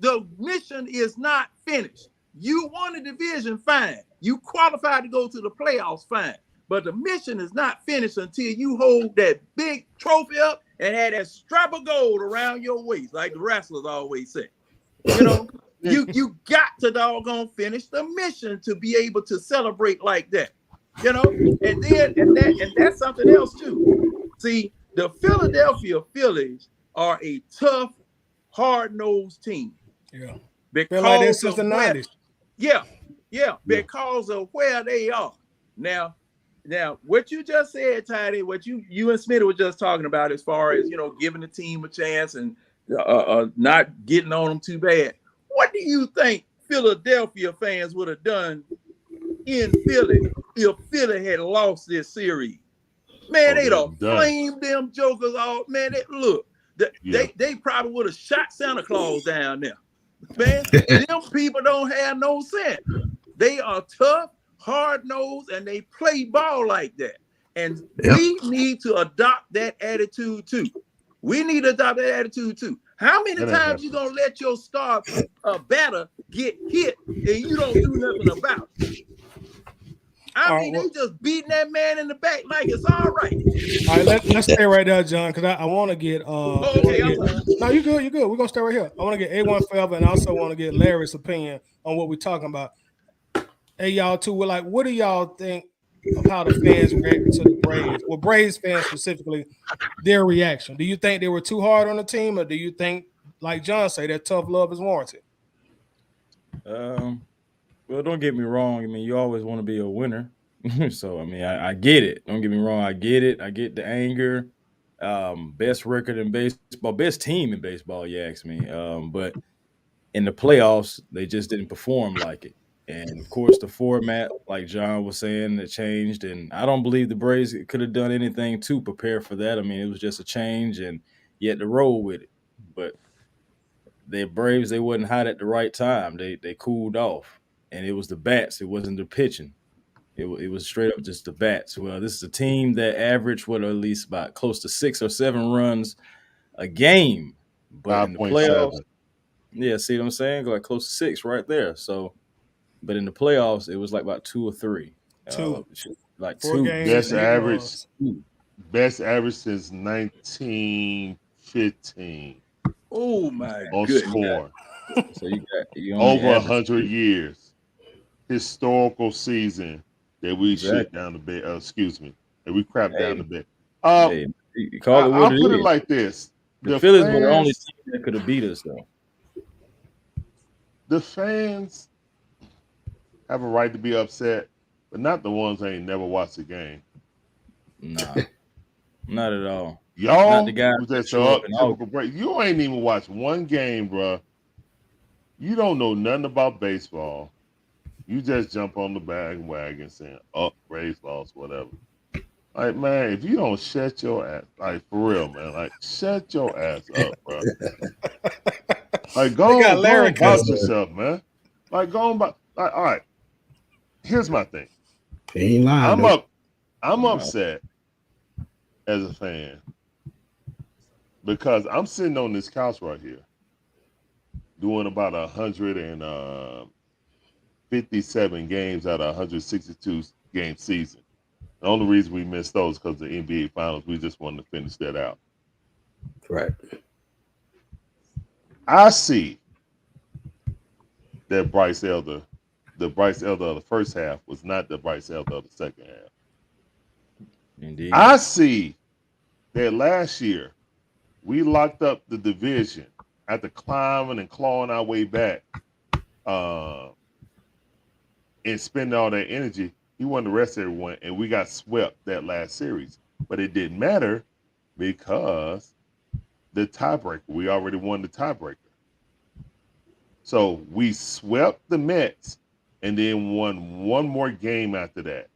The mission is not finished. You won the division, fine. You qualified to go to the playoffs, fine. But the mission is not finished until you hold that big trophy up and have that strap of gold around your waist, like the wrestlers always say. You know, you got to doggone finish the mission to be able to celebrate like that. You know, and that's something else too. See, the Philadelphia Phillies are a tough, hard-nosed team. Yeah. Been like that Because since the of where, 90s. yeah, because of where they are. Now, what you just said, Tiny, what you and Smith were just talking about, as far as giving the team a chance and not getting on them too bad. What do you think Philadelphia fans would have done in Philly if Philly had lost this series? Man, they'd have flamed them jokers all. Man, they probably would have shot Santa Claus down there. Man, them people don't have no sense. They are tough, hard-nosed, and they play ball like that. And we need to adopt that attitude too. We need to adopt that attitude too. How many times you gonna let your star batter get hit and you don't do nothing about it? I mean, they just beating that man in the back like it's all right. All right, let's stay right there, John, because I want to get. Okay, no, you good. You good. We're gonna stay right here. I want to get A1 Forever, and I also want to get Larry's opinion on what we're talking about. Hey, y'all too. We're like, what do y'all think of how the fans reacted to the Braves? Well, Braves fans specifically, their reaction. Do you think they were too hard on the team, or do you think, like John say, that tough love is warranted? Well, don't get me wrong. I mean, you always want to be a winner. So, I mean, I get it. Don't get me wrong. I get it. I get the anger. Best record in baseball, best team in baseball, you ask me. But in the playoffs, they just didn't perform like it. And, of course, the format, like John was saying, it changed. And I don't believe the Braves could have done anything to prepare for that. I mean, it was just a change, and you had to roll with it. But the Braves, they wasn't hot at the right time. They cooled off. And it was the bats. It wasn't the pitching. It was straight up just the bats. Well, this is a team that averaged at least about close to 6 or 7 runs a game. But in the playoffs, yeah, see what I'm saying? Like close to 6 right there. So, but in the playoffs, it was like about 2 or 3. Like 2. Best average since 1915. Oh my goodness! Score. So you over 100 years. Historical season that we shit down the bed. That we crap down the bed. I'll put it like this: the Phillies were the only team that could have beat us, though. The fans have a right to be upset, but not the ones that ain't never watched the game. Nah, not at all. Y'all, not the guy you ain't even watched one game, bro. You don't know nothing about baseball. You just jump on the bandwagon saying, Braves lost, whatever. Like, man, if you don't shut your ass, like, for real, man, like, shut your ass up, bro. Like, go about yourself, man. Like, go on about, like, all right. Here's my thing. He ain't lying, I'm upset as a fan because I'm sitting on this couch right here doing about 157 games out of 162 game season. The only reason we missed those because the NBA Finals, we just wanted to finish that out. Right. I see that Bryce Elder, the Bryce Elder of the first half was not the Bryce Elder of the second half. Indeed. I see that last year we locked up the division after climbing and clawing our way back. And spending all that energy, he won the rest of everyone, and we got swept that last series. But it didn't matter because the tiebreaker, we already won the tiebreaker. So we swept the Mets and then won one more game after that.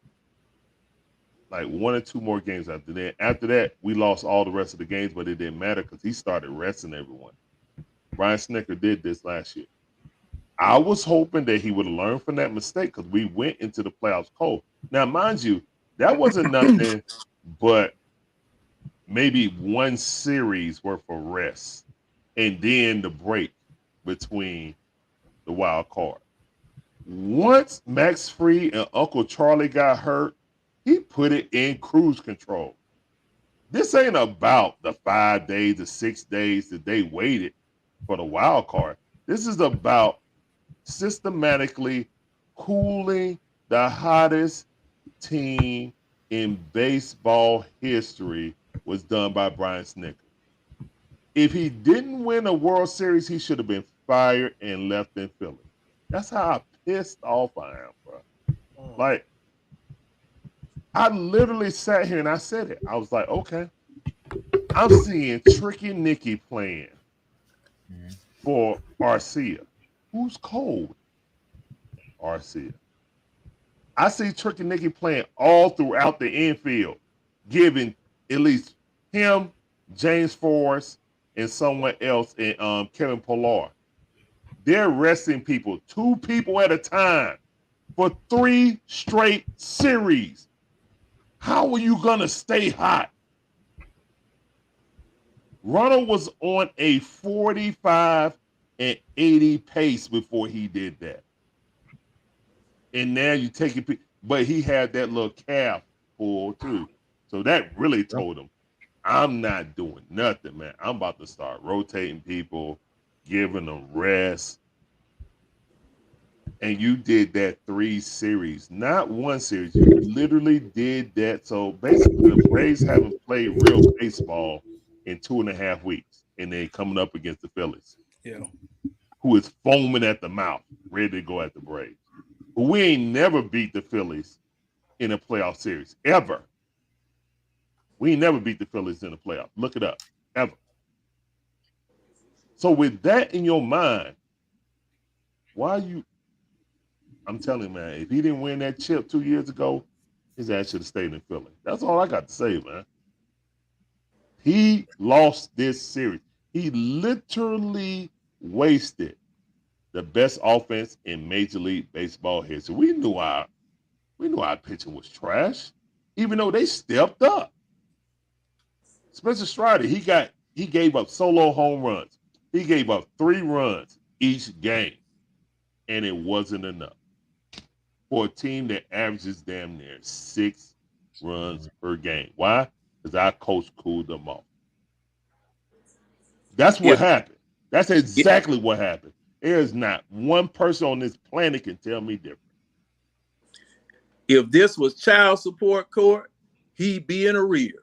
Like 1 or 2 more games after that. After that, we lost all the rest of the games, but it didn't matter because he started resting everyone. Brian Snitker did this last year. I was hoping that he would have learned from that mistake because we went into the playoffs cold. Now, mind you, that wasn't nothing but maybe one series worth of rest and then the break. between the wild card. Once Max Fried and Uncle Charlie got hurt, he put it in cruise control. This ain't about the 5 days, the 6 days that they waited for the wild card. This is about systematically cooling the hottest team in baseball history was done by Brian Snitker. If he didn't win a World Series, he should have been fired and left in Philly. That's how pissed off I am, bro. Like, I literally sat here and I said it. I was like, okay, I'm seeing Tricky Nicky playing for Arcia. Who's cold? Arcia. I see Tricky Nicky playing all throughout the infield, giving at least him, James Forrest, and someone else, and Kevin Pillar. They're resting people, 2 people at a time, for 3 straight series. How are you gonna stay hot? Ronald was on a 45 and 80 pace before he did that. And now you take it, but he had that little calf pull too. So that really told him, I'm not doing nothing, man. I'm about to start rotating people, giving them rest. And you did that 3 series, not 1 series. You literally did that. So basically, the Braves haven't played real baseball in 2.5 weeks, and they're coming up against the Phillies, who is foaming at the mouth, ready to go at the Braves. But we ain't never beat the Phillies in a playoff series, ever. We ain't never beat the Phillies in a playoff. Look it up, ever. So with that in your mind, why you? I'm telling you, man, if he didn't win that chip 2 years ago, his ass should have stayed in Philly. That's all I got to say, man. He lost this series. He literally wasted the best offense in Major League Baseball history. We knew our pitching was trash, even though they stepped up. Spencer Strider, he gave up solo home runs. He gave up 3 runs each game, and it wasn't enough for a team that averages damn near 6 runs per game. Why? Because our coach cooled them off. That's what happened. That's exactly what happened. There is not one person on this planet can tell me different. If this was child support court, he'd be in arrears.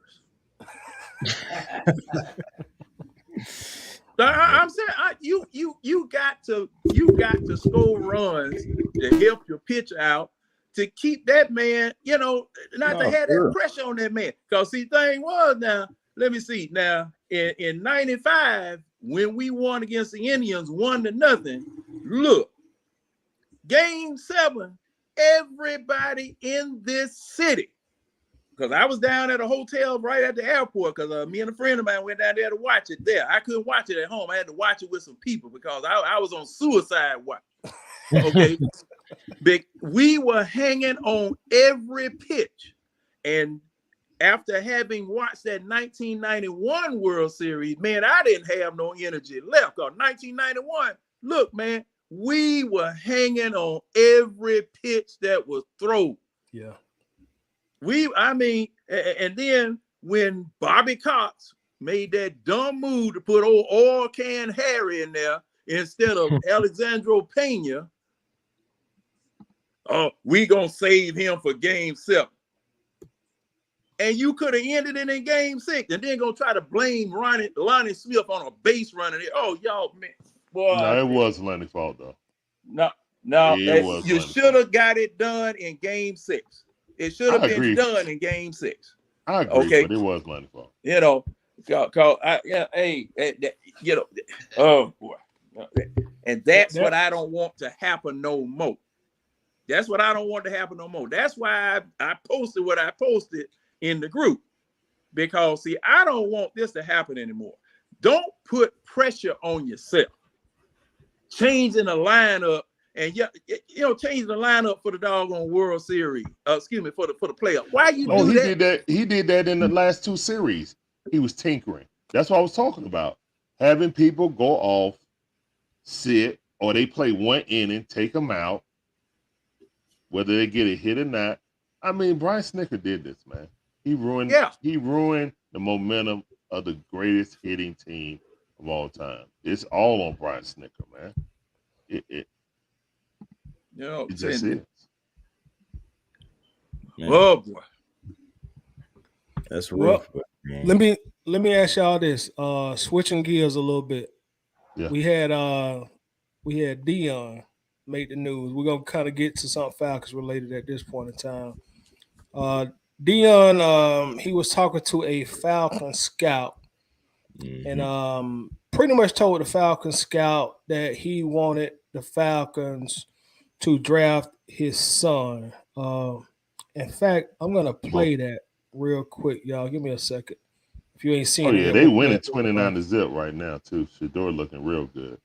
I'm saying you got to score runs to help your pitch out to keep that man, not to have that pressure on that man. Because see, thing was now, let me see. Now in 95, when we won against the Indians 1-0, look, game 7, everybody in this city, because I was down at a hotel right at the airport, because me and a friend of mine went down there to watch it there. I couldn't watch it at home. I had to watch it with some people because I was on suicide watch. Okay. We were hanging on every pitch. And after having watched that 1991 World Series, man, I didn't have no energy left. Because 1991, look, man, we were hanging on every pitch that was thrown. Yeah. And then when Bobby Cox made that dumb move to put old Oil Can Harry in there instead of Alexandro Pena, we gonna save him for game 7. And you could have ended it in game 6 and then gonna try to blame Lonnie Smith on a base runner. Oh, y'all, man. Boy, no, it was Lenny's fault, though. No, you should have got it done in game 6. It should have been done in game 6. I agree, okay, but it was Lenny's fault. Oh boy. And that's what I don't want to happen no more. That's what I don't want to happen no more. That's why I posted what I posted in the group. Because see, I don't want this to happen anymore. Don't put pressure on yourself. Changing the lineup. And changing the lineup for the doggone World Series. For the playoff. Why you do that? He did that in the last 2 series. He was tinkering. That's what I was talking about. Having people go off sit, or they play one inning, take them out, whether they get a hit or not. I mean, Brian Snicker did this, man. He ruined the momentum of the greatest hitting team of all time. It's all on Brian Snicker, man. It just is. Man. Oh boy, that's rough. Well, let me ask y'all this. Switching gears a little bit. Yeah. We had Dion make the news. We're gonna kind of get to something Falcons related at this point in time. Dion, he was talking to a Falcon scout, and pretty much told the Falcon scout that he wanted the Falcons to draft his son. In fact, I'm gonna play that real quick, y'all. Give me a second. If you ain't seen it, yeah, they winning 29-0 right now too. Shedeur looking real good.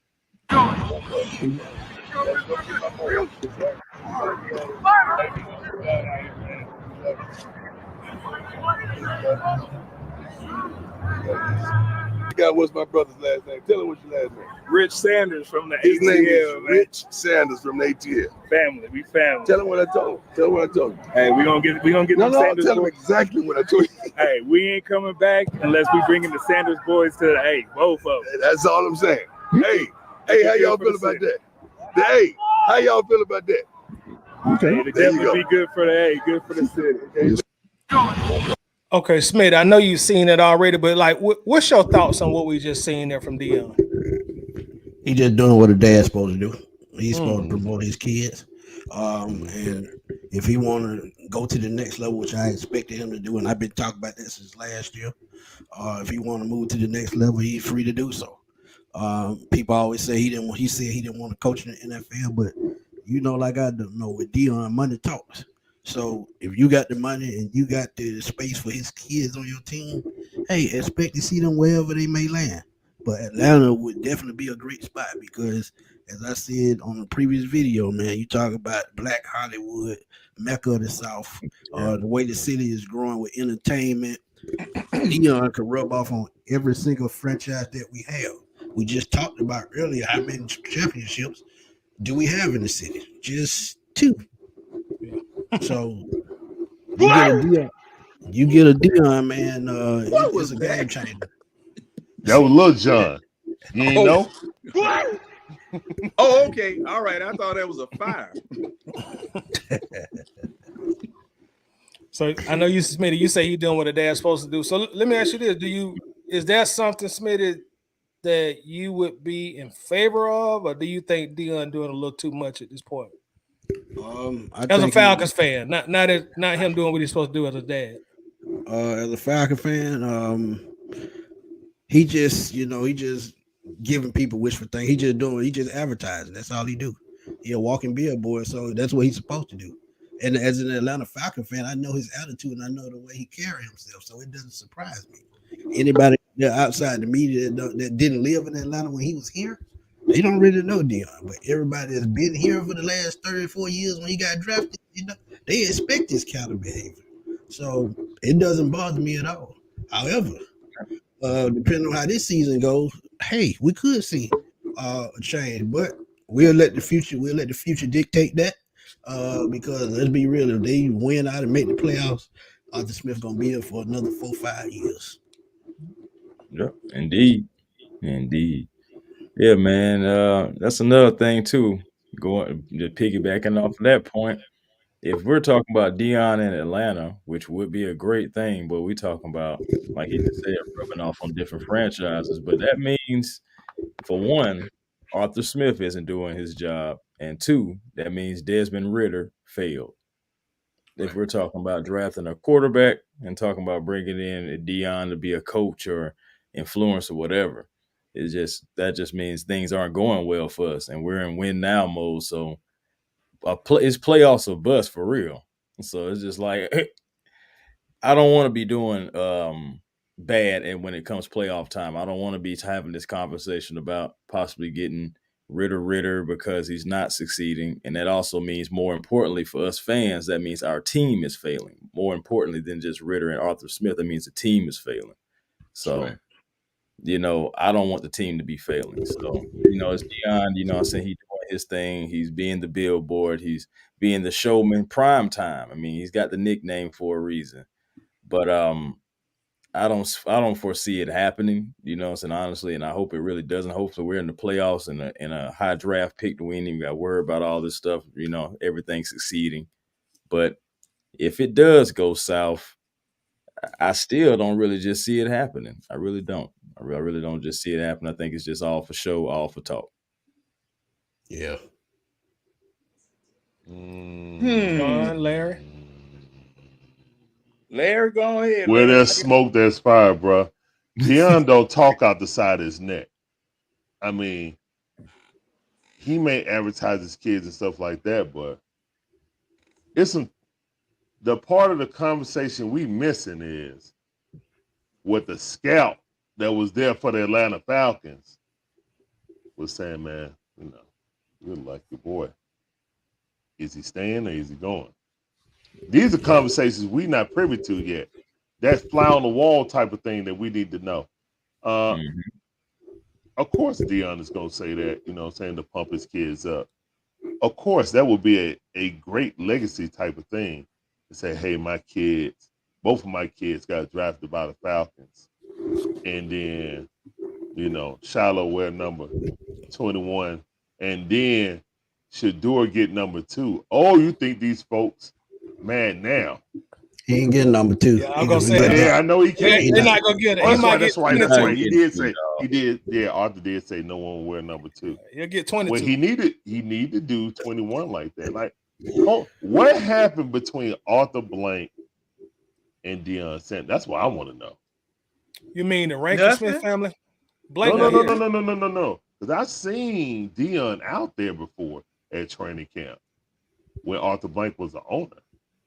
What's my brother's last name? Tell him what's your last name. Rich Sanders from the His ATL. name is Rich Sanders from the ATL. Family, we family. Tell him what I told him. Tell him what I told him. Hey, we gonna get No, Sanders tell him boys. exactly what I told you. Hey, we ain't coming back unless we bringing the Sanders boys to both of them. That's all I'm saying. Hey, how y'all feel about that? Hey, how y'all feel about that? Okay, it'll definitely be good for the city. Okay. Okay, Smith, I know you've seen it already, but like, what's your thoughts on what we just seen there from Dion? He just doing what a dad's supposed to do. He's supposed to promote his kids. And if he want to go to the next level, which I expected him to do, and I've been talking about this since last year, if he want to move to the next level, he's free to do so. People always say he said he didn't want to coach in the NFL, but like I don't know, with Dion, money talks. So if you got the money and you got the space for his kids on your team, hey, expect to see them wherever they may land. But Atlanta would definitely be a great spot because, as I said on the previous video, man, you talk about Black Hollywood, Mecca of the South, the way the city is growing with entertainment. Dion could rub off on every single franchise that we have. We just talked about earlier how many championships do we have in the city? Just 2. So you get a Dion, man. It's a game changer. That was Lil John. You ain't know? What? Oh, okay. All right. I thought that was a fire. So I know you, Smitty, you say he doing what a dad's supposed to do. So let me ask you this: is that something, Smitty, that you would be in favor of, or do you think Dion doing a little too much at this point? As a Falcons fan, not him doing what he's supposed to do as a dad. As a Falcon fan, he just giving people wishful things. He just advertising. That's all he do. He a walking billboard, so that's what he's supposed to do. And as an Atlanta Falcon fan, I know his attitude and I know the way he carry himself, so it doesn't surprise me. Anybody outside the media that didn't live in Atlanta when he was here, they don't really know Dion. But everybody that's been here for the last 34 years when he got drafted, they expect this kind of behavior. So it doesn't bother me at all. However, depending on how this season goes, hey, we could see a change, but we'll let the future dictate that. Because let's be real, if they win out and make the playoffs, Arthur Smith gonna be here for another 4-5 years. Yeah, indeed. Yeah, man. That's another thing too. Going to piggybacking off of that point. If we're talking about Dion in Atlanta, which would be a great thing, but we're talking about, like he just said, rubbing off on different franchises. But that means, for one, Arthur Smith isn't doing his job, and 2, that means Desmond Ridder failed. If we're talking about drafting a quarterback and talking about bringing in a Dion to be a coach or influence or whatever, that just means things aren't going well for us, and we're in win now mode. So it's playoffs or bust for real. So it's just like I don't want to be doing bad, and when it comes playoff time, I don't want to be having this conversation about possibly getting Ridder because he's not succeeding. And that also means, more importantly for us fans, that means our team is failing. More importantly than just Ridder and Arthur Smith, that means the team is failing. So you know, I don't want the team to be failing. So, you know, it's beyond, you know what I'm saying, he's doing his thing. He's being the billboard. He's being the showman prime time. I mean, he's got the nickname for a reason. But I don't foresee it happening, you know what I'm saying, honestly, and I hope it really doesn't. Hopefully we're in the playoffs and in a high draft pick. We ain't even got to worry about all this stuff, you know, everything succeeding. But if it does go south, I still don't really just see it happening. I really don't. I really don't just see it happen. I think it's just all for show, all for talk. Yeah. John, Larry. Larry, go ahead. Where Larry. there's smoke, there's fire, bro. Deion don't talk out the side of his neck. I mean, he may advertise his kids and stuff like that, but the part of the conversation we missing is what the scout that was there for the Atlanta Falcons was saying, man, you know, you like your boy. Is he staying or is he going? These are conversations we not privy to yet. That's fly on the wall type of thing that we need to know. Of course, Deion is going to say that, you know what I'm saying, to pump his kids up. Of course, that would be a great legacy type of thing to say, hey, my kids, both of my kids got drafted by the Falcons. And then, you know, Shiloh wear number 21. And then Shador get number 2. Oh, you think these folks mad now? He ain't getting number 2. Yeah, I'm gonna say that. Yeah, I know he can't. They're not gonna get it. Oh, He might that's get right. 22. He did say he did. Yeah, Arthur did say no one will wear number 2. He'll get 22. Well, he needed to do 21 like that. Like, oh, what happened between Arthur Blank and Deion Sanders? That's what I want to know. You mean the Rankin Smith family? Blank No. Because I've seen Deion out there before at training camp when Arthur Blank was the owner.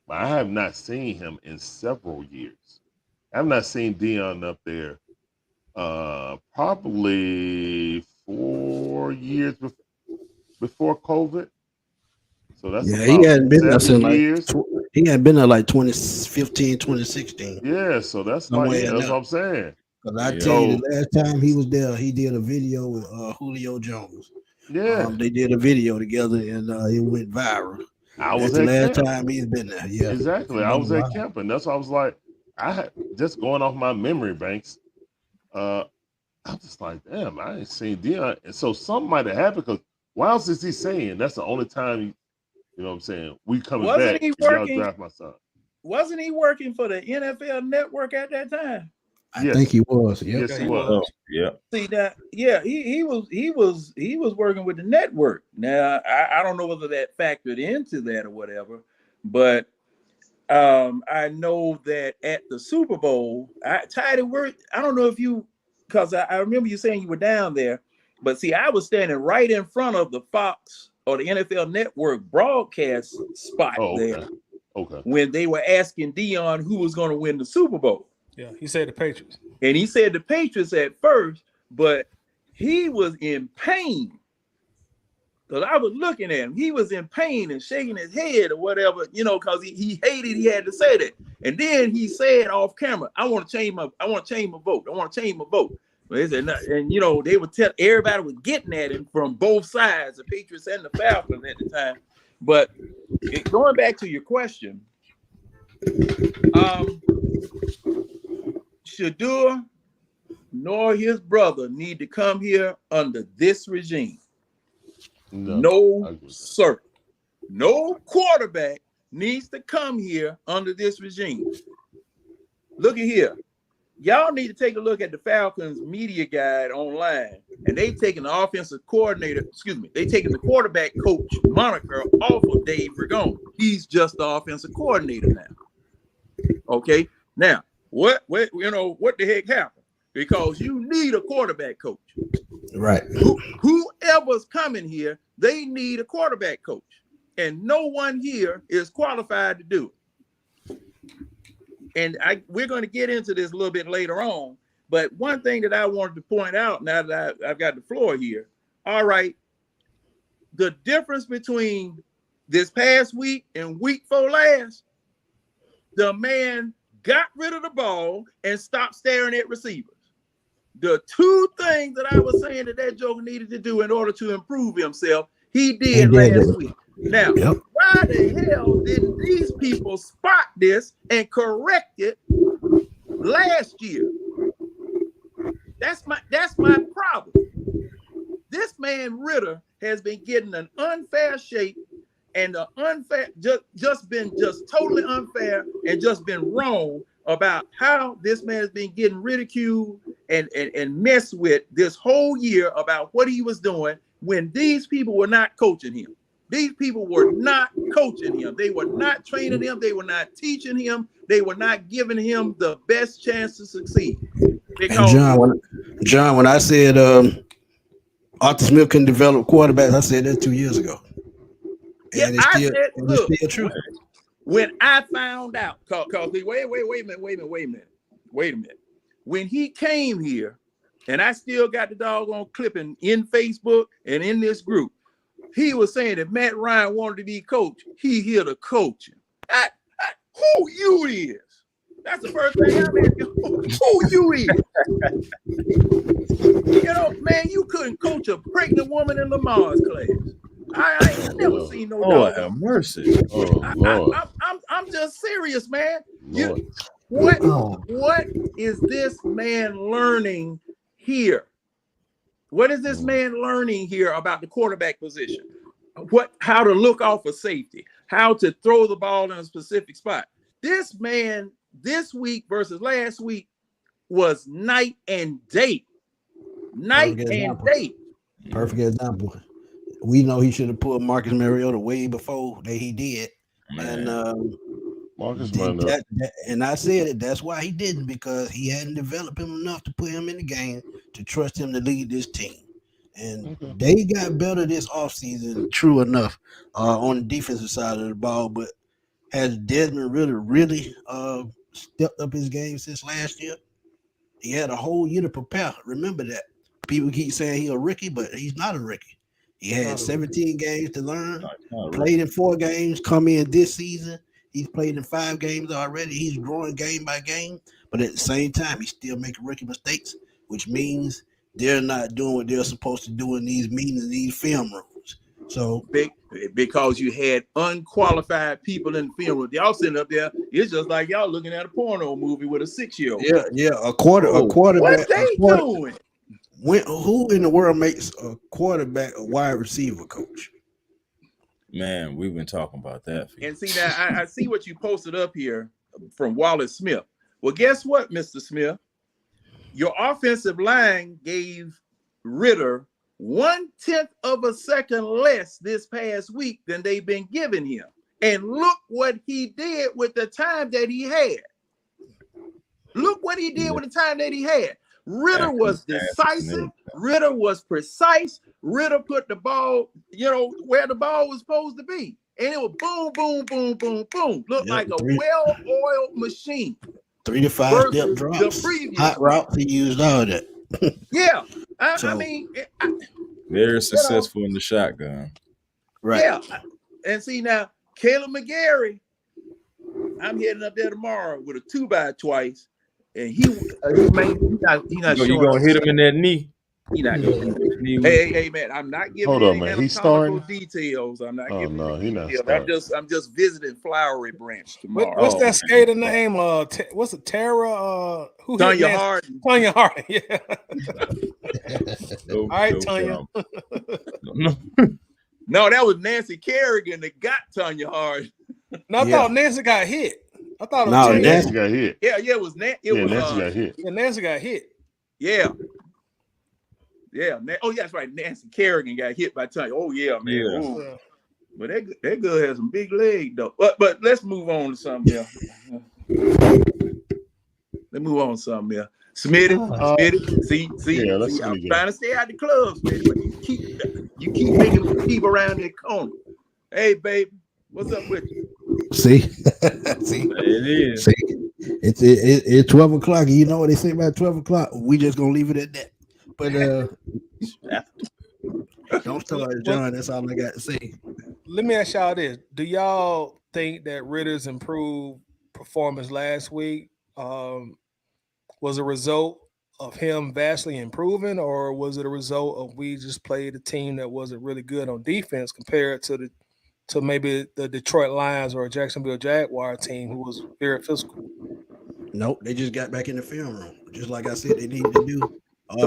But I have not seen him in several years. I have not seen Deion up there probably 4 years before COVID. So that's he hadn't been there since years. He hadn't been there like 2015, 2016. Yeah, so that's what I'm saying. Because I tell you, the last time he was there, he did a video with Julio Jones. Yeah, they did a video together and it went viral. That's the last time he's been there. Yeah, exactly. I was at camp, and that's why I was like, just going off my memory banks. I'm just like, damn, I ain't seen Deion, and so something might have happened. Because why else is he saying that's the only time? You know what I'm saying? We coming back. He working? Y'all draft my son. Wasn't he working for the NFL Network at that time? I think he was. Yep. Yes, he was. Yeah. See that? Yeah, he was working with the network. Now I don't know whether that factored into that or whatever, but I know that at the Super Bowl, I don't know if you, because I remember you saying you were down there, but see, I was standing right in front of the Fox or the NFL Network broadcast spot there. Okay. When they were asking Deion who was going to win the Super Bowl. Yeah, he said the Patriots. And he said the Patriots at first, but he was in pain. Because I was looking at him. He was in pain and shaking his head or whatever, you know, because he hated he had to say that. And then he said off camera, I want to change my vote. I want to change my vote. But they said, no. And you know, they would tell everybody was getting at him from both sides, the Patriots and the Falcons at the time. But going back to your question, Shador nor his brother need to come here under this regime. No, sir. No quarterback needs to come here under this regime. Look at here. Y'all need to take a look at the Falcons media guide online, and they taking the offensive coordinator, they taking the quarterback coach moniker off of Dave Ragone. He's just the offensive coordinator now. Okay. Now, what the heck happened? Because you need a quarterback coach. Right. Whoever's coming here, they need a quarterback coach. And no one here is qualified to do it. And we're going to get into this a little bit later on. But one thing that I wanted to point out now that I've got the floor here. All right. The difference between this past week and week 4 last, the man got rid of the ball and stopped staring at receivers. the two things that I was saying that Joker needed to do in order to improve himself, he did last week. Now, why the hell didn't these people spot this and correct it last year? That's my problem. This man Ritter has been getting an unfair shake, and the unfair just been totally unfair and just been wrong about how this man has been getting ridiculed and messed with this whole year about what he was doing when these people were not coaching him. These people were not coaching him. They were not training him. They were not teaching him. They were not giving him the best chance to succeed. Because John, when I said Arthur Smith can develop quarterbacks, I said that 2 years ago. And yeah, it's still true. When I found out, cause wait a minute. When he came here, and I still got the doggone clipping in Facebook and in this group, he was saying that Matt Ryan wanted to be coach. He here to coach him. Who you is? That's the first thing I'm asking. Who you is? You know, man, you couldn't coach a pregnant woman in Lamar's class. I ain't never seen no. Oh, have mercy. I'm just serious, man. What is this man learning here? What is this man learning here about the quarterback position? How to look off a safety, how to throw the ball in a specific spot. This man this week versus last week was night and day. Perfect example. We know he should have pulled Marcus Mariota way before that he did. Man. And Marcus and I said it, that's why he didn't, because he hadn't developed him enough to put him in the game to trust him to lead this team. And they got better this offseason, true enough, on the defensive side of the ball. But has Desmond really stepped up his game since last year? He had a whole year to prepare. Remember that. People keep saying he's a rookie, but he's not a rookie. He had 17 games to learn, played in 4 games, come in this season. He's played in 5 games already. He's growing game by game, but at the same time, he's still making rookie mistakes, which means they're not doing what they're supposed to do in these meetings, these film rooms. So because you had unqualified people in the film room, y'all sitting up there, it's just like y'all looking at a porno movie with a 6-year-old. Yeah, a quarterback. What they doing? Who in the world makes a quarterback a wide receiver coach? Man, we've been talking about that. And see now, I see what you posted up here from Wallace Smith. Well, guess what, Mr. Smith? Your offensive line gave Ritter 1/10 of a second less this past week than they've been giving him. And look what he did with the time that he had. Look what he did with the time that he had. Ritter was decisive. Ritter was precise. Ritter put the ball, where the ball was supposed to be. And it was boom, boom, boom, boom, boom. Looked like a well-oiled machine. 3 to 5 step drops. Hot routes, he used all that. Yeah. I mean, very successful in the shotgun. Right. Yeah. And see now, Caleb McGarry, I'm heading up there tomorrow with a 2x twice. And he's not You gonna hit him in that knee? He not gonna hey man, I'm not giving any anatomical details. I'm not giving details. I'm just visiting Flowery Branch tomorrow. What's that skater name? What's it? Tara? Tanya Hardin. Tanya Hardin. Yeah. All right, Tanya. No, that was Nancy Kerrigan that got Tanya Hardin. No, I thought Nancy got hit. I thought it was Nancy got hit. Yeah, it was Nancy. Nancy got hit. Yeah, Nancy got hit. Yeah. Yeah. Oh, yeah, that's right. Nancy Kerrigan got hit by Tanya. Oh, yeah, man. Yeah. But that girl has some big legs, though. But let's move on to something else. Let's move on to something else. Smitty. See, I'm trying to stay out the clubs, man. But you keep making people around that corner. Hey, baby, what's up with you? See, it is. See, it's 12 o'clock. You know what they say about 12 o'clock? We just gonna leave it at that. But don't start, John. That's all I got to say. Let me ask y'all this: do y'all think that Ritter's improved performance last week was a result of him vastly improving, or was it a result of we just played a team that wasn't really good on defense compared to maybe the Detroit Lions or a Jacksonville Jaguar team who was very physical? Nope, they just got back in the film room, just like I said they needed to do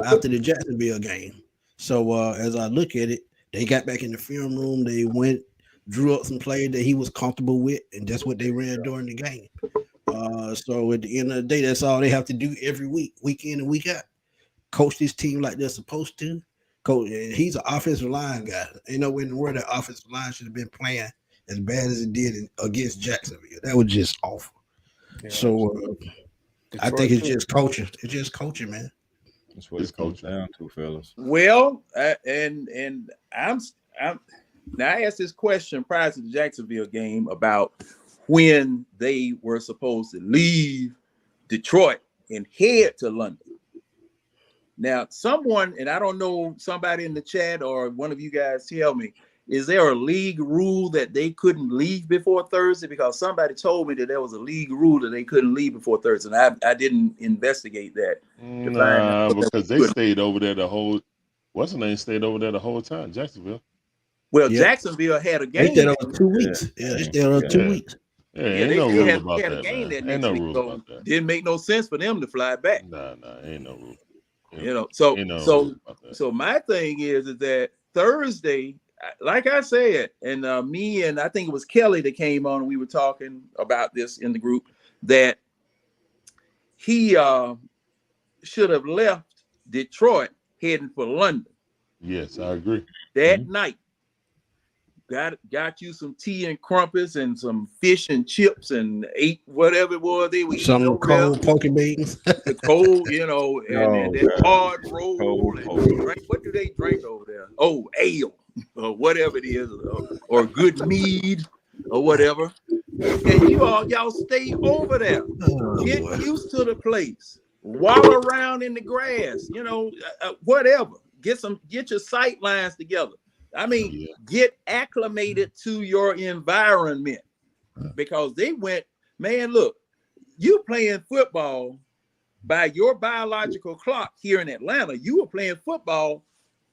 after the Jacksonville game. So as I look at it, they got back in the film room. They went, drew up some plays that he was comfortable with, and that's what they ran during the game. So at the end of the day, that's all they have to do every week, week in and week out. Coach this team like they're supposed to. Coach, he's an offensive line guy. Ain't no way in the world that offensive line should have been playing as bad as it did against Jacksonville. That was just awful. Yeah. So I think it's just coaching. It's just coaching, man. That's what it comes down to, fellas. Well, and I'm now I asked this question prior to the Jacksonville game about when they were supposed to leave Detroit and head to London. Now, someone, and I don't know, somebody in the chat or one of you guys tell me, is there a league rule that they couldn't leave before Thursday? Because somebody told me that there was a league rule that they couldn't leave before Thursday, and I didn't investigate that. Nah, because they stayed over there the whole. What's the name? Stayed over there the whole time. Jacksonville. Well, Jacksonville had a game. They stayed over 2 weeks. Yeah, they stayed over 2 weeks. Yeah, ain't no rule about that, man. Ain't no rule about that. Didn't make no sense for them to fly back. Nah, ain't no rule. You know, so my thing is that Thursday, like I said, and me and I think it was Kelly that came on and we were talking about this in the group, that he should have left Detroit heading for London. Yes, I agree. That night, got you some tea and crumpets and some fish and chips and ate whatever it was they were eating. Some cold poke beans. The cold, you know, and that hard roll. What do they drink over there? Oh, ale or whatever it is, or good mead or whatever. And y'all stay over there. Get used to the place. Walk around in the grass, you know, whatever. Get your sight lines together. I mean, get acclimated to your environment, because they went, man, look, you playing football by your biological clock here in Atlanta. You were playing football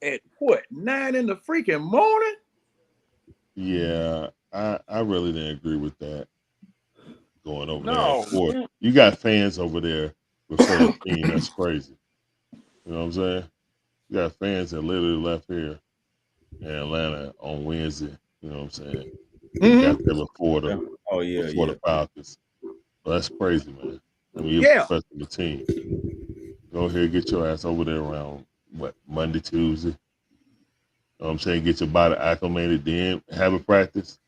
at what, 9 in the freaking morning? Yeah, I really didn't agree with that. Going over there. You got fans over there before the team. That's crazy. You know what I'm saying? You got fans that literally left here in Atlanta on Wednesday. You know what I'm saying? You got there before the Falcons. Well, that's crazy, man. I mean, you're professing the team. Go ahead, get your ass over there around Monday, Tuesday. You know what I'm saying? Get your body acclimated, then have a practice.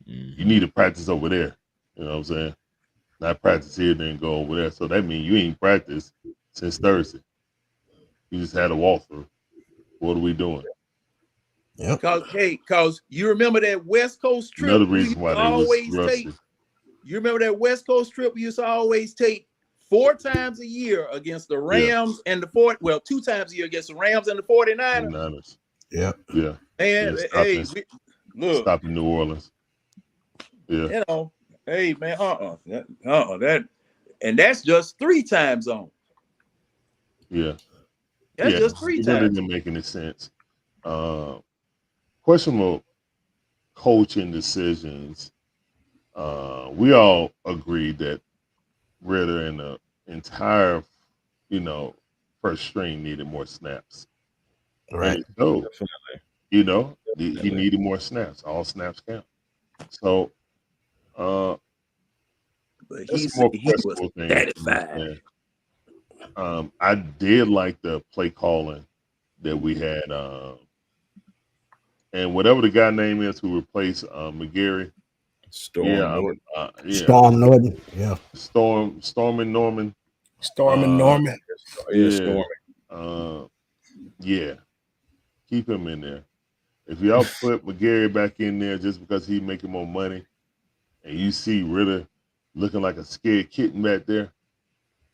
You need to practice over there. You know what I'm saying? Not practice here, then go over there. So that means you ain't practiced since Thursday. You just had a walkthrough. What are we doing? Because you remember that West Coast trip. Another reason why they always take. You remember that West Coast trip we used to always take 4 times a year against the Rams and the 40. Well, 2 times a year against the Rams and the 49ers. Yeah. And look, stop in New Orleans. Yeah. You know, hey man, that, and that's just 3 time zones. Yeah. That's just 3 times. It really didn't make any sense. Questionable coaching decisions. We all agreed that Ritter and the entire, first string needed more snaps. Right. So, he needed more snaps. All snaps count. So, but he was satisfied. I did like the play calling that we had, and whatever the guy name is who replaced McGarry. Storm Norton. Yeah. Storm and Norman. Storm and Norman. Yeah. Keep him in there. If y'all put McGarry back in there just because he's making more money, and you see Ritter looking like a scared kitten back there,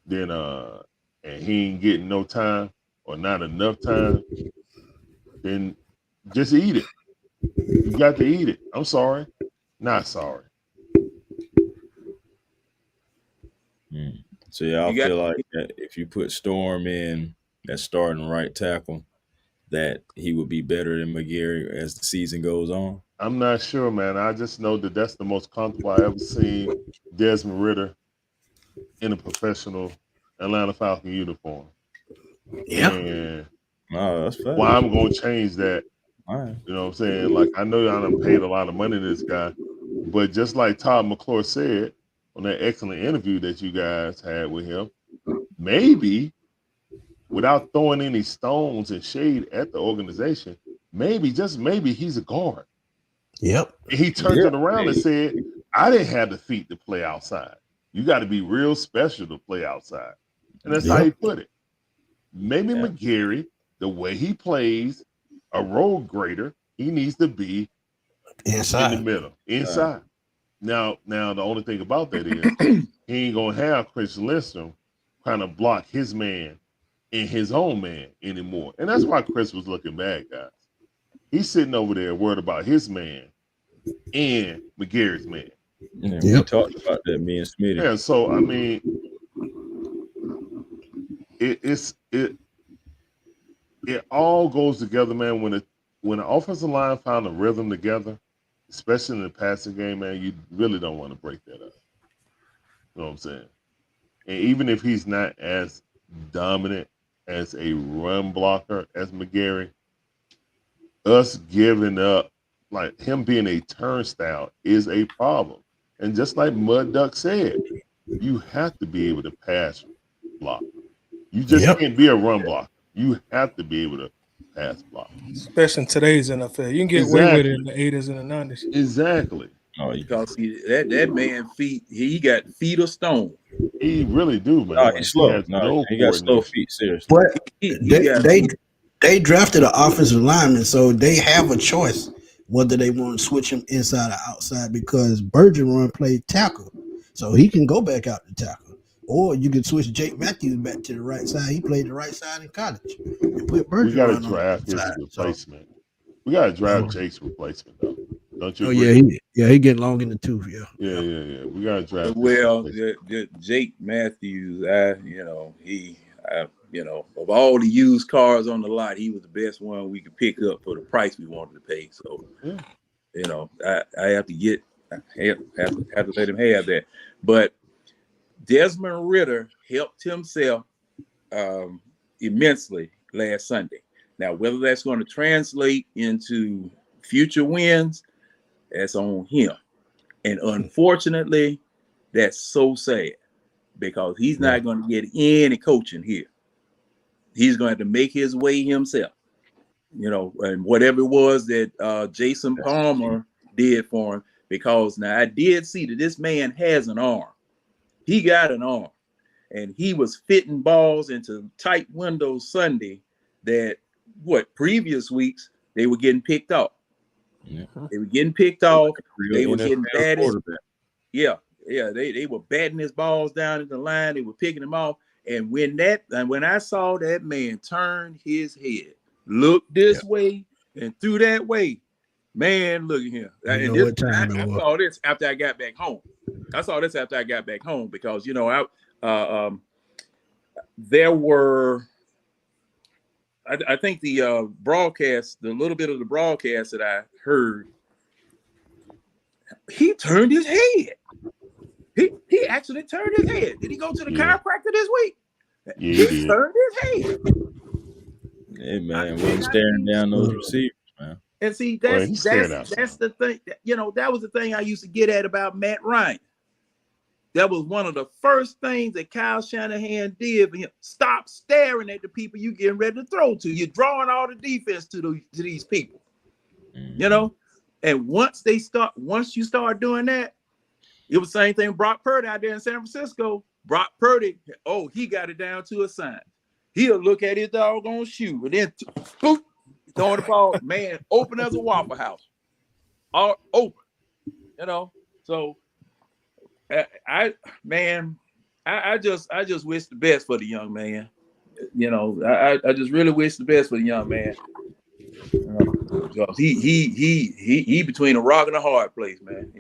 then and he ain't getting no time or not enough time, then just eat it. You got to eat it. I'm sorry. Not sorry. So yeah, I You got feel like that if you put Storm in that starting right tackle, that he would be better than McGarry as the season goes on. I'm not sure, man. I just know that that's the most comfortable I ever seen Desmond Ritter in a professional Atlanta Falcon uniform. Yeah. And Oh, that's fair. why I'm going to change that, All right. you know what I'm saying? Like, I know y'all done paid a lot of money to this guy, but just like Todd McClure said on that excellent interview that you guys had with him, maybe without throwing any stones and shade at the organization, maybe, just maybe, he's a guard. Yep. And he turned Yeah. it around and said, I didn't have the feet to play outside. You got to be real special to play outside. And that's how he put it. Maybe McGarry, the way he plays a road grader, he needs to be Inside. in the middle, inside. Now, the only thing about that is he ain't going to have Chris Lindstrom trying to block his man and his own man anymore. And that's why Chris was looking bad, guys. He's sitting over there worried about his man and McGarry's man. Yeah, we talked about that, me and Smitty. Yeah, so I mean, it all goes together, man. When the offensive line found a rhythm together, especially in the passing game, man, you really don't want to break that up. You know what I'm saying? And even if he's not as dominant as a run blocker as McGarry, us giving up, like him being a turnstile, is a problem. And just like Mud Duck said, you have to be able to pass block. You just can't be a run blocker. You have to be able to pass block. Especially in today's NFL. You can get away with it in the 80s and the 90s. Exactly. Oh, because that man feet, he got feet of stone. He really do, man. No, Like, he's slow. He got slow coordination. feet, seriously. But they drafted an offensive lineman, so they have a choice whether they want to switch him inside or outside, because Bergeron played tackle, so he can go back out to tackle. Or you could switch Jake Matthews back to the right side. He played the right side in college. And put Bergeron We got to on draft the his side. replacement. We got to draft Jake's replacement, though. Don't you Oh agree? he getting long in the tooth. Yeah. We got to draft. Well, Jake Matthews, of all the used cars on the lot, he was the best one we could pick up for the price we wanted to pay. So, I have to have to let him have that. But Desmond Ritter helped himself immensely last Sunday. Now, whether that's going to translate into future wins, that's on him. And unfortunately, that's so sad because he's not going to get any coaching here. He's going to have to make his way himself, and whatever it was that Jason Palmer did for him, because now I did see that this man has an arm. He got an arm, and he was fitting balls into tight windows Sunday that previous weeks they were getting picked off. Yeah. They were getting picked off. They were getting batted. They were batting his balls down in the line. They were picking them off. And when I saw that man turn his head, look this way and through that way, man, look at him. I saw this after I got back home. Because there were. I think the broadcast, the little bit of the broadcast that I heard, he turned his head. He actually turned his head. Did he go to the chiropractor this week? Yeah, he turned his head. Hey man, wasn't staring down those receivers, man. And see, that's the thing. That was the thing I used to get at about Matt Ryan. That was one of the first things that Kyle Shanahan did for him. Stop staring at the people you getting ready to throw to. You're drawing all the defense to these people. And once you start doing that, it was the same thing with Brock Purdy out there in San Francisco. Brock Purdy, he got it down to a sign. He'll look at his doggone shoe and then throwing the ball, man, open as a Waffle House. All open. So I just wish the best for the young man. I just really wish the best for the young man. He between a rock and a hard place, man.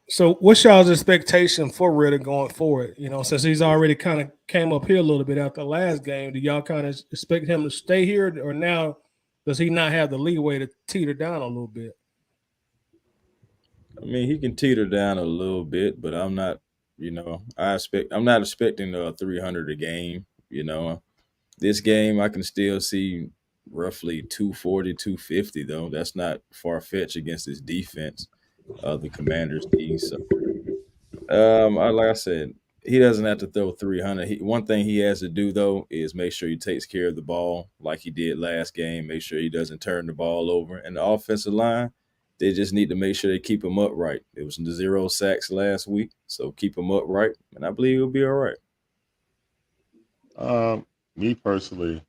So, what's y'all's expectation for Ritter going forward? You know, since he's already kind of came up here a little bit after the last game, do y'all kind of expect him to stay here, or now does he not have the leeway to teeter down a little bit? I mean, he can teeter down a little bit, but I'm not. I'm not expecting 300 a game. This game I can still see roughly 240, 250 though. That's not far fetched against this defense, the Commanders team. So, like I said, he doesn't have to throw 300. One thing he has to do though is make sure he takes care of the ball like he did last game. Make sure he doesn't turn the ball over. And the offensive line, they just need to make sure they keep him upright. It was 0 sacks last week, so keep him upright, and I believe he'll be all right. Me personally,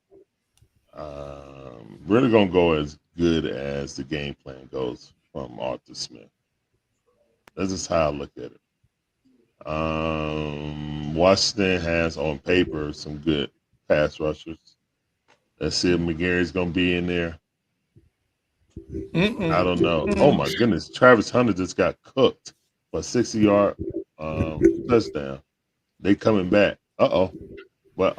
really gonna go as good as the game plan goes from Arthur Smith. That's just how I look at it. Washington has on paper some good pass rushers. Let's see if McGarry's gonna be in there. I don't know. Oh my goodness, Travis Hunter just got cooked for a 60-yard touchdown. They coming back. But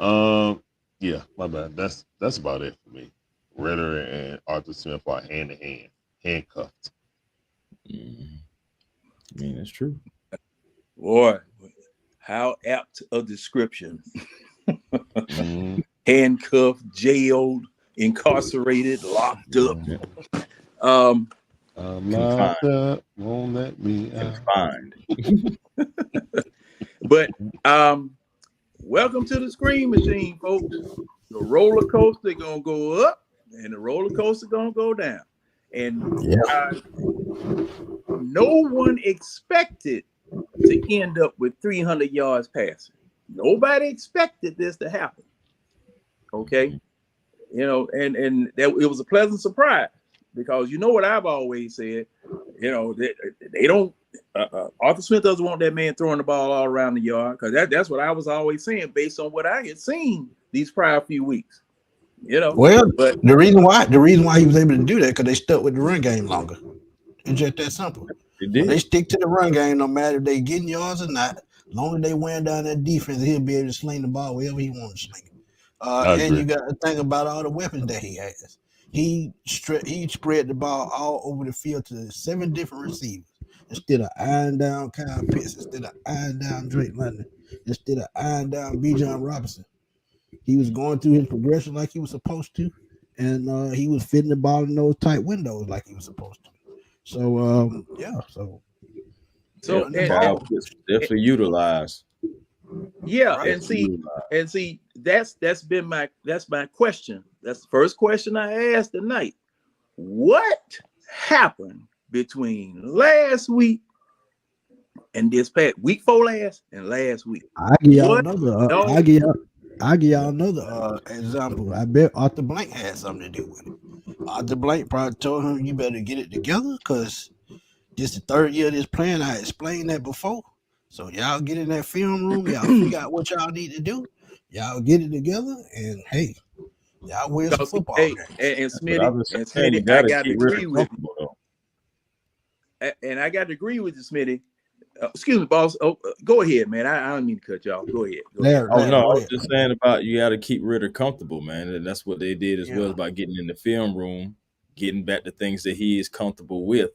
yeah, my bad. That's about it for me. Ritter and Arthur Smith are hand in hand, handcuffed. I mean, it's true. Boy, how apt a description. Handcuffed, jailed, incarcerated, locked up. I'm locked up, won't let me out. Confined. But welcome to the Screen Machine, folks. The roller coaster gonna go up, and the roller coaster gonna go down. And no one expected to end up with 300 yards passing. Nobody expected this to happen. Okay, and that it was a pleasant surprise because you know what I've always said. They don't. Arthur Smith doesn't want that man throwing the ball all around the yard because that's what I was always saying based on what I had seen these prior few weeks. Well, but the reason why he was able to do that because they stuck with the run game longer. It's just that simple. When they stick to the run game, no matter if they getting yards or not, as long as they wearing down that defense, he'll be able to sling the ball wherever he wants to sling it. And you got to think about all the weapons that he has. He spread the ball all over the field to 7 different receivers. Instead of eyeing down Kyle Pitts, instead of eyeing down Drake London, instead of eyeing down Bijan Robinson. He was going through his progression like he was supposed to, and he was fitting the ball in those tight windows like he was supposed to. So, definitely utilized. Yeah, right. and see, that's my question. That's the first question I asked tonight. What happened between last week and this past week 4 last and last week? I give y'all another example. I bet Arthur Blank had something to do with it. Arthur Blank probably told him you better get it together because this is the 3rd year of this plan. I explained that before. So y'all get in that film room, y'all figure out what y'all need to do. Y'all get it together, and hey, y'all win some football games. And Smitty, I got to agree with you. And I got to agree with you, Smitty. Excuse me, boss. Go ahead, man. I don't mean to cut y'all. Go ahead. I was just saying about you got to keep Ritter comfortable, man, and that's what they did as well by getting in the film room, getting back to things that he is comfortable with.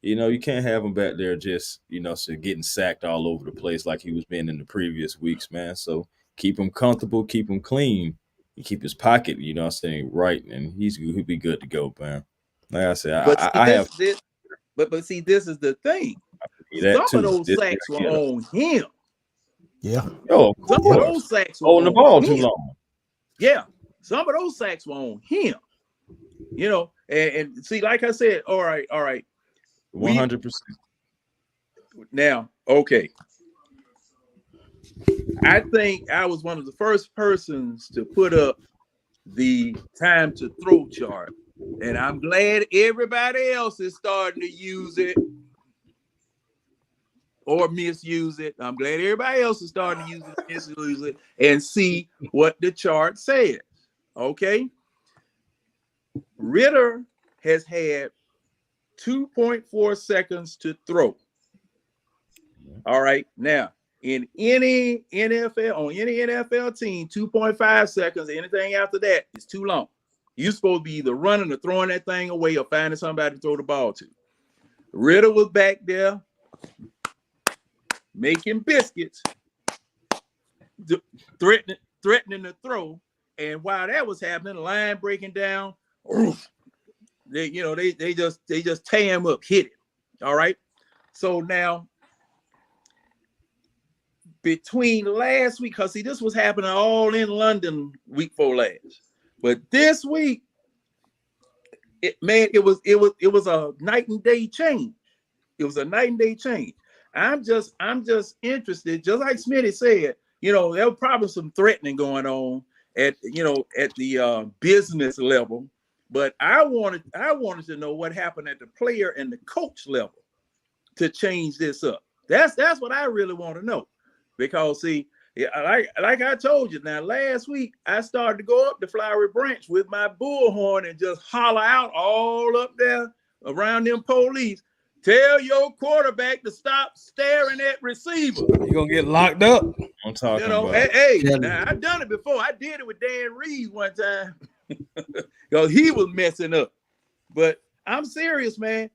You can't have him back there just, so getting sacked all over the place like he was being in the previous weeks, man. So keep him comfortable, keep him clean, and keep his pocket, right, and he'll be good to go, man. Like I said, but see, this is the thing. Some of those sacks were on him. Yeah. Oh, some of those sacks were holding the ball too him. long. Yeah, some of those sacks were on him. And see, like I said, all right. 100%. Now, okay. I think I was one of the first persons to put up the time to throw chart, and I'm glad everybody else is starting to use it or misuse it. I'm glad everybody else is starting to use it, misuse it, and see what the chart says. Okay. Ritter has had 2.4 seconds to throw. All right. Now, in any NFL, on any NFL team, 2.5 seconds, anything after that is too long. You're supposed to be either running or throwing that thing away or finding somebody to throw the ball to. Ritter was back there making biscuits, threatening to throw. And while that was happening, the line breaking down, they just tie him up, hit it. All right. So now, between last week, because see, this was happening all in London week 4 last, but this week, it was a night and day change. It was a night and day change. I'm just interested, just like Smitty said, there was probably some threatening going on at the business level, but I wanted to know what happened at the player and the coach level to change this up. That's what I really want to know, because see, like I told you, now last week I started to go up the Flowery Branch with my bullhorn and just holler out all up there around them police. Tell your quarterback to stop staring at receiver. You're gonna get locked up. I'm talking about. Hey, now I've done it before. I did it with Dan Reeves one time because he was messing up. But I'm serious, man.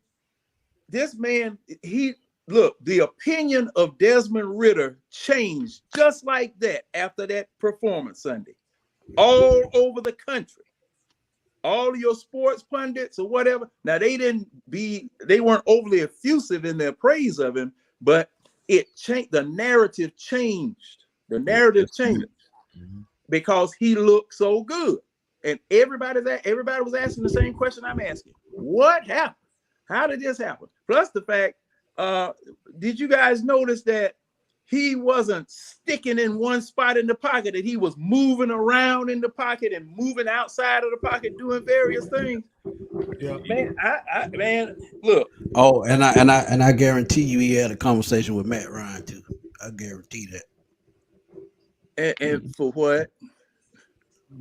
This man, the opinion of Desmond Ritter changed just like that after that performance Sunday, all over the country. All of your sports pundits or whatever. Now they weren't overly effusive in their praise of him, but it changed. The narrative changed. Because he looked so good, and everybody was asking the same question I'm asking: what happened? How did this happen? Plus the fact, did you guys notice that he wasn't sticking in one spot in the pocket, that he was moving around in the pocket and moving outside of the pocket, doing various things? Yeah, man, look. Oh, and I guarantee you he had a conversation with Matt Ryan too. I guarantee that. And for what?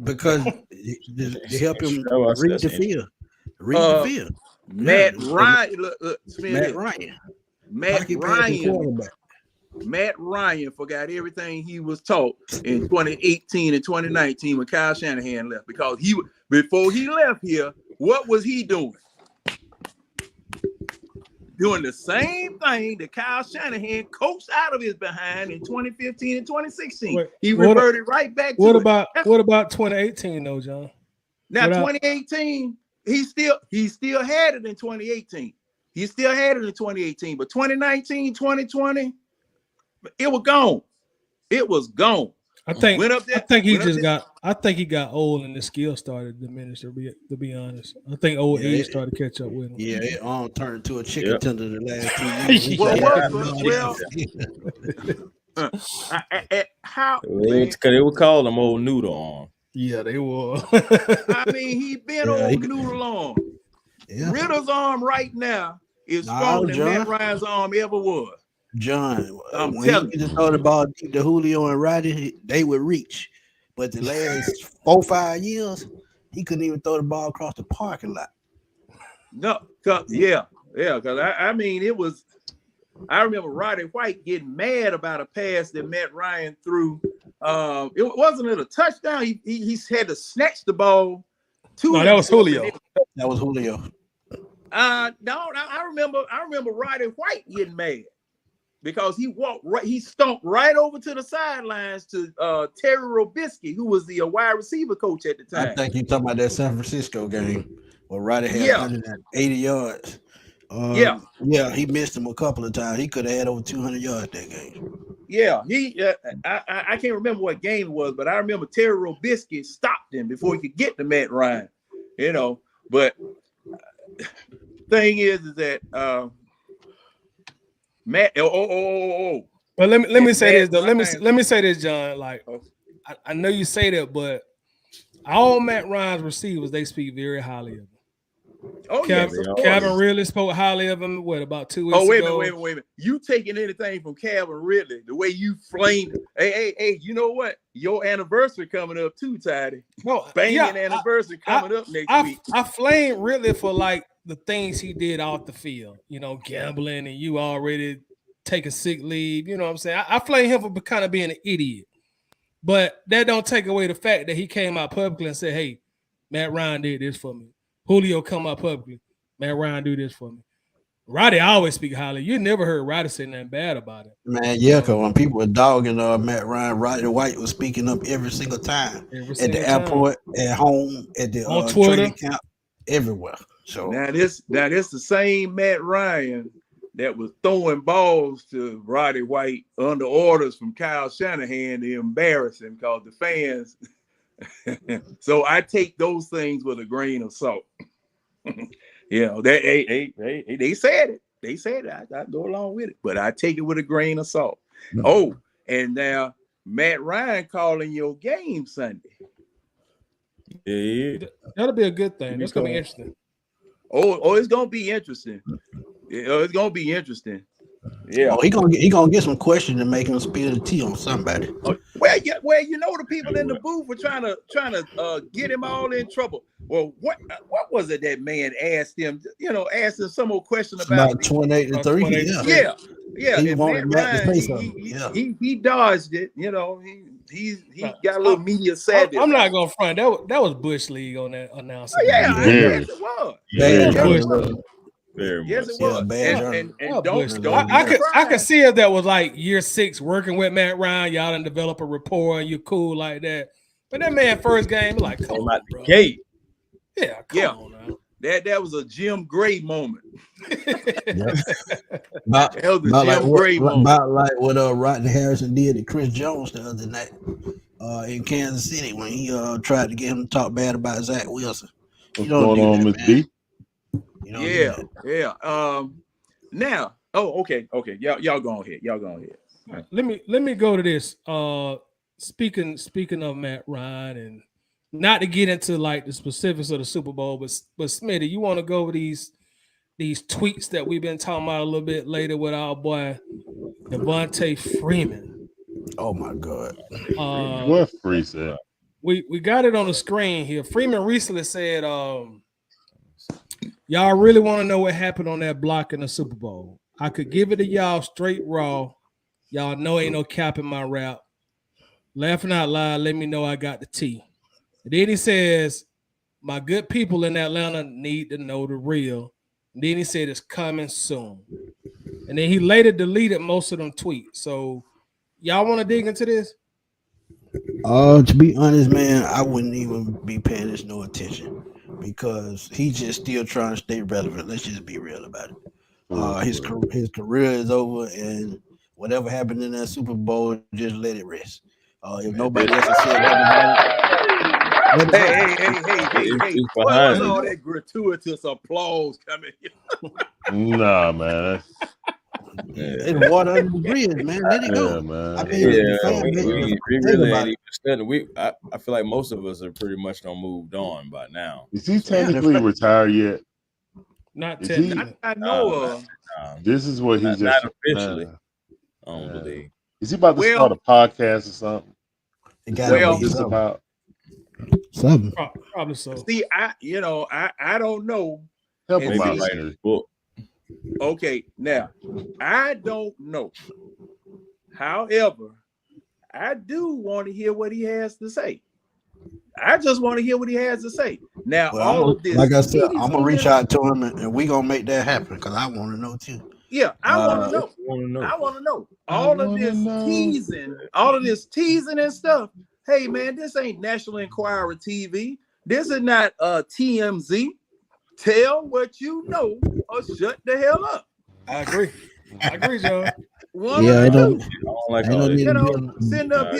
Because they help him read the field. Read the field. Matt Ryan. Look, Matt Ryan forgot everything he was taught in 2018 and 2019 when Kyle Shanahan left, because before he left here, what was he doing? Doing the same thing that Kyle Shanahan coached out of his behind in 2015 and 2016. He reverted right back to what about 2018 though, John? Now 2018, he still had it in 2018. He still had it in 2018, but 2019, 2020, it was gone. It was gone. I think he got old and the skill started to diminish. To be honest, I think old age started to catch up with him. Yeah, it all turned to a chicken tender the last 2 years. How? Because they would call him old noodle arm. Yeah, they were. I mean, he been old noodle arm. Yeah. Ritter's arm right now is stronger than Matt Ryan's arm ever was. John, when he just thought about the Julio and Roddy, they would reach. But the last 4-5 years, he couldn't even throw the ball across the parking lot. No, because I mean, it was. I remember Roddy White getting mad about a pass that Matt Ryan threw. It wasn't a touchdown. He had to snatch the ball. No, that was Julio. That was Julio. No, I remember Roddy White getting mad because he stomped right over to the sidelines to Terry Robisky, who was the wide receiver coach at the time. I think you're talking about that San Francisco game where Roddy had 180 yards. He missed him a couple of times. He could have had over 200 yards that game. Yeah, I can't remember what game it was, but I remember Terry Robisky stopped him before he could get to Matt Ryan. But thing is that Matt. But let me say this though. Let me say this, John. Like, I know you say that, but all Matt Ryan's receivers, they speak very highly of him. Calvin Ridley spoke highly of him. What, about 2 weeks ago? Wait a minute. You taking anything from Calvin Ridley? The way you flamed. Hey, you know what? Your anniversary coming up too, Tidy. Anniversary coming up next week. I flamed Ridley for like the things he did off the field. Gambling, and you already taking sick leave. You know what I'm saying? I flame him for kind of being an idiot. But that don't take away the fact that he came out publicly and said, hey, Matt Ryan did this for me. Julio come out publicly. Matt Ryan do this for me. Roddy always speak highly. You never heard Roddy say nothing bad about it. Man, yeah, because when people were dogging Matt Ryan, Roddy White was speaking up every single time. At the airport, at home, at the on Twitter, training camp, everywhere. So now this the same Matt Ryan that was throwing balls to Roddy White under orders from Kyle Shanahan to embarrass him because the fans. So I take those things with a grain of salt. You know, they said it. They said it. I go along with it, but I take it with a grain of salt. No. Oh, and now Matt Ryan calling your game Sunday. Yeah. That'll be a good thing. That's gonna be interesting. Oh, it's gonna be interesting. It's gonna be interesting. Yeah. Oh, he gonna get some questions and make him spill the tea on somebody. Well, you know the people in the booth were trying to get him all in trouble. Well, what was it that man asked him? You know, asked him some more question about 28-3. Yeah. He wanted Matt to say something. He dodged it. You know, he got a little media savvy. I'm not gonna front. That was Bush League on that announcement. Yes, it was. Yes, it was. I could see if that was like year 6 working with Matt Ryan. Y'all done develop a rapport and you're cool like that. But that man first game, like, come on, bro. Gate. Yeah, come on now. That was a Jim Gray moment. About like what Rodney Harrison did to Chris Jones the other night in Kansas City when he tried to get him to talk bad about Zach Wilson. What's going on, Miss B? Yeah. Now, okay. Y'all go ahead. Right, let me go to this. Speaking of Matt Ryan, and not to get into like the specifics of the Super Bowl, but Smitty, you want to go over these tweets that we've been talking about a little bit later with our boy Devontae Freeman. Oh my God! What Free said? We got it on the screen here. Freeman recently said, y'all really want to know what happened on that block in the Super Bowl? I could give it to y'all straight raw. Y'all know ain't no cap in my rap. Laughing out loud, let me know I got the tea. And then he says, my good people in Atlanta need to know the real. And then he said it's coming soon. And then he later deleted most of them tweets. So y'all want to dig into this? To be honest, man, I wouldn't even be paying this no attention because he's just still trying to stay relevant. Let's just be real about it. His career is over, and whatever happened in that Super Bowl, just let it rest. If nobody else has said that about it, hey, what was all that gratuitous applause coming? Nah, man. It's water under the bridge, man. Let it go. Man. I mean, I feel like most of us are pretty much done moved on by now. Is he technically retired yet? Not technically. I know. This is what he's not officially. I don't believe. Is he about to start a podcast or something? About something. Probably so. See, I don't know. Help him out writing his book. Okay, now I don't know. However, I do want to hear what he has to say. I just want to hear what he has to say. Now, all of this, like I said, I'm gonna reach out to him and we're gonna make that happen because I want to know too. Yeah, I want to know. I want to know. All of this teasing and stuff. Hey man, this ain't National Enquirer TV. This is not TMZ. Tell what you know or shut the hell up. I agree, John. I don't like send up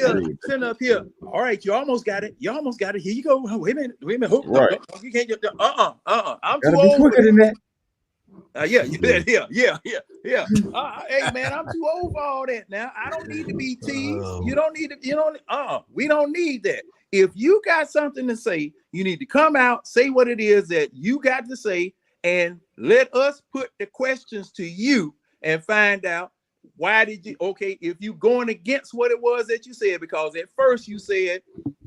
here. All right, you almost got it. Here you go. Wait a minute. Right. You can't get I'm too old for than that. Yeah. Hey man, I'm too old for all that now. I don't need to be teased. You don't need to, we don't need that. If you got something to say, you need to come out, say what it is that you got to say, and let us put the questions to you and find out why did you, if you going against what it was that you said, because at first you said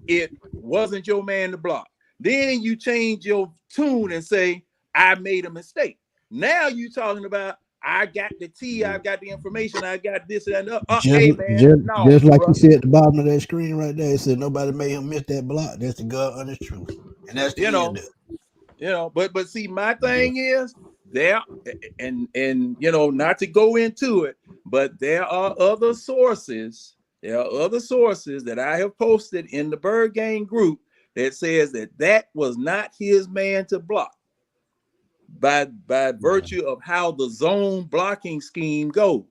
it wasn't your man to block. Then you change your tune and say, I made a mistake. Now you talking about, I got the tea, I got the information, I got this and that. Just, Hey man, just, no, just like bro. you said at the bottom of that screen right there, it said nobody made him miss that block. That's the God honest truth, and that's the You know, end of it. you know, but see, my thing is there, and you know, not to go into it, but there are other sources. There are other sources that I have posted in the Bird Gang group that says that was not his man to block by virtue of how the zone blocking scheme goes.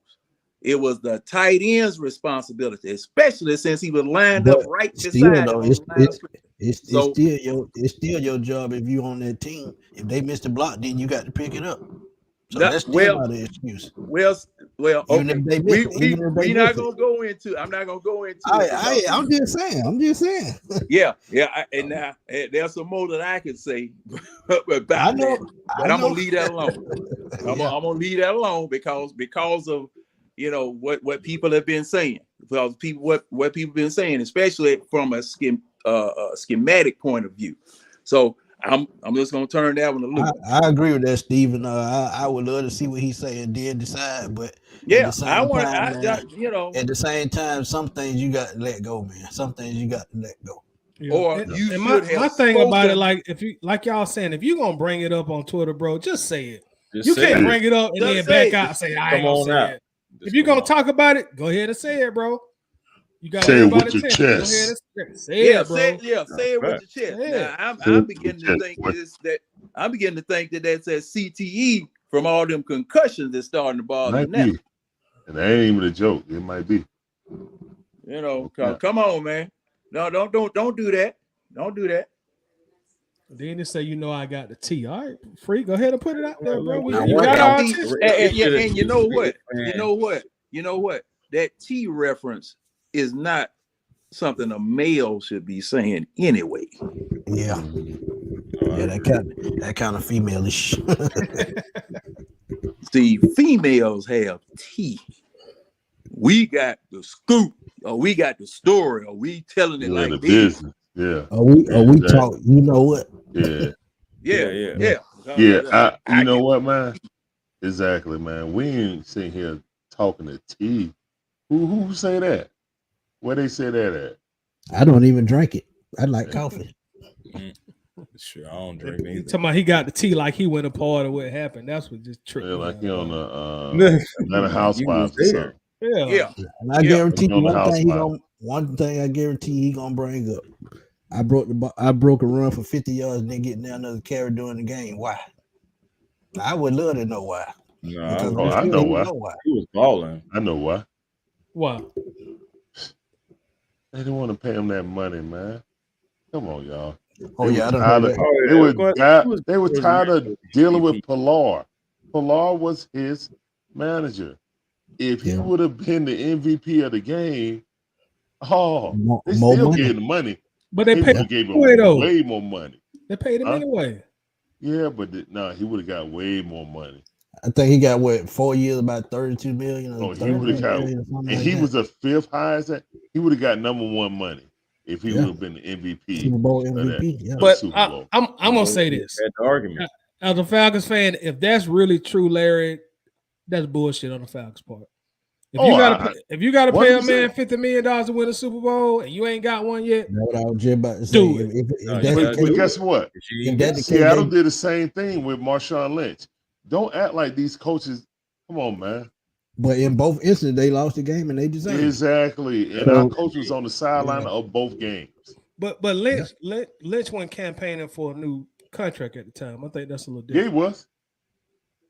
It was the tight end's responsibility, especially since he was lined up But right still, beside though, him on the line of scrimmage. it's So still your job if you on that team. If they miss the block, then you got to pick it up. So no, that's still well, not an excuse. well, Even okay. if they miss it, even if they We miss not it. gonna go into. I'm not gonna go into it because I'm just saying. yeah. And now there's some more that I can say about I know. that, but I'm gonna leave that alone. I'm Yeah. gonna leave that alone because of you know what people have been saying, because what people been saying, especially from a schematic point of view. So I'm just gonna turn that one loose. I agree with that, Stephen. I would love to see what he's saying, then decide. But at Yeah, the same time, man, you know, at the same time, some things you got to let go, man. Some things you got to let go. Yeah. or And, you and should my, have my thing about it, spoken. like if you like y'all saying, if you gonna bring it up on Twitter, bro, just say it. Just You say can't it. bring it up and Just then say back it. out and say I ain't Come gonna on say out. it. Just If you're come gonna on. talk about it, go ahead and say it, bro. You got Say it everybody's with your attention. Go ahead chest. and say it, bro. Say it with your chest. Say Now it. I'm Say it with beginning your to chest, think boy. I'm beginning to think that that's a CTE from all them concussions that's starting to bother you Might now. be. And that ain't even a joke. It might be. You know, Yeah. come on, man. No, don't do that. Don't do that. Then they say, you know, I got the T. All right, free. Go ahead and put it out there, bro. Now, You one got thing- our See, attention. and you know what? Man. You know what? That T reference is not something a male should be saying anyway. Yeah, that kind of female-ish. See, females have T. We got the scoop, or we got the story, or we telling it You in the like this. business. Yeah. we Exactly. talk. You know what? Yeah. Yeah. You know what, man? Exactly, man. We ain't sitting here talking to T. Who say that? Where they say that at? I don't even drink it. I like coffee. Sure, I don't drink He neither. talking about he got the T like he went a part of what happened. That's what just tripped Yeah, me like out he on about the it. Atlanta Housewives or something. Yeah. And I Yeah. guarantee On the one thing I guarantee he gonna bring up. I broke a run for 50 yards and then getting down another carry during the game. Why? I would love to know why. No, Because Oh, I'm I sure know he why. know why. he was balling. I know why. Why? They didn't want to pay him that money, man. Come on, y'all. Oh They yeah, were I done tired heard of- that. They were tired of dealing with Pilar. Pilar was his manager. If he Yeah. would have been the MVP of the game, they More still money. gave him money. But they They paid would have gave him anyway, though. way more money. They paid him Huh? anyway. Yeah, but he would have got way more money. I think he got 4 years, about 32 million. Oh, Or he would have 33 got, million or something and like he that. was a fifth highest. He would have got #1 money if he Yeah. would have been the MVP. Super Bowl of that. MVP. Yeah. But Super Bowl. I'm gonna say this. Had the argument. As a Falcons fan, if that's really true, Larry, that's bullshit on the Falcons part. If you gotta pay a 100%. man $50 million to win a Super Bowl and you ain't got one yet, That's what I was just about to say. Do it. If No, that's you the gotta case, But guess what? if that's the case, Seattle did the same thing with Marshawn Lynch. Don't act like these coaches. Come on, man. but in both instances, they lost the game and they deserved it. Exactly. And So- our coach was on the sideline of both games. but Lynch went campaigning for a new contract at the time. I think that's a little Yeah, he different. was.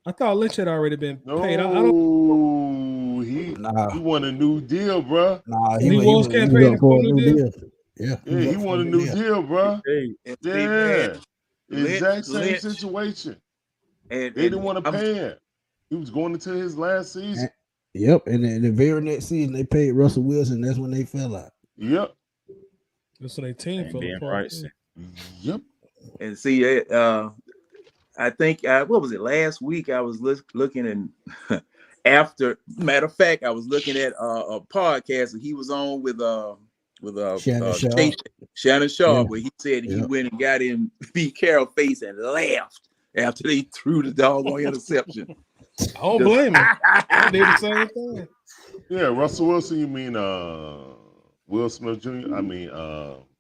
I thought Lynch had already been No, paid. I don't. he won a new deal, bro. Nah, He was was campaigning up for a new deal? Yeah, Yeah, he up for won a new deal, bro. Hey, And see, Yeah, man, exact same Lynch, situation. and They didn't want to pay him. He was going into his last season. Yep, and then the very next season they paid Russell Wilson. That's when they fell out. Yep, That's when they team ain't fell being apart. right. yep. And see, I think what was it last week? I was looking and after matter of fact, I was looking at a podcast that he was on with Shannon Shaw, where he said he went and got in Pete Carroll's face and laughed after they threw the doggone interception. I don't blame him. I did the same thing. Yeah, Russell Wilson. You mean Will Smith Jr.? I mean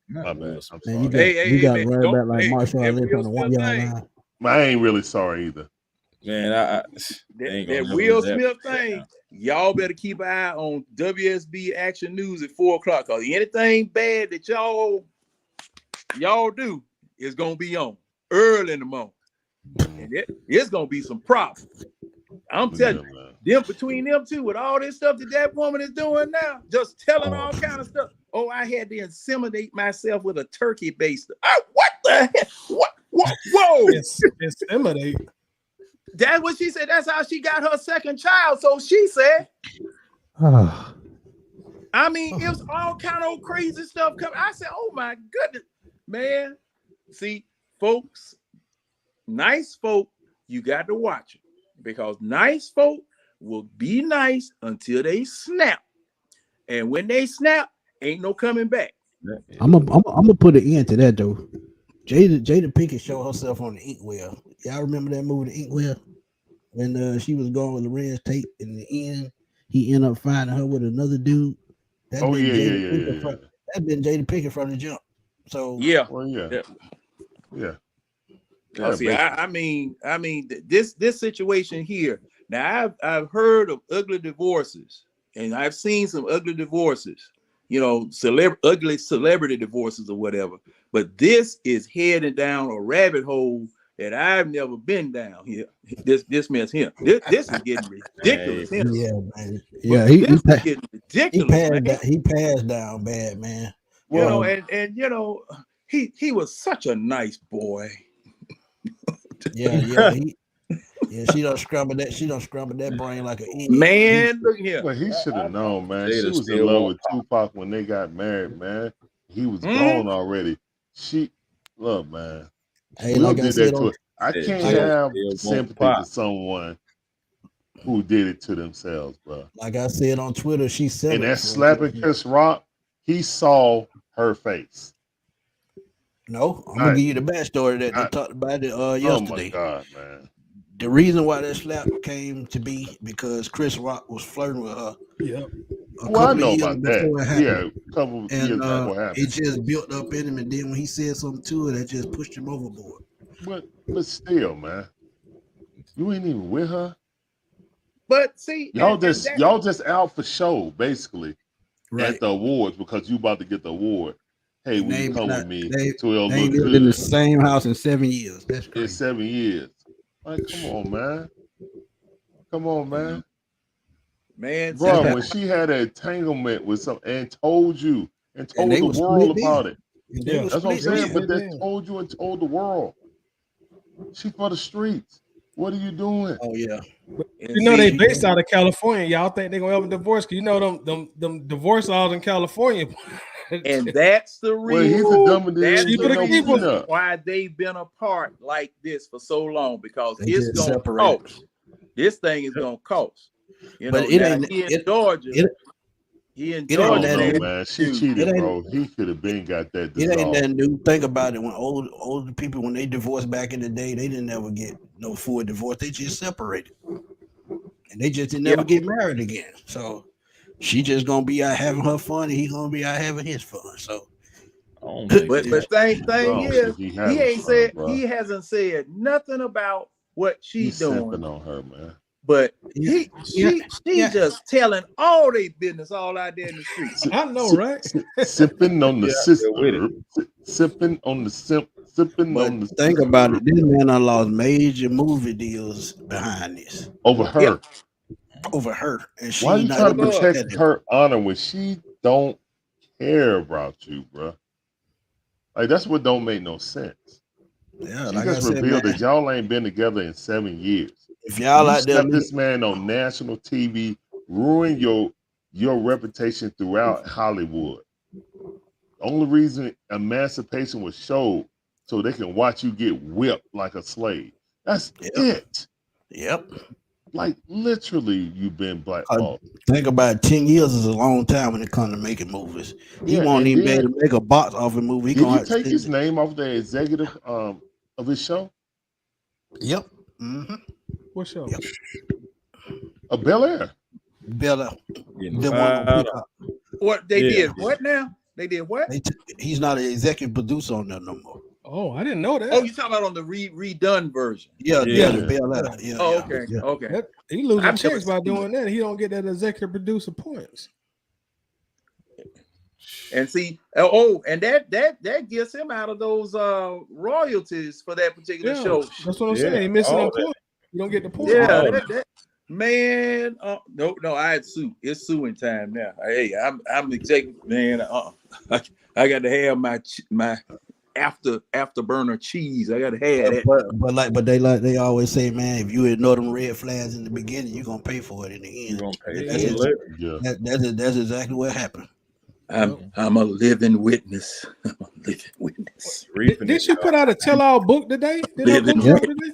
my bad. I'm sorry. Man, you Hey, got man, right back like Marshall that Lynch Will on the Smith 1 yard thing. line. I ain't really sorry either. Man, they ain't gonna That never Will do that. Smith thing, y'all better keep an eye on WSB Action News at 4:00. Cause anything bad that y'all do is gonna be on early in the morning. And it's gonna be some problems. I'm telling you, them between them two with all this stuff that woman is doing now, just telling all kind of stuff. Oh, I had to inseminate myself with a turkey baster. What the heck? What? Whoa! Inseminate. That's what she said. That's how she got her second child. So she said. I mean, it was all kind of crazy stuff coming. I said, oh my goodness, man. See, folks, nice folk, you got to watch it. Because nice folk will be nice until they snap. And when they snap, ain't no coming back. I'm gonna put an end to that though. Jada Pinkett showed herself on the Inkwell. Y'all remember that movie, The Inkwell? When she was going with Lorenz Tate in the end, he ended up finding her with another dude. That's been Jada Pinkett from the jump. So yeah. Well, yeah. See, I mean, this situation here. Now, I've heard of ugly divorces, and I've seen some ugly divorces. You know, ugly celebrity divorces or whatever. But this is heading down a rabbit hole that I've never been down here. This mess here. This is getting ridiculous. Yeah, man. Yeah, he getting ridiculous. He passed down bad, man. You know, and you know, he was such a nice boy. Yeah. She done scrambled that brain like an egg. Man, look here. Well, he should have known, man. She was in love with Tupac when they got married, man. He was gone already. Look, man. Hey, Will like did I said, that to her. I can't have sympathy for someone who did it to themselves, bro. Like I said on Twitter, she said, and that slapping Chris Rock, he saw her face. No, I'm gonna give you the backstory that they talked about it yesterday. Oh my God, man! The reason why that slap came to be because Chris Rock was flirting with her. Yeah. Well, I know about that. Yeah, a couple of years before it happened. It just built up in him, and then when he said something to her, that just pushed him overboard. But still, man, you ain't even with her. But see, y'all just out for show, basically, at the awards because you about to get the award. Hey, will you come with me? They lived in the same house in 7 years. That's crazy. In 7 years. Like, come on, man. Come on, man. Man, bro, when she had an entanglement with some and told the world about it. Yeah, that's what I'm saying. But they told you and told the world. She for the streets. What are you doing? Oh yeah. You know they based out of California. Y'all think they're gonna ever divorce? Cause you know them divorce laws in California. And that's the reason. Why they've been apart like this for so long, because it's gonna cost. This thing is gonna cost. You know, he in Georgia. Man. She cheated, bro. He could have been got that dissolved. It ain't that new. Think about it. When older people, when they divorced back in the day, they didn't ever get no full divorce. They just separated, and they just didn't never get married again. So she just gonna be out having her fun, and he gonna be out having his fun. So, but thing is, he hasn't said nothing about what she's doing on her, man. But she just telling all their business all out there in the streets. I know, right? Sipping on the sister, sipping on the sipping on the. Think about it. This man done lost major movie deals behind this over her. Yeah. Over her, and she. Why are you trying to protect her honor when she don't care about you, bro? Like that's what don't make no sense. Yeah, she just revealed that y'all ain't been together in 7 years. If y'all out there, this man on national TV, ruin your reputation throughout Hollywood. The only reason Emancipation was showed so they can watch you get whipped like a slave. That's it. Yep. Like literally, you've been blackballed. Think about it, 10 years is a long time when it comes to making movies. He won't even be able to make a box office movie. Did he take his name off the executive of his show? Yep. Mm-hmm. What show? Yep. Bel Air. Bella. Getting The one on fired Peacock. What they Yeah. did? What now? They did what? He's not an executive producer on there no more. Oh, I didn't know that. Oh, you talking about on the redone version? Yeah, Yeah. the Bel Air. Yeah. Oh, yeah, okay, yeah. okay. He losing I've never checks by seen doing that. He don't get that executive producer points. And see, and that gets him out of those royalties for that particular Yeah, show. that's what I'm Yeah, saying. He missing all them that. points. You don't get the points. Yeah, Oh. that man. No, I had sue. It's suing time now. Hey, I'm executive man. I got to have my afterburner cheese. I got to have that. But they always say, man, if you ignore them red flags in the beginning, you're gonna pay for it in the You're end. gonna pay. Yeah. That's a living. Yeah. That's exactly what happened. I'm a living witness. I'm a living witness. Reaping Did it. she put out a tell-all book today? Did her book Living drop today?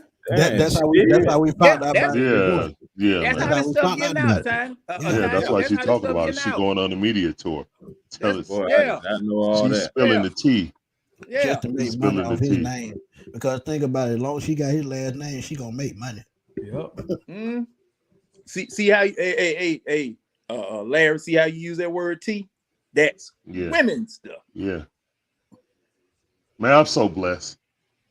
That's how we found Yeah, out about that's- it. Yeah. Yeah, That's man. how how this we stuff found getting out out, about time. Yeah, that's why she how this talking stuff about it. getting She out. going on the media tour. Tell us. Boy, I Yeah. did not know all She's that. spilling the tea. Yeah. Just to make He's money spilling off the his tea. name. Because think about it, as long as she got his last name, she gonna make money. Yep. Mm. See how Larry, see how you use that word T? That's Yeah. women stuff. Yeah. Man, I'm so blessed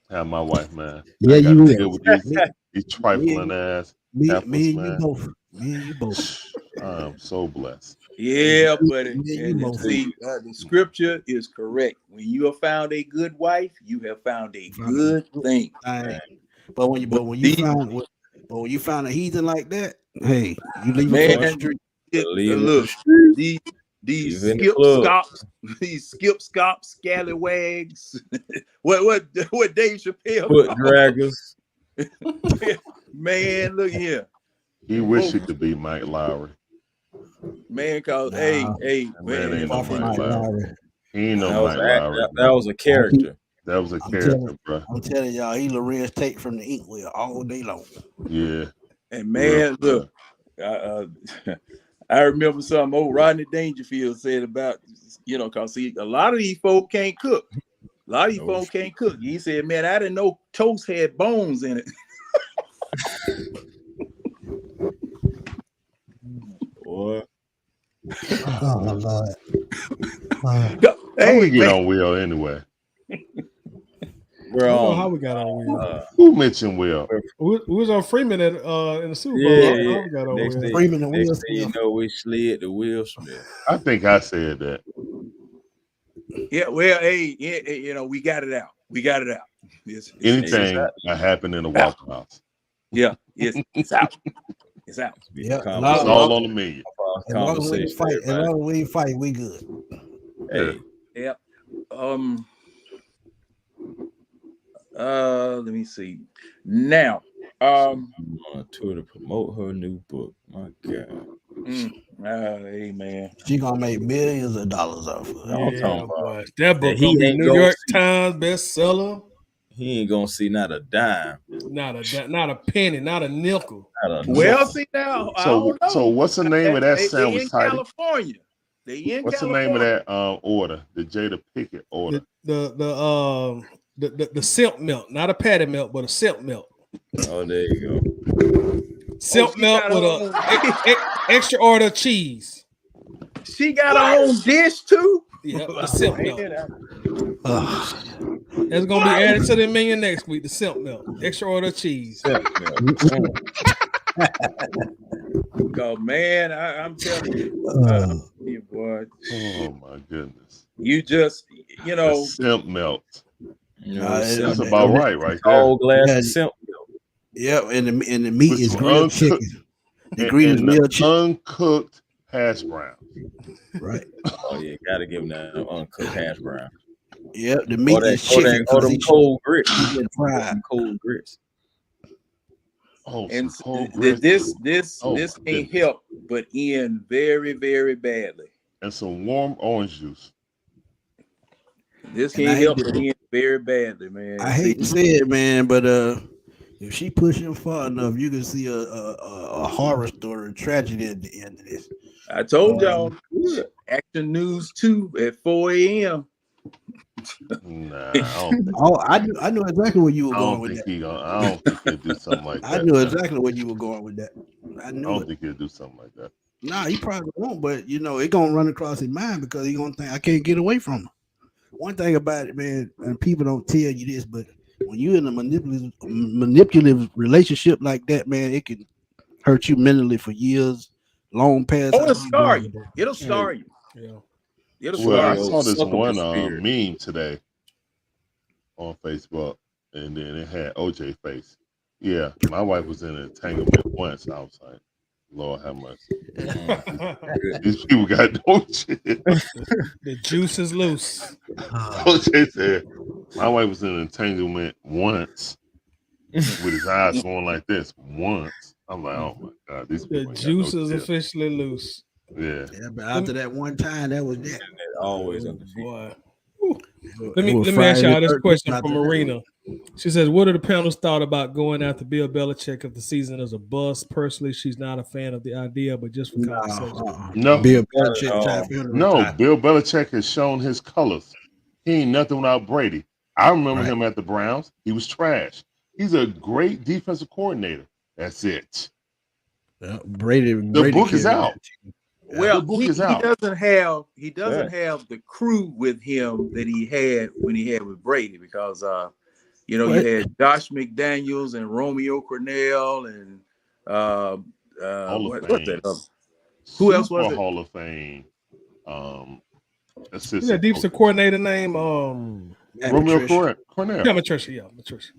to have my wife, man. Yeah, I gotta you deal will. with these trifling ass Me heifers, and you man. both. Me and you both. I'm so blessed. Yeah, buddy. Yeah, And you both. see, the scripture is correct. When you have found a good wife, you have found a good thing. But when you find a heathen like that, hey, you leave Man, him for the street. Look, these Even the skip club. scops, these skip scops, scallywags. what Dave Chappelle? Foot called- draggers. Man, look here. He wish he could be Mike Lowry. Man, cause Nah, hey, that man ain't no Far from Mike Mike Lowry. Lowry. He ain't no That was, Mike Lowry. that was a character. That was a I'm character, bro. I'm telling y'all, he Lorenz Tate from the Inkwell all day long. Yeah. and man, Real look, I remember something old Rodney Dangerfield said about, cause see, a lot of these folk can't cook. A lot of these folk can't cook. He said, man, I didn't know toast had bones in it. Boy. Oh Lord. How Hey, we get man, on Will anyway? We're I don't know on. how we got on Will. Who mentioned Will? We was on Freeman in the Super Bowl. Yeah, I don't know how we got on Next Will. thing, Freeman and Will next thing you Smith. know, we slid to Will Smith. I think I said that. yeah, well, hey, we got it out. We got it out. Anything that happened in the Waffle House. Yeah, it's out. It's out. Yeah, It's all on the million. As long as we ain't fight, we good. Hey, Yep. Let me see. Now, on a tour to promote her new book. My God. hey man. She gonna make millions of dollars off of it. I'm talking about boy. That book he gonna be ain't New gonna York see. Times bestseller. He ain't gonna see not a dime. Not a penny, not a nickel. Not a Well, nickel. see now, I So don't know. so what's the name of that They sandwich in title? California. They in What's the California. name of that order? The Jada Pickett order. The silk milk, not a patty milk, but a silk milk. Oh, there you go. Silk she milk got with her a extra order of cheese. She got her own dish too. Yeah, the silk milk. Ugh. That's gonna be added to the menu next week. The silk milk, extra order of cheese. Cause man, I'm telling you, boy, Oh my goodness. you just, The simp melt. That's Yeah, about right there. All glass Yeah. of silk milk. Yeah, and the meat With is some grilled uncooked- chicken. The grilled is grilled chicken. Uncooked hash brown. Right. Oh yeah, gotta give him that uncooked hash brown. Yeah, the meat Or is chicken. them 'cause he cold grits. been fried. Them cold grits. Oh, and some cold grits. this Oh, can't my goodness. help but end very, very badly. And some warm orange juice. This And I can't hate help to- but end very badly, man. I hate to say it, man, but if she push him far enough, you can see a horror story, a tragedy at the end of this. I told y'all, Action News 2 at 4 a.m. Nah, I don't, Oh, I knew exactly where you were I going don't with think that. I don't think he'll do something like that. I knew exactly where you were going with that. I knew don't it. think he'll do something like that. Nah, he probably won't, but it gonna run across his mind because he gonna think I can't get away from him. One thing about it, man, and people don't tell you this, but when you're in a manipulative relationship like that, man, it can hurt you mentally for years, long past. Oh, it'll scar you. It'll Yeah. scar you. Yeah. It'll Well, scar I you. saw this Suckable one spirit. meme today on Facebook, and then it had OJ face. Yeah, my wife was in an entanglement once. I was like, Lord have mercy. These people got no shit. The juice is loose. OJ said, my wife was in an entanglement once with his eyes going like this once. I'm like, oh my God, these The people ain't juice got no is shit. officially loose. Yeah. Yeah, but after that one time, that was that. Always Oh, undefeated. boy. Let Let me ask y'all this question from Marina. She says, "What are the panels thought about going after Bill Belichick if the season is a bust? Personally, she's not a fan of the idea, but just for conversation." No. Bill Not at Belichick all. time for him to No, retire. Bill Belichick has shown his colors. He ain't nothing without Brady. I remember Right. him at the Browns. He was trash. He's a great defensive coordinator. That's it. Brady book is carried out. that team. Well, The book he is out. doesn't have Yeah. have the crew with him that he had when he had with Brady because you What? had Josh McDaniels and Romeo Cornell and Hall of what's Fame. that other? Who else was Super it? Hall of Fame. Who's that Assistant defensive coach. coordinator name? Matt Romeo Patricia. Cornell. Yeah, Patricia. Yeah, Patricia.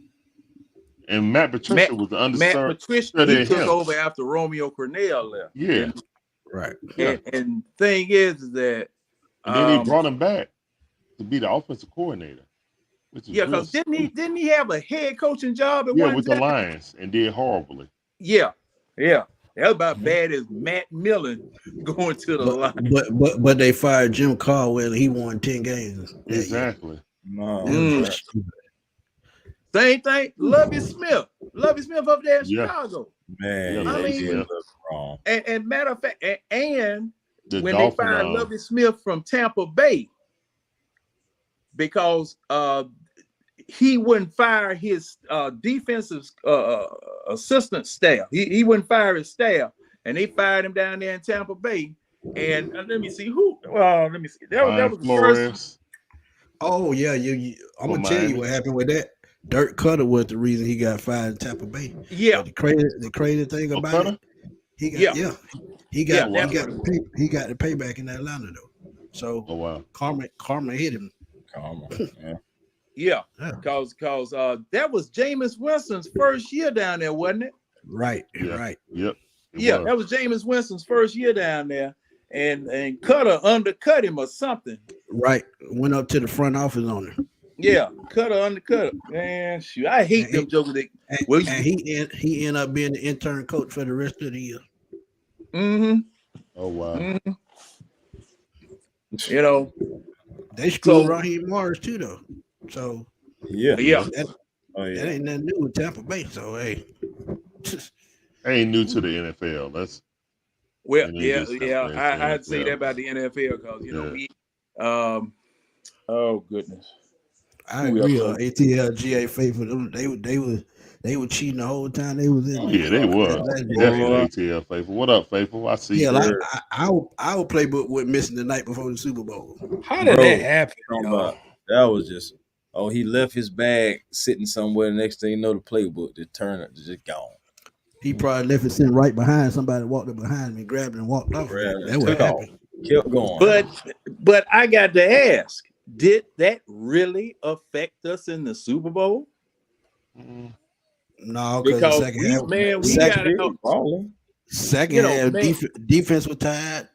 And Matt Patricia was the Matt understudy Patricia. He of took him. over after Romeo Cornell left. Yeah. Right. Yeah. And thing is that And then he brought him back to be the offensive coordinator. Which is because didn't he have a head coaching job at one with the time? Lions and did horribly. Yeah. That was about bad as Matt Millen going to the line. But they fired Jim Caldwell and he won 10 games. Exactly. No. Same thing. Lovie Smith up there in Yeah. Chicago. Man, I yeah, mean, he did look wrong. And matter of fact, and The when Dolphin, they fired Lovie Smith from Tampa Bay, because he wouldn't fire his defensive assistant staff. He wouldn't fire his staff, and they fired him down there in Tampa Bay. And let me see who. Let me see. That was the first. Oh yeah, I'm gonna tell you what happened with that. Dirk Cutter was the reason he got fired in Tampa Bay. Yeah. But the crazy thing about it, he got the payback in Atlanta though. So karma hit him. Yeah, because that was Jameis Winston's first year down there, wasn't it? Right. Yeah. Right. Yep. That was Jameis Winston's first year down there, and Cutter undercut him or something. Right. Went up to the front office on him. Yeah, Cutter undercut him. Man, shoot, I hate them jokers. And he ended up being the intern coach for the rest of the year. Mm-hmm. Oh wow. Mm-hmm. You know, they screwed Raheem Morris too, though. So that ain't nothing new with Tampa Bay. So hey, ain't new to the NFL. That's I'd say that about the NFL because we oh goodness. I agree on ATL GA faithful. They were cheating the whole time they was in. Yeah, they were. Definitely ATL faithful. What up, faithful? I see. Yeah, our playbook went missing the night before the Super Bowl. How did that happen? That was just he left his bag sitting somewhere. The next thing you know, the playbook just gone. He probably left it sitting right behind somebody. Walked up behind me, grabbed it, and walked off. That what happened. Kept going. But I got to ask, did that really affect us in the Super Bowl? No, because the second half, defense was tired.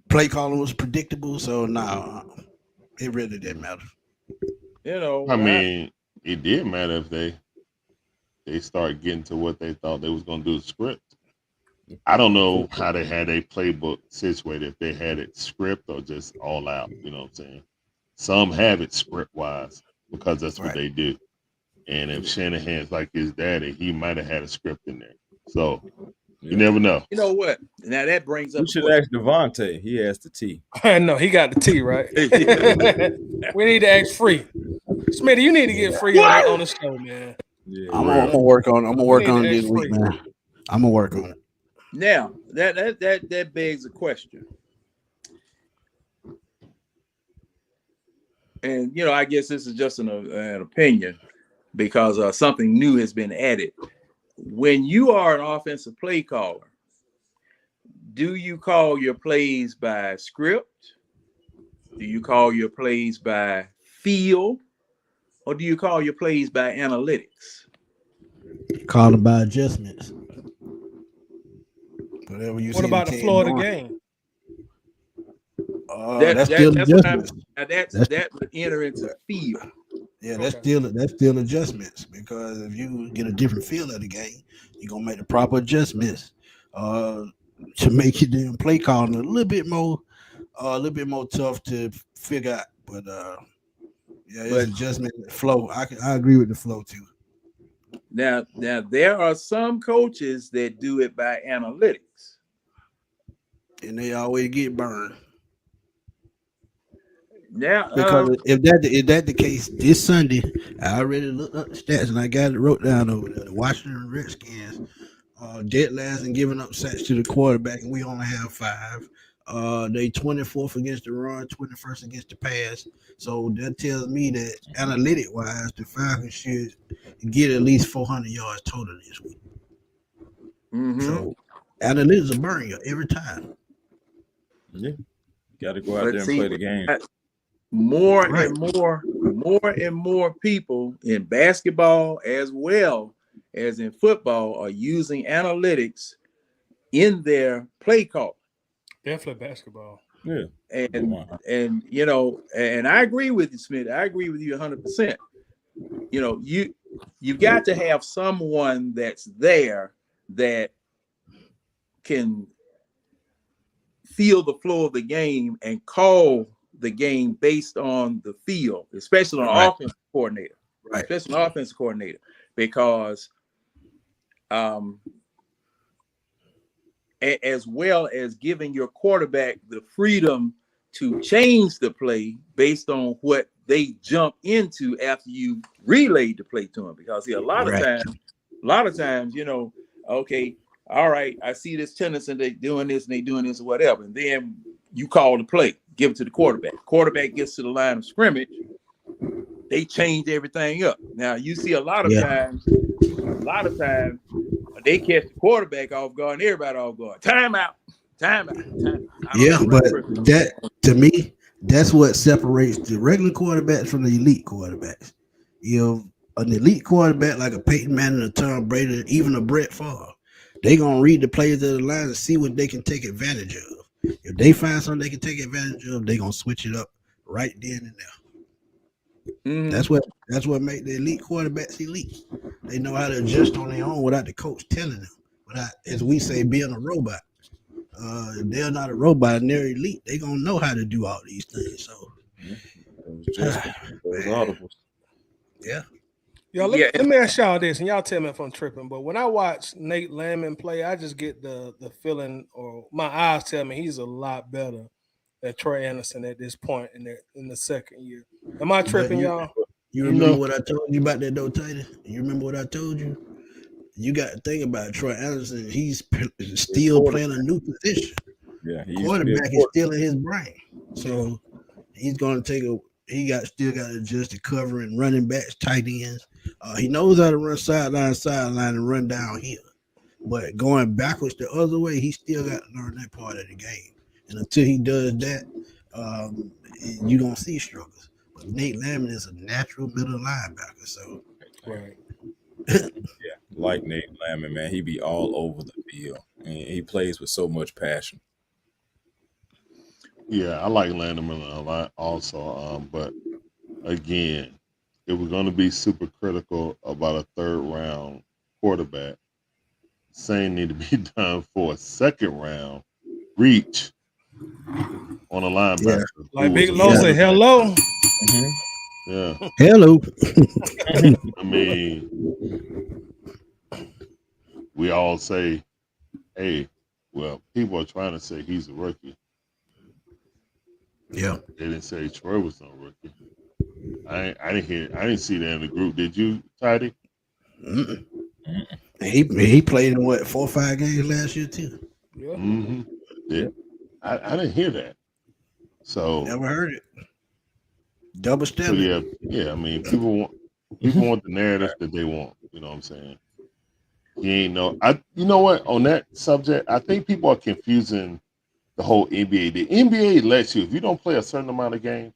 Play calling was predictable, so it really didn't matter. I mean, it did matter if they start getting to what they thought they was going to do the script. I don't know how they had a playbook situated, if they had it script or just all out. You know what I'm saying? Some have it script wise because that's what they do. And if Shanahan's like his daddy, he might have had a script in there. So you never know. You know what? Now that brings up. You should ask Devontae. He has the T. No, he got the T, right? We need to ask Free. Smitty, you need to get Free on the show, man. Yeah, I'm Real. gonna work on. I'm gonna work need on to it this ask week, free. man. I'm gonna work on it. Now that begs a question, and I guess this is just an opinion because something new has been added. When you are an offensive play caller, do you call your plays by script? Do you call your plays by feel? Or do you call your plays by analytics? Call them by adjustments. Whatever you What see the about the team flow of the doing. game? That's still That's what adjustments. that would enter into feel. Yeah, Okay. that's still adjustments because if you get a different feel of the game, you're gonna make the proper adjustments to make your damn play calling a little bit more tough to figure out. But yeah, it's But adjustment flow. I agree with the flow too. now there are some coaches that do it by analytics. And they always get burned. Now, Because if that the case, this Sunday, I already looked up the stats and I got it wrote down over there. The Washington Redskins dead last and giving up sacks to the quarterback, and we only have 5. They 24th against the run, 21st against the pass. So that tells me that analytic wise, the Falcons should get at least 400 yards total this week. So analytics will burn you every time. Yeah, got to go out but there and see, play the game. more Right. and more people in basketball as well as in football are using analytics in their play call. Definitely basketball. Yeah, And and I agree with you, Smith. I agree with you 100%. You've got to have someone that's there that can feel the flow of the game and call the game based on the field, especially on Right. offensive coordinator. Right. Especially an offensive coordinator, because as well as giving your quarterback the freedom to change the play based on what they jump into after you relayed the play to them. Because a lot of times, okay, all right, I see this tendency and they doing this or whatever, and then you call the play, give it to the quarterback. Quarterback gets to the line of scrimmage, they change everything up. Now you see a lot of times they catch the quarterback off guard and everybody off guard. Time out. Yeah, but that to me, that's what separates the regular quarterbacks from the elite quarterbacks. An elite quarterback like a Peyton Manning, a Tom Brady, even a Brett Favre, they gonna read the plays of the line and see what they can take advantage of. If they find something they can take advantage of, they gonna switch it up right then and there. That's what make the elite quarterbacks elite. They know how to adjust on their own without the coach telling them. Without, as we say, being a robot. If they're not a robot and they're elite, they gonna know how to do all these things. So those audibles. Yeah. Yo, let me ask y'all this, and y'all tell me if I'm tripping. But when I watch Nate Landman play, I just get the feeling, or my eyes tell me he's a lot better than Troy Anderson at this point in the second year. Am I tripping, y'all? You remember what I told you about that though, Titan? You remember what I told you? You got to think about Troy Anderson. He's still playing a new position. Yeah, quarterback is still in his brain, so he's going to take He still got to adjust to covering running backs, tight ends. He knows how to run sideline, and run downhill. But going backwards the other way, he still got to learn that part of the game. And until he does that, you don't see struggles. But Nate Landman is a natural middle linebacker, so right. Yeah, like Nate Landman, man, he be all over the field, and he plays with so much passion. Yeah, I like Landman a lot also. But again, if we're going to be super critical about a third round quarterback, same need to be done for a second round reach on a linebacker. Yeah. Like Big Low say, hello. Yeah. Hello. I mean, we all say, hey, well, people are trying to say he's a rookie. Yeah. They didn't say Troy was no rookie. I didn't see that in the group. Did you, Tidy? Mm-mm. He played in what 4 or 5 games last year too. Yeah. Mm-hmm. Yeah. I didn't hear that. So Never heard it. Double so standard. yeah. I mean, people want the narrative that they want. You know what I'm saying? He ain't no. You know what? On that subject, I think people are confusing the whole NBA. The NBA lets you, if you don't play a certain amount of games,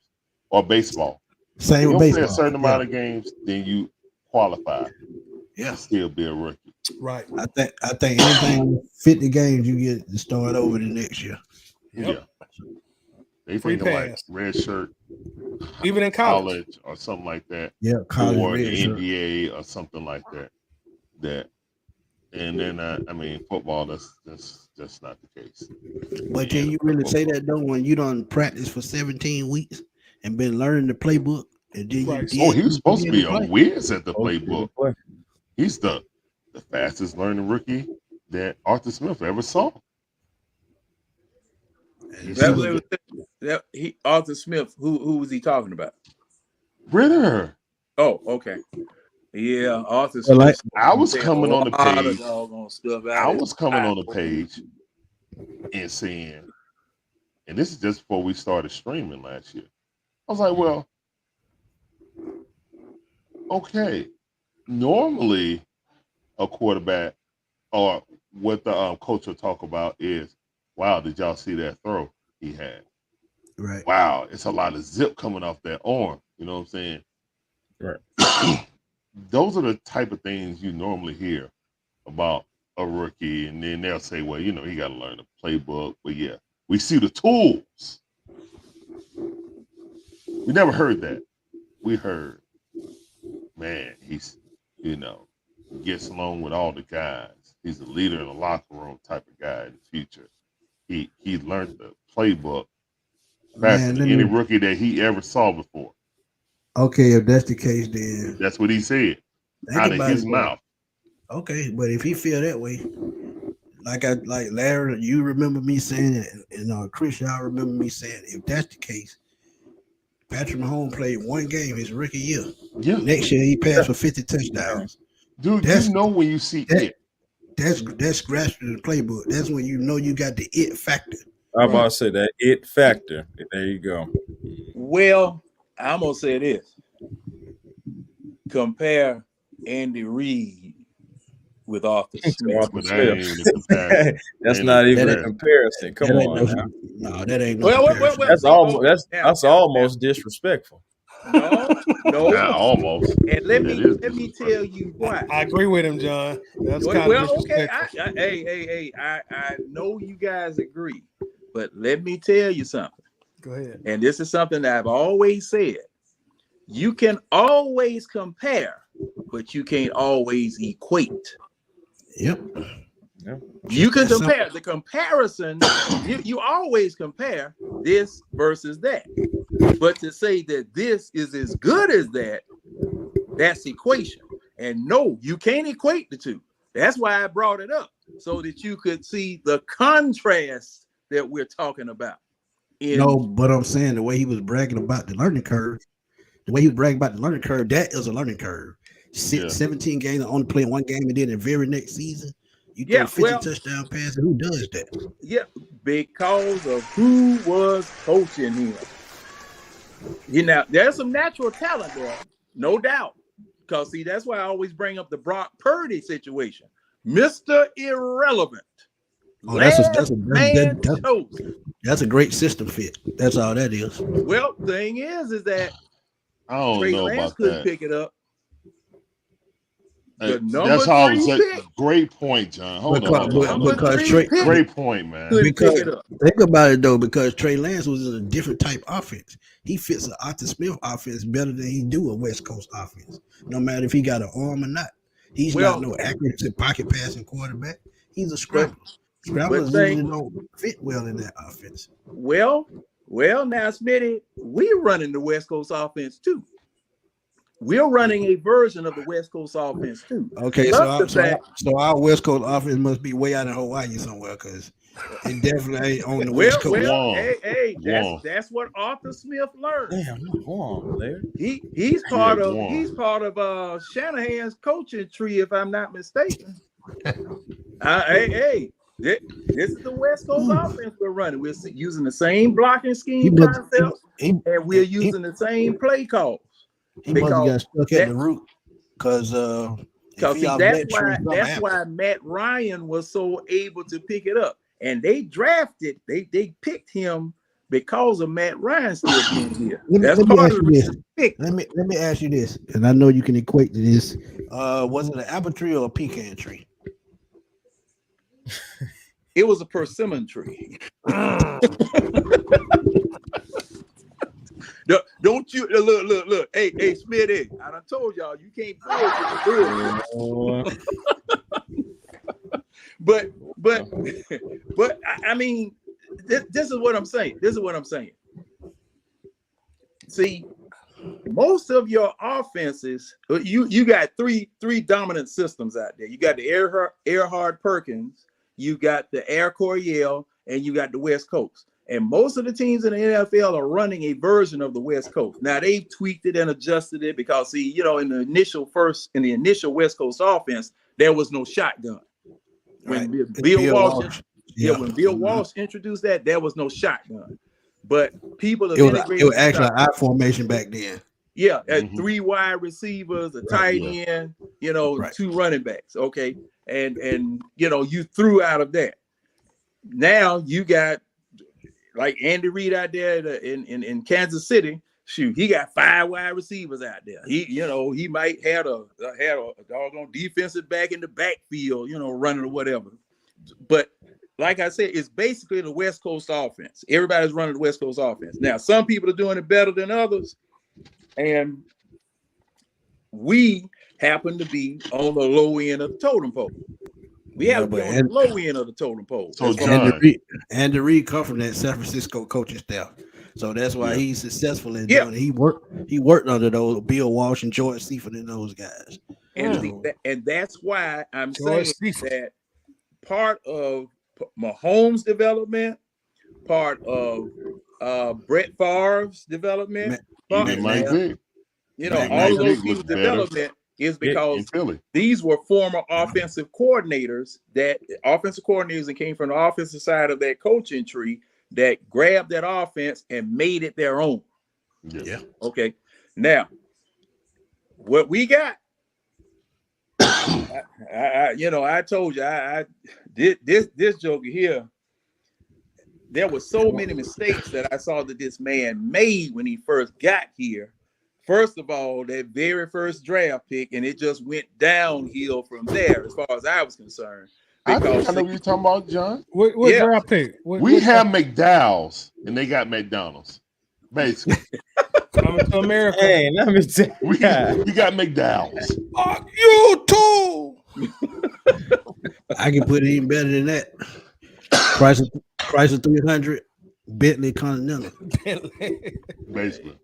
or baseball, if Same you with don't play a baseball. certain amount of games, then you qualify Yeah. to still be a rookie. Right. I think anything 50 games you get to start over the next year. Yep. Yeah. They Free thinking like pass. red shirt Even in college. or something like that. Yeah, college Or red the shirt. NBA or something like that. And then I mean football, that's not the case. But can you really say that though when you done practice for 17 weeks and been learning the playbook and then Right. Oh, he was supposed to be a play? whiz at the Oh, playbook. play. He's the fastest learning rookie that Arthur Smith ever saw. Arthur Smith. Who was he talking about? Ritter. Oh, okay. Yeah, Arthur Well, Smith. like, I was coming on the page. Stuff out I of was coming on the page and saying, and this is just before we started streaming last year. I was like, well, okay. Normally, a quarterback or what the coach will talk about is, wow, did y'all see that throw he had? right. Wow, it's a lot of zip coming off that arm. You know what I'm saying? Right. Those are the type of things you normally hear about a rookie, and then they'll say, well, you know, he got to learn the playbook. But yeah, we see the tools. We never heard that. We heard, man, he's, you know, gets along with all the guys. He's a leader in the locker room type of guy in the future. He learned the playbook faster than any rookie that he ever saw before. Okay, if that's the case, then That's what he said out of his mouth. Okay, but if he feel that way, like Larry, you remember me saying it, and Chris, y'all remember me saying, if that's the case, Patrick Mahomes played one game his rookie year. Yeah. Next year he passed for 50 touchdowns. Dude, you know when you see it. That's grasping the playbook. That's when you know you got the it factor. I'm about to say that it factor. There you go. Well, I'm gonna say this. Compare Andy Reid with Arthur Smith. That's not even a comparison. Come on. No, that ain't no well, that's almost disrespectful. No, Not almost. And let me tell you why. I agree with him, John. That's kind of disrespectful. Okay. I know you guys agree, but let me tell you something. Go ahead. And this is something that I've always said. You can always compare, but you can't always equate. Yep. You can compare. The comparison, you always compare this versus that. But to say that this is as good as that, that's equation. And no, you can't equate the two. That's why I brought it up, so that you could see the contrast that we're talking about. No, but I'm saying the way he was bragging about the learning curve, that is a learning curve. 17 games, only playing one game, and then the very next season, you throw 50 touchdown passes. Who does that? Yeah, because of who was coaching him. You know, there's some natural talent there, no doubt. Because see, that's why I always bring up the Brock Purdy situation. Mr. Irrelevant. Oh, that's a great system fit. That's all that is. Well, thing is that I don't Trey know Lance about couldn't that. pick it up. That's all I was saying. Great point, John. Hold on. Great point, man. Because think about it though, because Trey Lance was in a different type offense. He fits an Arthur Smith offense better than he do a West Coast offense. No matter if he got an arm or not, he's not no accurate pocket passing quarterback. He's a scrambler. Scramblers usually don't fit well in that offense. Well, now, Smitty, we're running the West Coast offense too. We're running a version of the West Coast offense too. Okay, so our West Coast offense must be way out in Hawaii somewhere, because It definitely ain't on the Well, West Coast. well, Guam. hey, Guam. that's what Arthur Smith learned. Damn, no Guam, Larry. He's part of Guam. Shanahan's coaching tree, if I'm not mistaken. Hey, this is the West Coast offense we're running. We're using the same blocking scheme concepts, and we're using the same play calls. He must have got stuck at the root because that's why Matt Ryan was so able to pick it up. And they they picked him because of Matt Ryan still being here. That's part of the pick. Let me ask you this, and I know you can equate to this. Was it an apple tree or a pecan tree? It was a persimmon tree. Don't you look. Hey, Smitty, I done told y'all you can't throw it. But I mean, this is what I'm saying. See, most of your offenses, you got three dominant systems out there. You got the Earhart Perkins, you got the Air Coryell, and you got the West Coast. And most of the teams in the NFL are running a version of the West Coast. Now they've tweaked it and adjusted it because, see, in the initial West Coast offense, there was no shotgun. When Bill Walsh introduced that, there was no shotgun. But people have integrated. It was actually an I formation back then. Yeah, 3 wide receivers, a tight end, 2 running backs. Okay, and you threw out of that. Now you got like Andy Reid out there in Kansas City. Shoot, he got 5 wide receivers out there. He might have a doggone defensive back in the backfield, running or whatever. But like I said, it's basically the West Coast offense. Everybody's running the West Coast offense. Now, some people are doing it better than others, and we happen to be on the low end of the totem pole. We have to be on the low end of the totem pole. So Andy Reid come from that San Francisco coaching staff. So that's why he's successful in doing it. He worked under those Bill Walsh and George Seifert and those guys. And that's why I'm saying that part of Mahomes' development, part of Brett Favre's development, all of those people's development is because these were former offensive coordinators that came from the offensive side of that coaching tree that grabbed that offense and made it their own. Yeah. Okay. Now, what we got, I told you, I did this joker here. There were so many mistakes that I saw that this man made when he first got here. First of all, that very first draft pick, and it just went downhill from there, as far as I was concerned. I know what you're talking about, John. What draft pick? We have McDowell's, and they got McDonald's, basically. Coming to America. Hey, let me tell you. We got McDowell's. Fuck you too. I can put it even better than that. Price of 300, Bentley Continental. Basically.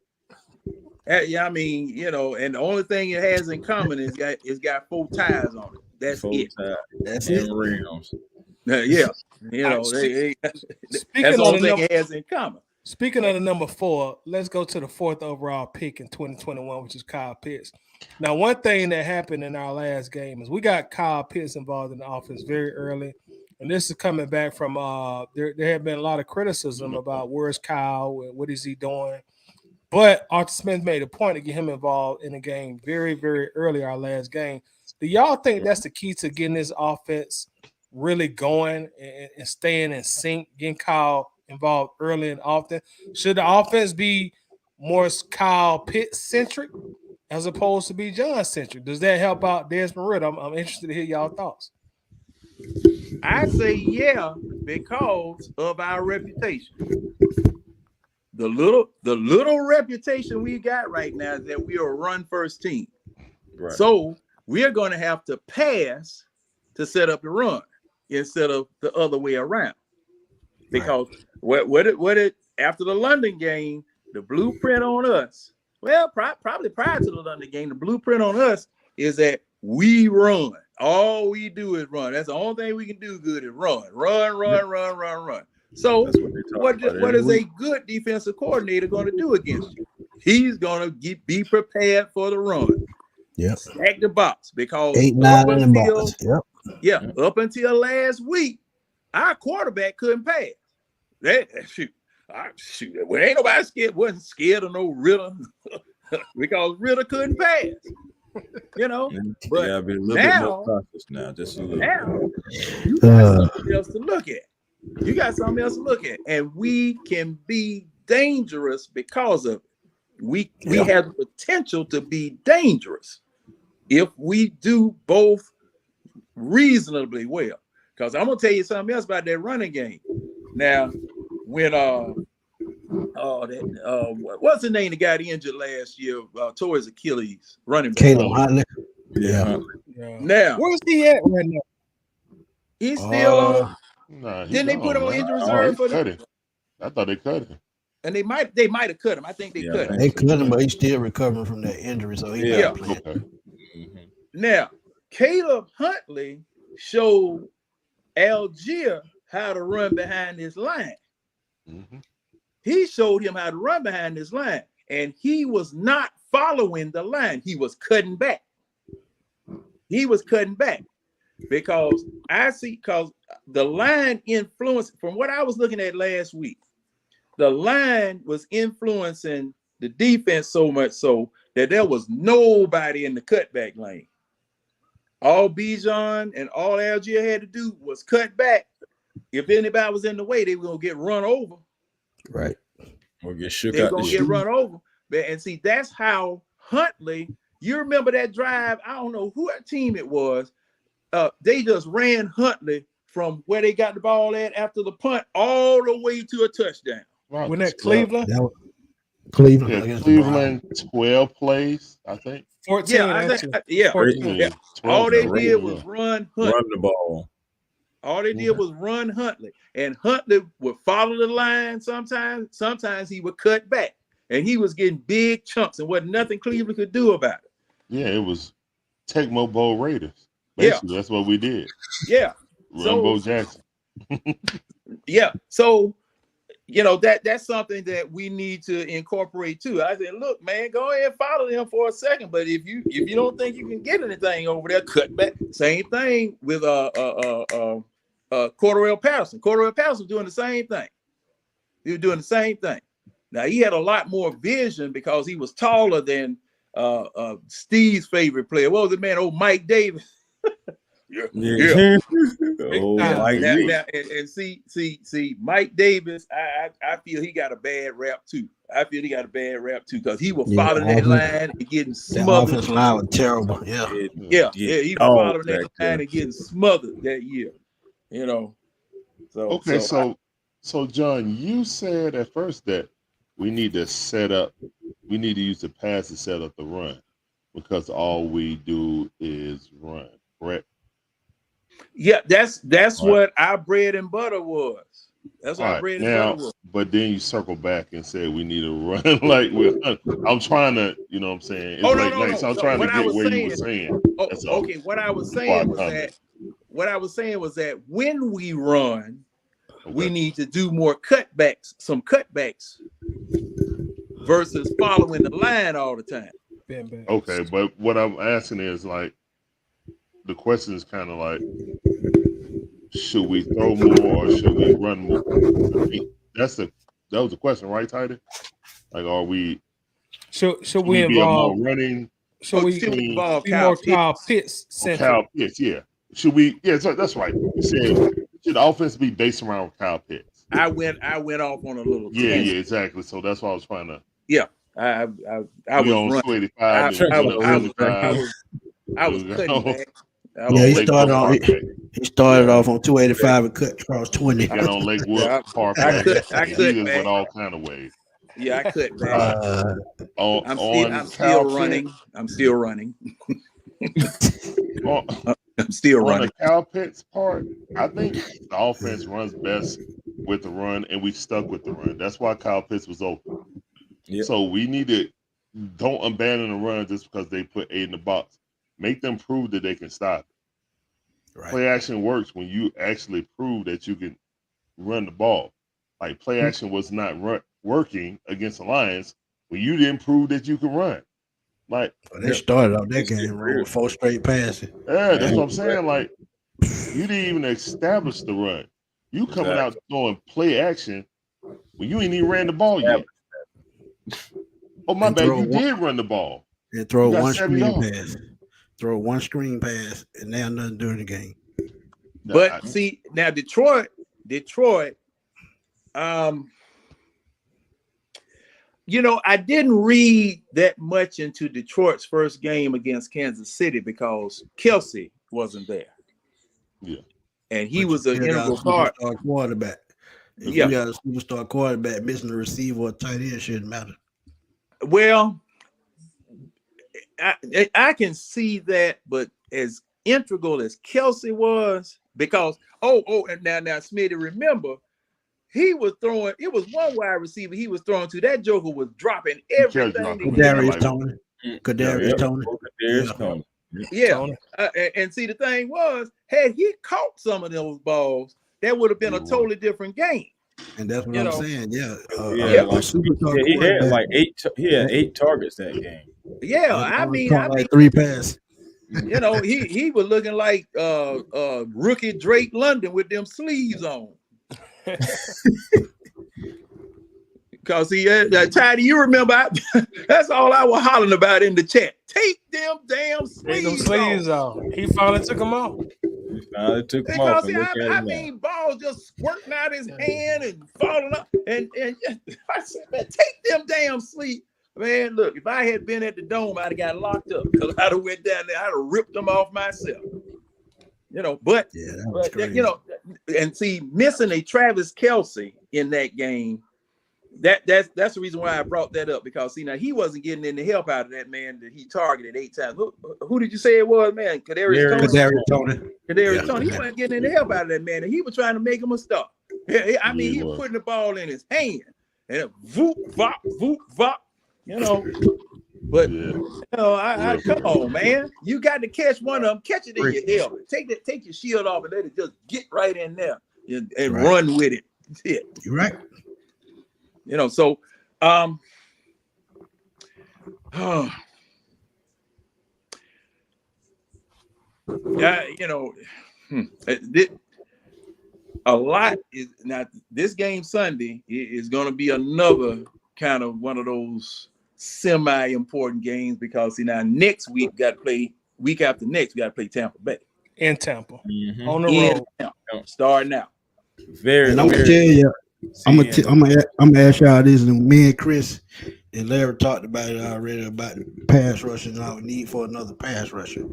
Yeah, I mean, and the only thing it has in common is it's got 4 tires on it. That's it. That's it. Rims. Yeah, that's the only thing it has in common. Speaking of the number 4, let's go to the 4th overall pick in 2021, which is Kyle Pitts. Now, one thing that happened in our last game is we got Kyle Pitts involved in the offense very early. And this is coming back from there had been a lot of criticism about where's Kyle and what is he doing. But Arthur Smith made a point to get him involved in the game very, very early, our last game. Do y'all think that's the key to getting this offense really going and staying in sync, getting Kyle involved early and often? Should the offense be more Kyle Pitts-centric as opposed to be John-centric? Does that help out Desmond Ridder? I'm interested to hear y'all thoughts. I say yeah, because of our reputation. The little reputation we got right now is that we are a run-first team. Right. So we're going to have to pass to set up the run instead of the other way around. Because what it after the London game, the blueprint on us, well, probably prior to the London game, the blueprint on us is that we run. All we do is run. That's the only thing we can do good is run. So That's what they talk what about every is week. a good defensive coordinator going to do against you? He's going to be prepared for the run. Yep. Stack the box because 8, 9 in the box. Yep. up until last week, our quarterback couldn't pass. Well, ain't nobody wasn't scared of no Ritter because Ritter couldn't pass. You know, but yeah, be a little bit more cautious now. Just a little. Now you got something else to look at. You got something else to look at, and we can be dangerous because of it. We have the potential to be dangerous if we do both reasonably well. Because I'm gonna tell you something else about that running game. Now, when what's the name? The guy that injured last year tore his Achilles, running back. Caleb Huntley. Yeah. Now, where's he at right now? He's still on. Nah, Didn't they put him on injury reserve for the? I thought they cut him. And they might have cut him. I think they cut him. They cut him, but he's still recovering from that injury, so he's not playing. Okay. Now, Caleb Huntley showed Algier how to run behind his line. Mm-hmm. He showed him how to run behind his line, and he was not following the line. He was cutting back. Because the line influenced, from what I was looking at last week, the line was influencing the defense so much so that there was nobody in the cutback lane. All Bijan and all Algier had to do was cut back. If anybody was in the way, they were going to get run over. Right. Or get shook They were out. going to get run over. And see, that's how Huntley, you remember that drive? I don't know who team it was. They just ran Huntley from where they got the ball at after the punt all the way to a touchdown. When that Cleveland? Cleveland. Yeah, Cleveland 12 plays, I think. 14. Yeah, 14. Yeah. All they did was run Huntley. Run the ball. All they did was run Huntley. And Huntley would follow the line sometimes. Sometimes he would cut back. And he was getting big chunks and wasn't nothing Cleveland could do about it. Yeah, it was Tecmo Bowl Raiders. Basically, that's what we did. Yeah. Bo Jackson. Yeah. So, that's something that we need to incorporate too. I said, look, man, go ahead and follow them for a second. But if you don't think you can get anything over there, cut back. Same thing with Cordarrelle Patterson. Cordarrelle Patterson doing the same thing. He was doing the same thing. Now he had a lot more vision because he was taller than Steve's favorite player. What was it, man? Old Mike Davis. Yeah. And see, Mike Davis. I feel he got a bad rap too. Because he was following that line and getting smothered. That offensive line was terrible. Yeah. He was following that line and getting smothered that year. So John, you said at first that we need to use the pass to set up the run because all we do is run, correct? Yeah, that's what our bread and butter was. That's what our bread and butter was. But then you circle back and said we need to run like I'm trying to, you know what I'm saying? No. So I'm trying to get where you were saying. Okay, what I was saying was that when we run, we need to do more some cutbacks versus following the line all the time. Okay, but what I'm asking is the question is kind of like, should we throw more or should we run more? That was the question, right, Tidy? Are we? Should we involve more running? Should we involve Kyle Pitts? Kyle Pitts, yeah. Should we? Yeah, so that's right. You said should the offense be based around Kyle Pitts? I went off on a little. Yeah, exactly. So that's why I was trying to. Yeah, I was on 285. I was cutting back. He started off on 285 and cut across 20. Got on Lakewood Park. I cut with back all kind of ways. Yeah, I cut back. I'm still running. I'm still running. On the Kyle Pitts part, I think the offense runs best with the run, and we stuck with the run. That's why Kyle Pitts was open. Yep. So we need to don't abandon the run just because they put 8 in the box. Make them prove that they can stop it. Right. Play action works when you actually prove that you can run the ball. Like play action was not working against the Lions when you didn't prove that you could run. Like Well, they started out that It's game ran 4 straight passes. yeah, that's Man. what I'm saying. Like you didn't even establish the run. You coming out throwing play action when you ain't even ran the ball yet. Oh my And bad, throw you one- did run the ball. And throw You got one 7 screen yards. pass. Throw one screen pass, and now nothing during the game. But see, now Detroit, you know, I didn't read that much into Detroit's first game against Kansas City because Kelsey wasn't there. Yeah. And he But was you an still got a integral part. superstar quarterback. If Yeah. you got a superstar quarterback missing a receiver or a tight end, shouldn't matter. Well, I can see that, but as integral as Kelsey was, because and now Smitty, remember, he was throwing. It was one wide receiver he was throwing to. That joker was dropping everything. dropping. Kadarius Tony. Kadarius Tony. Kadarius Tony. Yeah, Tony. and see, the thing was, had he caught some of those balls, that would have been a totally different game. And that's what You I'm know. saying. Yeah. He had like 8. He had 8 targets that game. Yeah, I mean, like 3 passes. you know, he was looking like rookie Drake London with them sleeves on. Because he Tidy, you remember that's all I was hollering about in the chat. Take them damn sleeves off. He finally took them off. He finally took them Because off. I mean, balls just squirting out his hand and falling up. And I said, man, take them damn sleeves. Man, look, if I had been at the Dome, I'd have got locked up because I'd have went down there, I'd have ripped them off myself. You know, but you know, and see, missing a Travis Kelce in that game, that's the reason why I brought that up, because see, now he wasn't getting any help out of that man that he targeted 8 times. Who did you say it was, man? Kadarius Tony. Kadarius Tony. He wasn't getting any help out of that man, and he was trying to make him a stop. I mean, he was putting the ball in his hand and it voop vop. You know, but you know, I come on, man. You got to catch one of them, catch it in your helmet. Take your shield off and let it just get right in there and run with it. Yeah. You're right. You know, so yeah, you know, a lot is now this game Sunday is going to be another kind of one of those semi-important games, because see, now next week week after next we got to play Tampa Bay in Tampa on the road, starting out. And I'm gonna tell you, I'm gonna ask y'all this, and me and Chris and Larry talked about it already about pass rushing and our need for another pass rusher.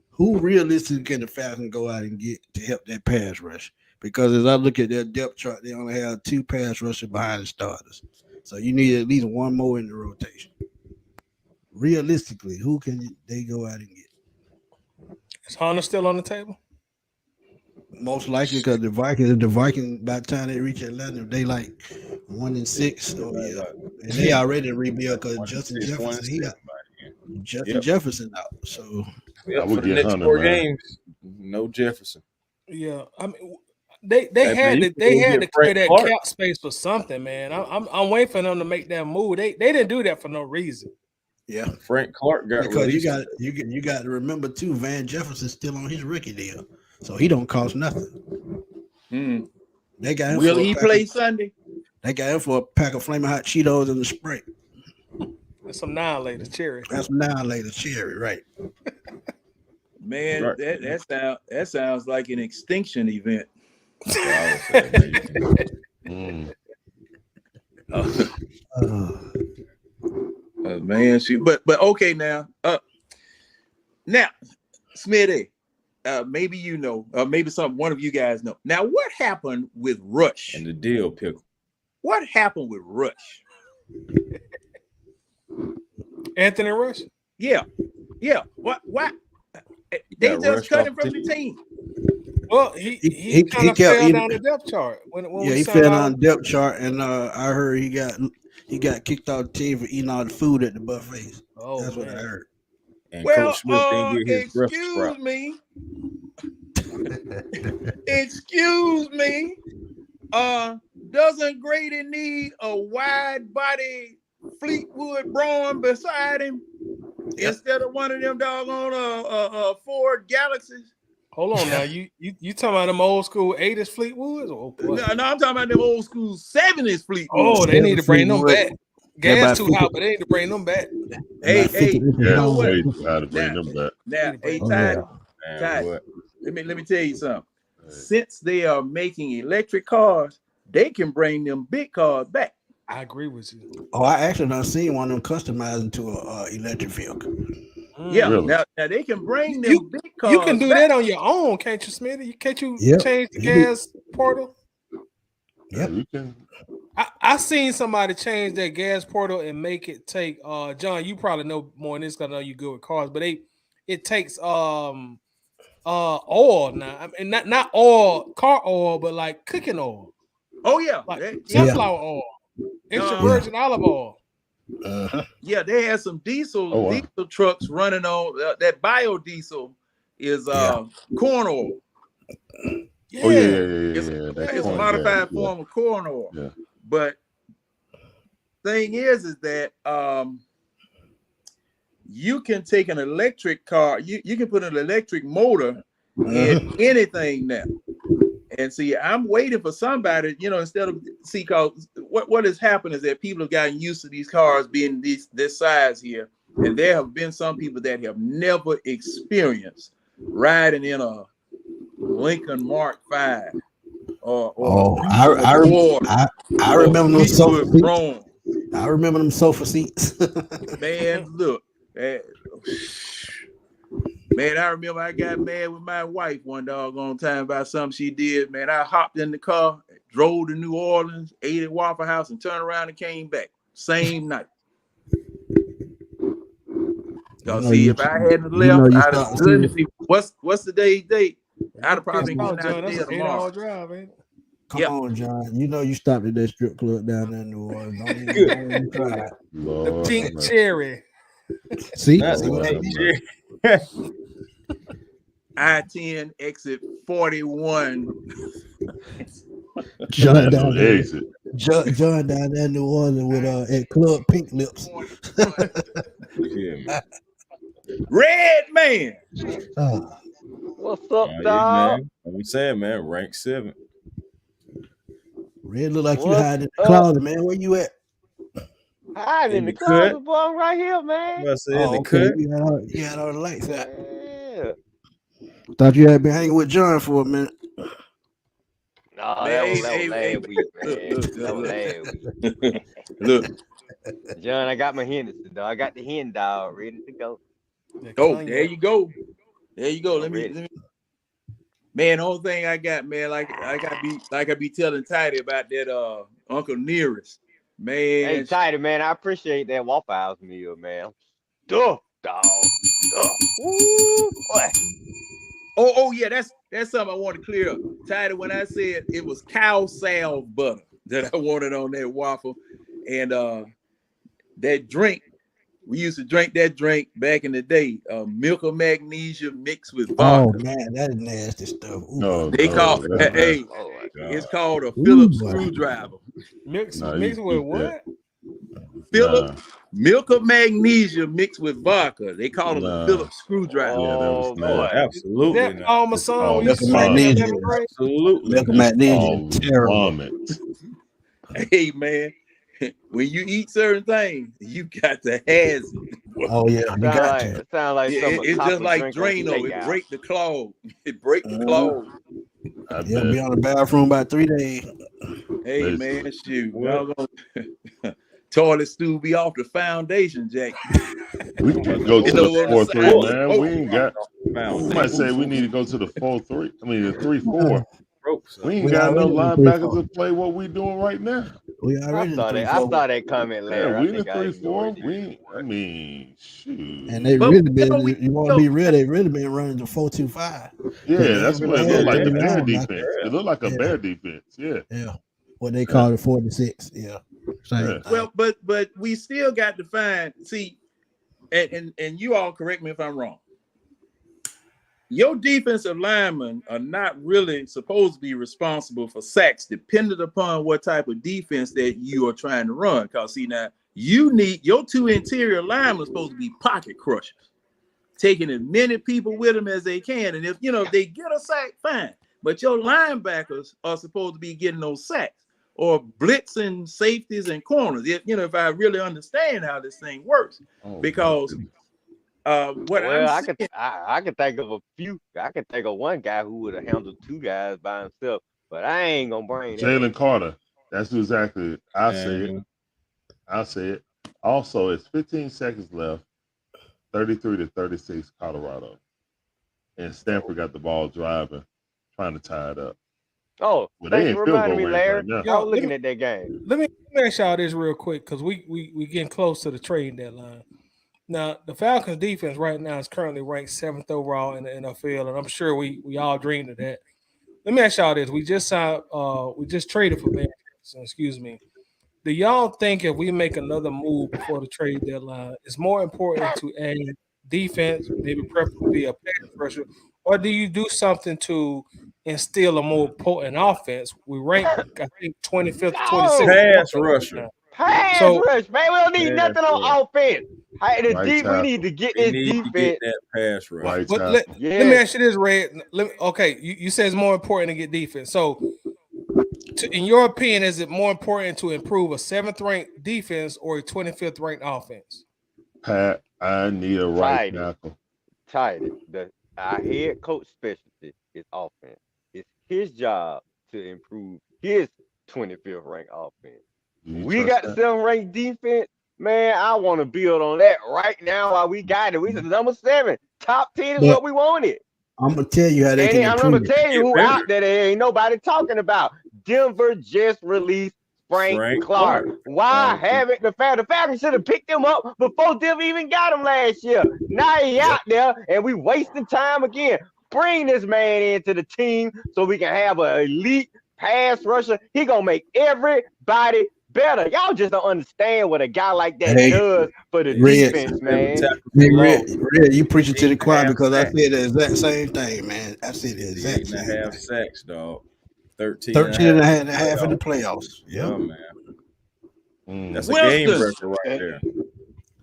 Who realistically can the Falcons go out and get to help that pass rush? Because as I look at their depth chart, they only have 2 pass rushers behind the starters. So you need at least one more in the rotation. Realistically, who can they go out and get? Is Hunter still on the table? Most likely, because the Vikings, by the time they reach Atlanta, they like 1-6. So yeah, and they already rebuilt because Justin Jefferson out. So yeah, for the next 4 games, no Jefferson. Yeah, I mean, they had to clear that cap space for something, man. I'm waiting for them to make that move. They didn't do that for no reason. Yeah, Frank Clark got because released. you got to remember too, Van Jefferson's still on his rookie deal, so he don't cost nothing. They got him. Will he play Sunday? They got him for a pack of flaming hot Cheetos and a Sprite. That's some Annihilator cherry. That's Annihilator cherry, right? Man, Right. that sounds like an extinction event. Man, but okay now. Now, Smitty, maybe you know, maybe one of you guys know. Now, what happened with Rush? And the deal pickle. What happened with Rush? Anthony Rush? Yeah. What? They just cut him from the team. Well, he kind of fell down the depth chart. He fell down the depth chart, and I heard he got kicked off the team for eating all the food at the buffets. Oh, that's what I heard. And Coach Smith didn't get his excuse me. Excuse me. Doesn't Grady need a wide body Fleetwood Braun beside him instead of one of them doggone Ford Galaxies? Hold on now. You talking about them old school 80s Fleetwoods? Oh, No, I'm talking about them old school 70s Fleetwood. oh, they need to bring them back. Gas about too 50. hot, but they need to bring them back. Hey, About 50 you Yeah, know what? way too high to bring them back. Now, hey, Oh, Ty, yeah. Ty, what? let me tell you something. Since they are making electric cars, they can bring them big cars back. I agree with you. Oh, I actually done seen one of them customized into a electric vehicle. Yeah, Really? now they can bring them You- big cars. You can do back. that on your own, can't you, Smitty? Can't you Yep. change the You do. gas portal? Yeah, you can. I seen somebody change that gas portal and make it take John, you probably know more than this because I know you good with cars, but it takes oil now. I mean not oil, car oil, but like cooking oil. Oh yeah, Like Yeah. sunflower oil, extra Yeah. virgin olive oil. Uh-huh. yeah. They had some diesel Oh, wow. diesel trucks running on that biodiesel is Yeah. corn oil. Yeah. Oh yeah. It's That it's a corn modified gas, yeah. form of corn oil. Yeah. But thing is that you can take an electric car, you can put an electric motor in anything now. And see, I'm waiting for somebody, instead of cause what has happened is that people have gotten used to these cars being this size here. And there have been some people that have never experienced riding in a Lincoln Mark V I remember them sofa Fleetwood seats. Braun. I remember them sofa seats. Man, look, man, I remember I got mad with my wife one doggone time about something she did. Man, I hopped in the car, drove to New Orleans, ate at Waffle House, and turned around and came back same night. Cause if I hadn't left, I'd have stood. What's today's date? I'd have probably been getting out there tomorrow. Drive, ain't it? Come on, John. You know you stopped at that strip club down there in New Orleans. Don't even try it. The Lord, pink man. cherry. See? That's Lord, what man. I-10 exit 41. John Man, down no there. exit. John down there in New Orleans with at Club Pink Lips. Yeah, man. Red man. What's up, Yeah, dog? man. I'm saying, man, rank 7. Red look like you What's hiding in the up? closet, man. Where you at? Hiding in In the the cut. closet, boy. I'm right here, man. I said in the Okay. cut. You had all the lights out. Yeah. Thought you had been hanging with John for a minute. No, Man, that was hey, last week, man. look, That was look. last week. Look. John, I got my Henderson, dog. I got the hen dog ready to go. Oh, there you go. There you go. I'm Let me. ready. Man, the only thing I got, man, like I be telling Tidy about that Uncle Nearest. Man. Hey, Tidy, man, I appreciate that Waffle House meal, man. Stuff, dog. Stuff. Woo, boy. Oh yeah, that's something I want to clear up. Tidy, when I said it was cow salve butter that I wanted on that waffle, and that drink, we used to drink that drink back in the day, milk of magnesia mixed with vodka. Oh man, that is nasty stuff. Ooh. No, They call that's hey, Oh, it's called a Phillips Ooh, boy. screwdriver. Mixed Nah, with you what? Phillips milk of magnesia mixed with vodka. They call them a Phillips screwdriver. Yeah, that was oh, nasty. Oh, boy. absolutely That not. all my son we used to Milk of drink in magnesia. 11th grade. Absolutely Milk of not. magnesia Oh, is terrible. vomit. Hey man, when you eat certain things, you got to has it. Oh yeah, you got to. Sound like Yeah, something a it's cop just would like drink on Drano. It stakeout. break the claw. It break the claw. I You'll bet. be on the bathroom about 3 days. Hey Basically. man, shoot. Well. Doggone- toilet stool be off the foundation, Jack. We can go to You know the what I'm 4-3, saying? man. Oh, We ain't got. We might say we need to go to the 4-3. I mean the 3-4. We ain't We got no already in linebackers 3-4. to play what we doing right now. We I already in saw that. 3-4. I saw that comment, Yeah, Larry. we I in the think I ignored 3-4. it. We, I mean, shoot. And they But, really been, we you want to be real, they really been running the 4-2-5. Yeah, They that's ain't what it really looked had like. A three bear linebackers. defense. It looked like a Yeah. bear defense. Yeah. Yeah. What they call it 4-6. Yeah. Same Yeah. thing. well, but we still got to find. See, and you all correct me if I'm wrong. your defensive linemen are not really supposed to be responsible for sacks, depending upon what type of defense that you are trying to run. Because see now, you need your 2 interior linemen supposed to be pocket crushers, taking as many people with them as they can. And if they get a sack, fine. But your linebackers are supposed to be getting those sacks or blitzing safeties and corners. If I really understand how this thing works, because what I'm Well, seeing, I could think of a few. I could think of one guy who would have handled 2 guys by himself, but I ain't gonna bring that Jalen up. Carter. That's exactly. I say it. And I say it. Also, it's 15 seconds left. 33-36, Colorado, and Stanford got the ball driving, trying to tie it up. Oh, Well, thanks they for ain't field reminding goal me, range Larry. right now. Yo, I was looking at that game. Let me ask y'all this real quick because we getting close to the trading deadline. Now, the Falcons defense right now is currently ranked 7th overall in the NFL, and I'm sure we all dreamed of that. Let me ask y'all this: we just traded for Ben Johnson, excuse me. Do y'all think if we make another move before the trade deadline, it's more important to add defense, maybe preferably a pass rusher, or do you do something to instill a more potent offense? We rank, I think, 25th, 26th. Oh, pass rusher. pass So rush, man. We don't need Pass nothing on rush. offense. Hey, Right we tackle. need to get We this need to get defense. that pass rush. Right but tackle. let me Yeah. ask you this, Red. Okay, you said it's more important to get defense. So, in your opinion, is it more important to improve a 7th ranked defense or a 25th ranked offense? Pat, I need a right Tidy. tackle. Tidy. Our head coach specialty is offense. It's his job to improve his 25th ranked offense. Do you We trust got the that? 7th ranked defense. Man, I want to build on that right now while we got it. We the number 7. Top 10 is But what we wanted. I'm gonna tell you how they can And I'm gonna improve it. tell you Get who better. out there that ain't nobody talking about. Denver just released Frank Clark. Why haven't the Falcons should have picked him up before Denver even got him last year? Now he out there and we wasting time again. Bring this man into the team so we can have an elite pass rusher. He gonna make everybody better. Y'all just don't understand what a guy like that Hey, does for the Red. defense, man. Hey, Red, you preaching to the choir 8.5 because I sacks. said the exact same thing, man. I said the exact 8.5 same thing. sacks, dog. 13 13 and a half in the playoffs. playoffs. Yeah, Yep. man. That's a game Winston. record right there.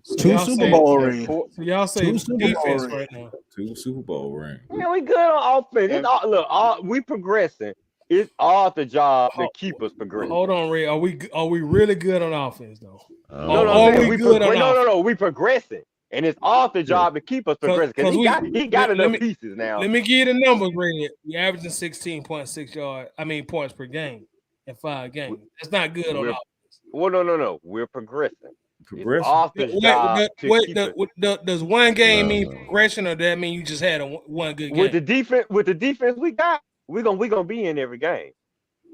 So 2 y'all Super say- Bowl And rings. for- So y'all say 2 Super Bowl defense rings. right now. 2 Super Bowl rings. Man, we good on offense. And- We progressing. It's Arthur's job to keep us progressing. Hold on, Ray. Are we really good on offense though? No, Are I'm saying we good on offense? no. We progressing, and it's Arthur's job to keep us progressing because he got enough pieces now. Let me give you the numbers, Ray. We're averaging 16.6 points per game in 5 games. That's not good on offense. Well, no. We're progressing. Progressing. It's Arthur's job to keep us. Does one game mean progression, or does that mean you just had one good game? With the defense we got, we gonna be in every game.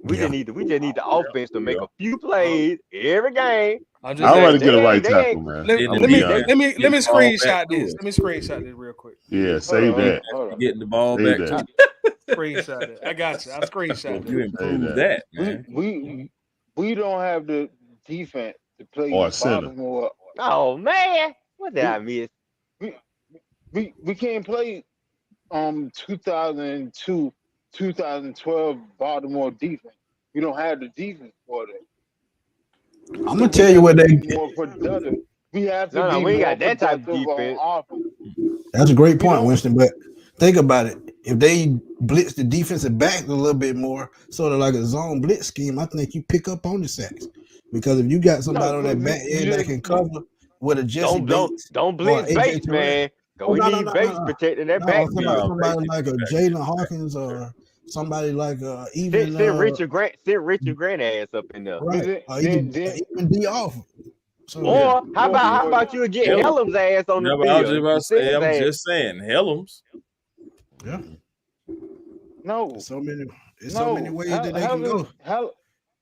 We just need the offense to make a few plays every game. I'd rather get a right tackle, man. Let me screenshot this. Let me screenshot this real quick. Yeah, save that. Getting the ball Save back that. to Screenshot it. I got you. I screenshot you. it. Improve that, man. We don't have the defense to play Or a center. Baltimore. Oh man, what did I miss? We can't play 2002, 2012 Baltimore defense. We don't have the defense for that. I'm gonna tell you what they more productive. We have to be we ain't more got that type of productive on defense. offense. That's a great point, Winston. But think about it. If they blitz the defensive back a little bit more, sort of like a zone blitz scheme, I think you pick up on the sacks. Because if you got somebody on that back end that can cover with a Jesse Bates, don't blitz Bates, man. We need Bates protecting that back. Somebody like a Jalen Hawkins or somebody like even send Richard Grant ass up in there. Right. Even D off. So, or how about you get Helms ass on the field? I was just about to say, I'm just saying, Helms. Yeah. No. There's so many ways that they can go.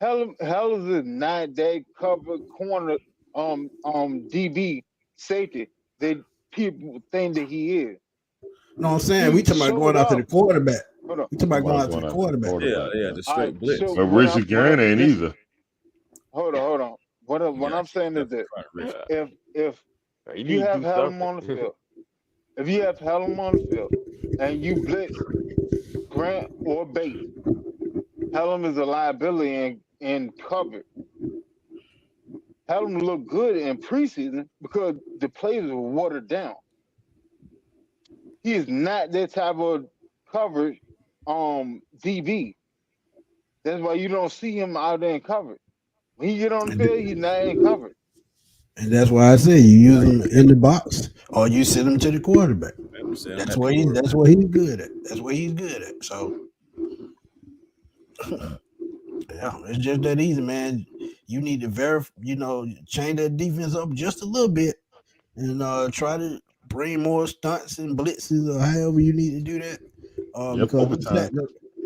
Helms is not that cover corner DB safety that people think that he is. No, I'm saying we talking about going after the quarterback. We talking about going after the quarterback. Yeah, the straight blitz. But Richard Grant ain't either. Hold on. What I'm saying is that if you have Helm on the field, and you blitz Grant or Bates, Pelham is a liability in cover. Pelham looked good in preseason because the plays were watered down. He is not that type of coverage DB. That's why you don't see him out there in coverage. When he get on the field, he's not in coverage. And that's why I say you use him in the box or you send him to the quarterback. That's what he's good at. That's what he's good at. So yeah, it's just that easy, man. You need to change that defense up just a little bit and try to bring more stunts and blitzes or however you need to do that. Because overtime.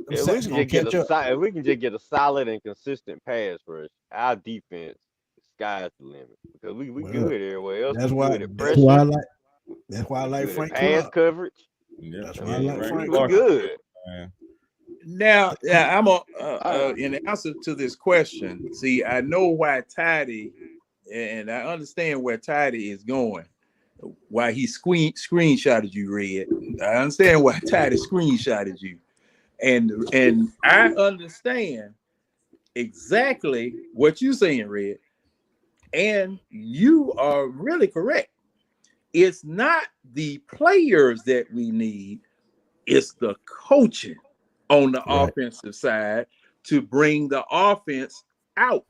If we can just get a solid and consistent pass rush, our defense, the sky's the limit. Because we good everywhere else. That's we why. Good at That's pressure. why I like. That's why I we like good Frank at pass Clark. coverage. Yeah, That's why I like Frank We Clark. good. Now, I'm in answer to this question. See, I know why Tidy, and I understand where Tidy is going. Why he screenshotted you, Red. I understand why Tidy screenshotted you, and I understand exactly what you're saying, Red. And you are really correct. It's not the players that we need; it's the coaching on the offensive side to bring the offense out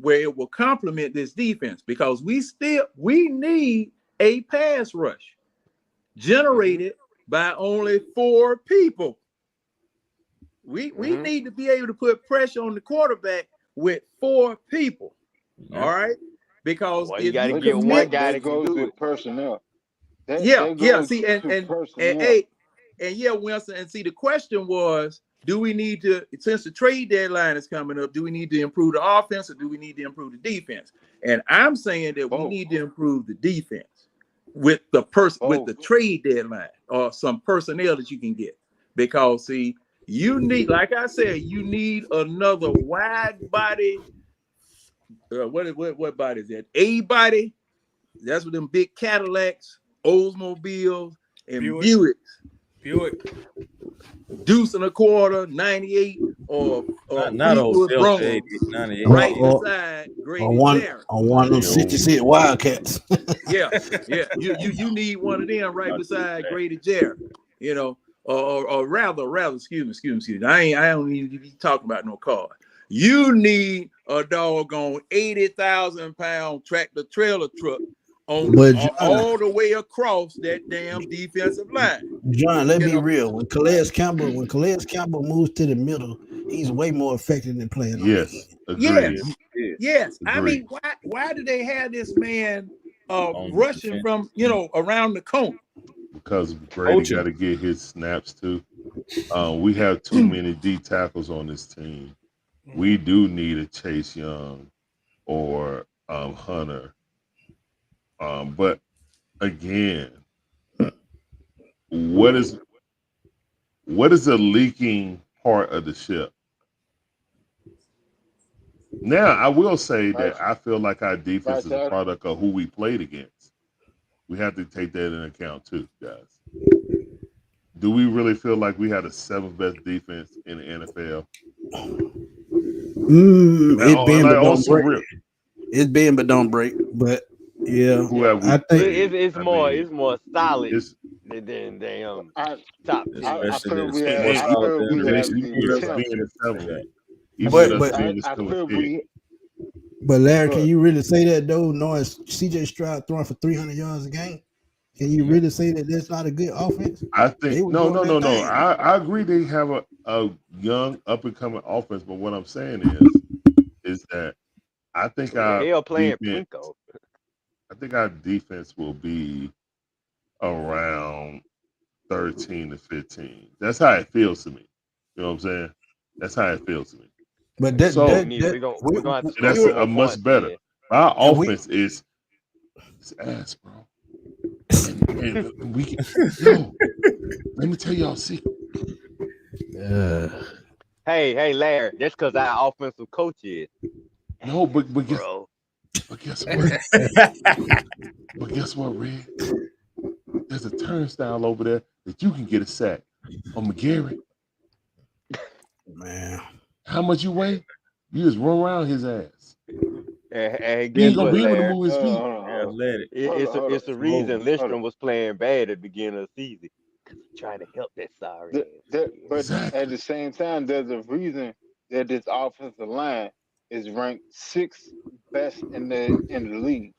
where it will complement this defense, because we need a pass rush generated by only 4 people. We need to be able to put pressure on the quarterback with 4 people. All right, because you got to get one guy that can do it. Personnel. See, and Winston, and see, the question was, do we need to, since the trade deadline is coming up, do we need to improve the offense or do we need to improve the defense? And I'm saying that we need to improve the defense with the with the trade deadline or some personnel that you can get. Because see, you need, like I said, you need another wide body. What body is that? A body. That's what them big Cadillacs, Oldsmobiles, and Buicks. Deuce and a quarter, 98, or not old Broncos, 98. right beside Grady Jarrett. On one of them 66 Wildcats. Yeah. You need one of them right beside Grady Jarrett. You know, or rather, excuse me. I don't need to be talking about no car. You need a doggone 80,000-pound tractor trailer truck all the way across that damn defensive line. John, let's be real. When Calais Campbell moves to the middle, he's way more effective than playing. Yes, agreed. Yes. I mean, why do they have this man rushing from around the cone? Because Brady got to get his snaps too. We have too many D tackles on this team. We do need a Chase Young or Hunter. But again, what is the leaking part of the ship? Now, I will say that I feel like our defense is a product of who we played against. We have to take that into account too, guys. Do we really feel like we had the 7th best defense in the NFL? It's been but don't break. But yeah, I think it's more solid than top. But Larry, can you really say that though? Knowing CJ Stroud throwing for 300 yards a game, can you really say that that's not a good offense? I think no. I agree they have a young up and coming offense, but what I'm saying is that I think our defense will be around 13 to 15. That's how it feels to me. You know what I'm saying? That's how it feels to me. But that's a much better. Our offense is ass, bro. And we can, let me tell y'all a secret. Hey, Larry, that's because our offensive coach is. No, but guess what? But guess what, Red? There's a turnstile over there that you can get a sack on McGarry. Man, How much you weigh? You just run around his ass. And He guess ain't gonna what, be able to Larry? move his feet. Athletic. It's a reason Lindstrom was playing bad at the beginning of the season. Because he's trying to help that sorry ass. But Exactly. at the same time, there's a reason that this offensive line is ranked 6th best in the league.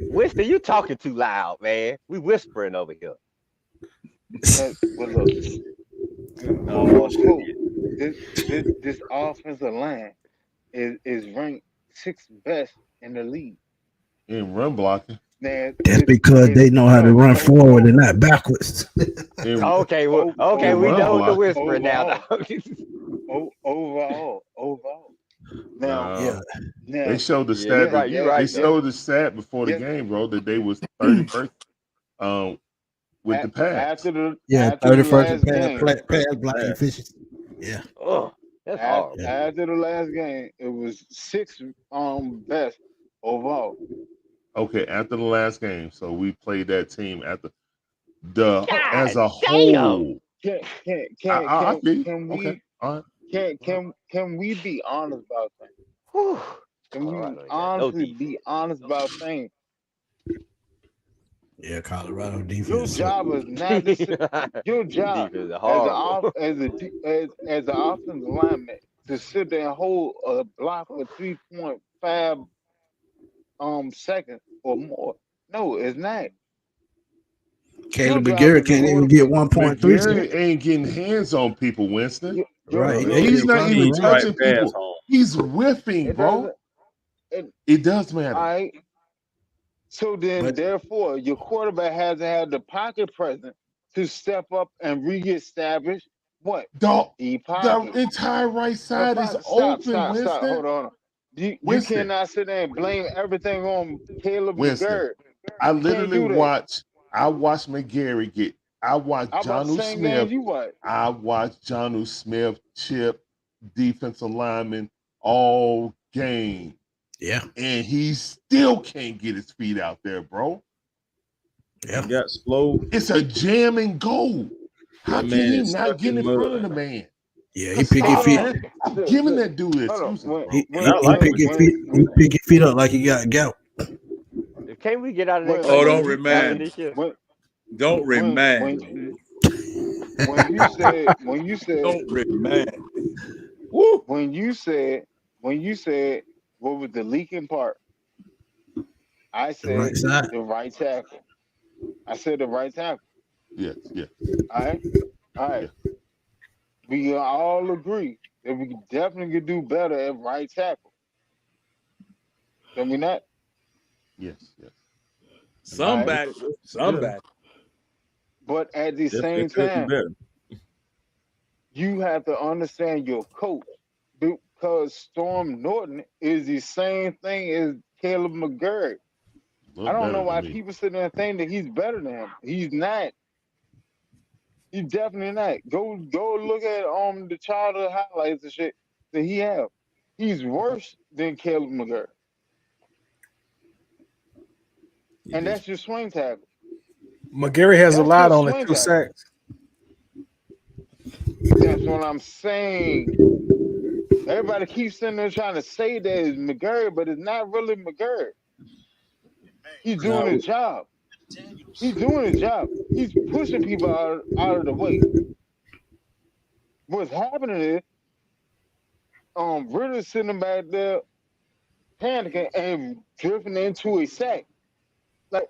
Winston, you talking too loud, man. We whispering over here. But look, this offensive line is ranked 6th best in the league. In run blocking. Now, that's because they know how to run forward and not backwards. Okay, well, okay, we know the whispering now. Overall. Now, they showed the Yeah, stat. you're right. They showed the stat before the game, bro, that they was 31st with the pass. After the 31st pass blocking efficiency. Yeah. Oh, that's hard. After the last game, it was 6th best overall. Okay, after the last game, so we played that team after as a whole. Can we be honest about things? Can we honestly be honest about things? Yeah, Colorado defense. Your job is not your job as an offensive lineman to sit there and hold a block for 3.5 seconds or more. No, it's not. Caleb McGarry can't even get 1.3. McGarry ain't getting hands on people, Winston. Right. He's not even touching people. He's whiffing, bro. It does matter. All right. So then, therefore, your quarterback hasn't had the pocket presence to step up and reestablish what? The entire right side is open, Winston. Stop. Hold on. You cannot sit there and blame everything on Caleb McGarry. I literally watched McGarry get. I watched Jonnu Smith. I watched Jonnu Smith chip defensive lineman all game. Yeah. And he still can't get his feet out there, bro. Yeah. He got slow. It's a jam and go. How can he not get in front of the man? Yeah, he pick his feet. I'm giving that dude excuse. He pick his feet up like he got gout. Can't we get out of that? Don't remind. Don't remind. When you said don't remind. When you said what was the leaking part? I said the right tackle. I said the right tackle. Yeah. All right. We can all agree that we definitely could do better at right tackle. Can we not? Yes. Somebody. But at the same time, you have to understand your coach, because Storm Norton is the same thing as Caleb McGarry. I don't know why people sit there and think that he's better than him. He's not. He's definitely not. Go look at the childhood highlights and shit that he have. He's worse than Caleb McGarry. And that's your swing tackle. McGarry has allowed only 2 sacks. That's what I'm saying. Everybody keeps sitting there trying to say that it's McGarry, but it's not really McGarry. He's doing his job. He's pushing people out of the way. What's happening is Ritter's sitting back there panicking and drifting into a sack. Like,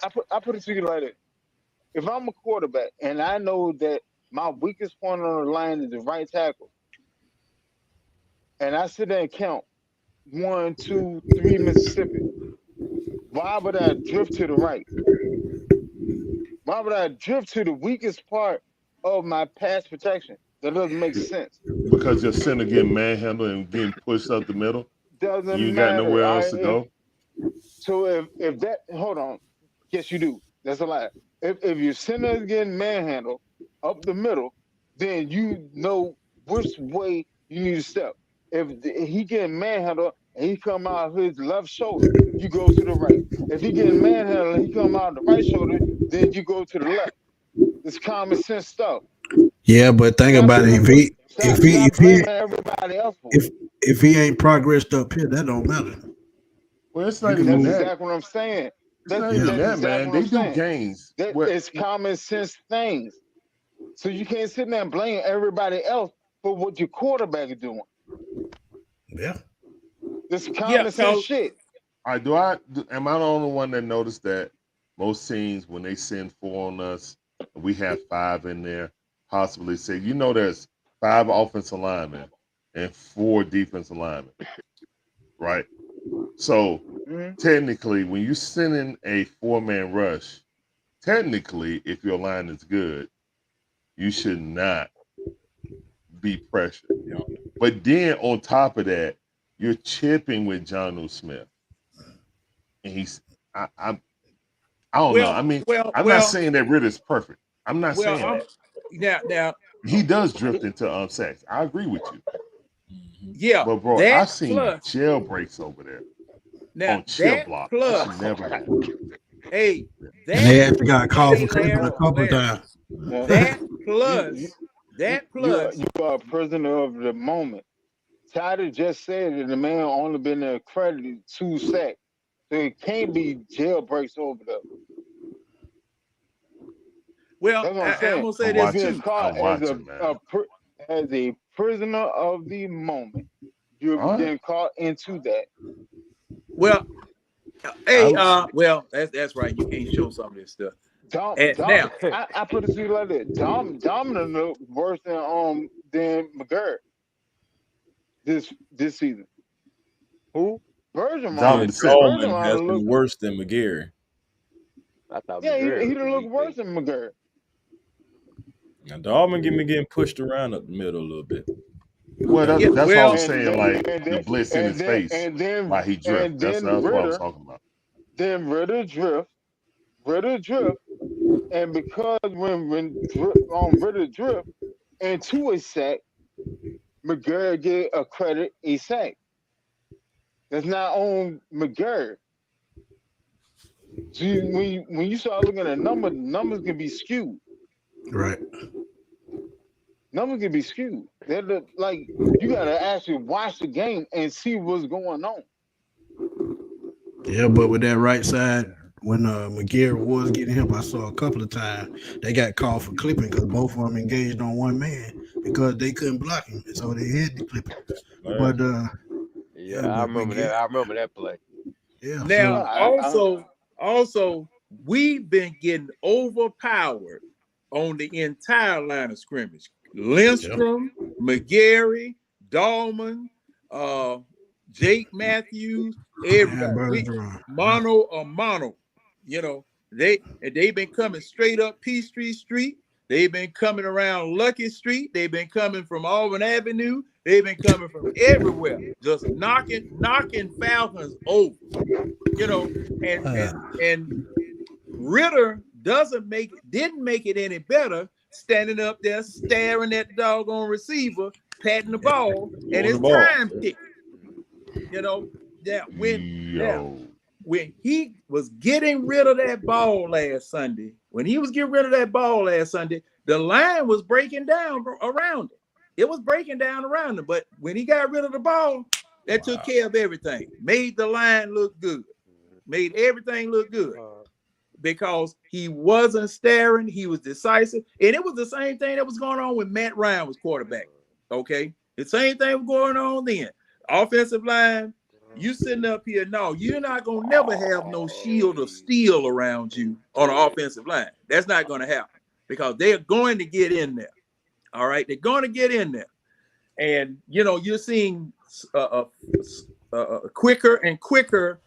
I put it to you like this. If I'm a quarterback and I know that my weakest point on the line is the right tackle, and I sit there and count 1, 2, 3 Mississippi, why would I drift to the right? Why would I drift to the weakest part of my pass protection? That doesn't make sense. Because your center getting manhandled and getting pushed up the middle. Doesn't you matter. Got nowhere else to go. So if that, hold on, yes you do. That's a lie. If your center is getting manhandled up the middle, then you know which way you need to step. If he getting manhandled and he come out of his left shoulder, you go to the right. If he getting manhandled and he come out of the right shoulder, then you go to the left. It's common sense stuff. Yeah, but think Stop about it. stop blaming everybody else for it. If he ain't progressed up here, that don't matter. Well, it's You not can even That's move. that. exactly what I'm saying. It's not even that, man. What I'm They do saying. games. That What? it's common sense things. So you can't sit there and blame everybody else for what your quarterback is doing. Yeah. This common sense shit. Am I the only one that noticed that most teams, when they send 4 on us, we have 5 in there, possibly say, there's 5 offensive linemen and 4 defensive linemen, right? So technically, when you send in a 4-man rush, technically, if your line is good, you should not be pressured. But then on top of that, you're chipping with Jonnu Smith. And I don't know. I mean, I'm not saying that Ritter's perfect. I'm not saying that. Now He does drift into sacks. I agree with you. Yeah, but bro, I've seen jailbreaks over there on chip block. That should never happen. Hey, and they actually got called for clipping a couple times. That plus, you are a prisoner of the moment. Tyler just said that the man only been accredited 2 sacks, so it can't be jailbreaks over there. Well, that's what I'm saying. I'm gonna say this too. As a prisoner of the moment, you're getting caught into that. Well, hey, that's right. You can't show some of this stuff. Now, I put it to you like that. Dominic look worse than McGurk this season. Who? Bergeron has been worse than McGarry. I thought he didn't look worse than McGurk. Now, Dahlman getting pushed around up the middle a little bit. Well, that's what I was saying, like the blitz in his face while he drift. That's what I was talking about. Then Ritter drift, and because when Ritter drift into a sack, McGurk get a sack. That's not on McGurk. So when you start looking at numbers can be skewed. Right. Numbers can be skewed. They're like you gotta actually watch the game and see what's going on. Yeah, but with that right side, when McGarry was getting help, I saw a couple of times they got called for clipping because both of them engaged on one man because they couldn't block him, so they had to clip him. But I remember that. I remember that play. Yeah. Now, also, we've been getting overpowered on the entire line of scrimmage. Lindstrom, McGarry, Dahlman, Jake Matthews, everybody. Mono. They've been coming straight up Peachtree Street. They've been coming around Lucky Street. They've been coming from Auburn Avenue. They've been coming from everywhere, just knocking Falcons over. And Ritter didn't make it any better standing up there staring at the doggone receiver, patting the ball, and it's time ticking. When he was getting rid of that ball last Sunday, the line was breaking down around it. It was breaking down around him, but when he got rid of the ball, that took care of everything. Made the line look good. Made everything look good. Because he wasn't staring, he was decisive. And it was the same thing that was going on when Matt Ryan was quarterback. Okay? The same thing was going on then. Offensive line, you sitting up here, no, you're not going to never have no shield of steel around you on an offensive line. That's not going to happen because they're going to get in there. All right? They're going to get in there. And, you're seeing quicker and quicker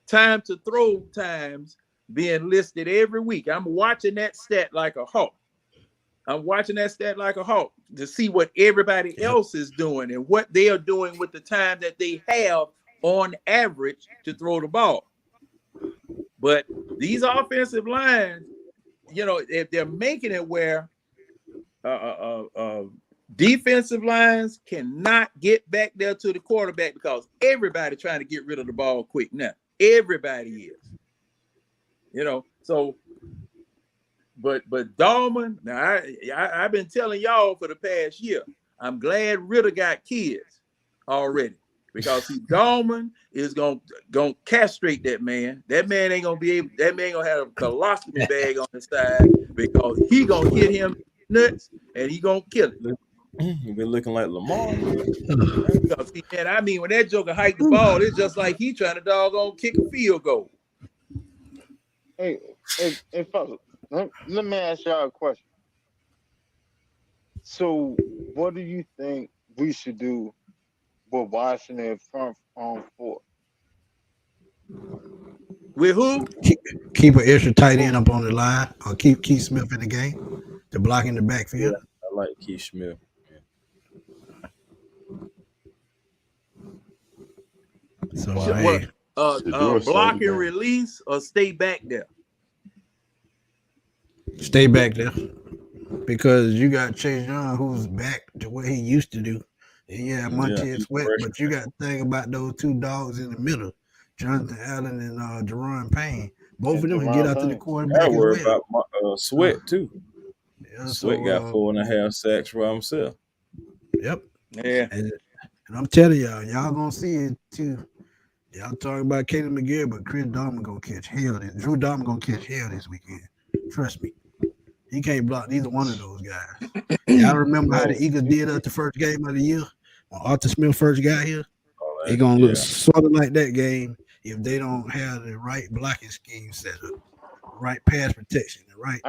time to throw times being listed every week. I'm watching that stat like a hawk. To see what everybody else is doing and what they are doing with the time that they have on average to throw the ball. But these offensive lines, if they're making it where defensive lines cannot get back there to the quarterback because everybody trying to get rid of the ball quick now. Everybody is. So Dahlman. Now I've been telling y'all for the past year. I'm glad Ritter got kids already because Dahlman is gonna castrate that man. That man ain't gonna be able. That man gonna have a colostomy bag on his side because he gonna hit him nuts and he gonna kill it. You been looking like Lamar. See, man, I mean, when that joker hiked the ball, it's just like he trying to doggone kick a field goal. Hey, fellas, let me ask y'all a question. So, what do you think we should do with Washington front four? With who? Keep an extra tight end up on the line, or keep Keith Smith in the game to block in the backfield. Yeah, I like Keith Smith. So block and release or stay back there? Stay back there because you got Chase Young who's back to what he used to do. And yeah, Montez Sweat, but you got to think about those two dogs in the middle, Jonathan Allen and Jerron Payne. Both of them can get out to the quarterback. I worry about Sweat too. Yeah, Sweat got 4.5 sacks for himself. Yep. Yeah. And I'm telling y'all gonna see it too. Y'all talking about Caleb McGarry, but Chris Dahmer gonna catch hell. Drew Dahmer gonna catch hell this weekend. Trust me. He can't block neither one of those guys. Y'all remember how the Eagles did us the first game of the year when Arthur Smith first got here? They're gonna look sort of like that game if they don't have the right blocking scheme set up, right pass protection, the right.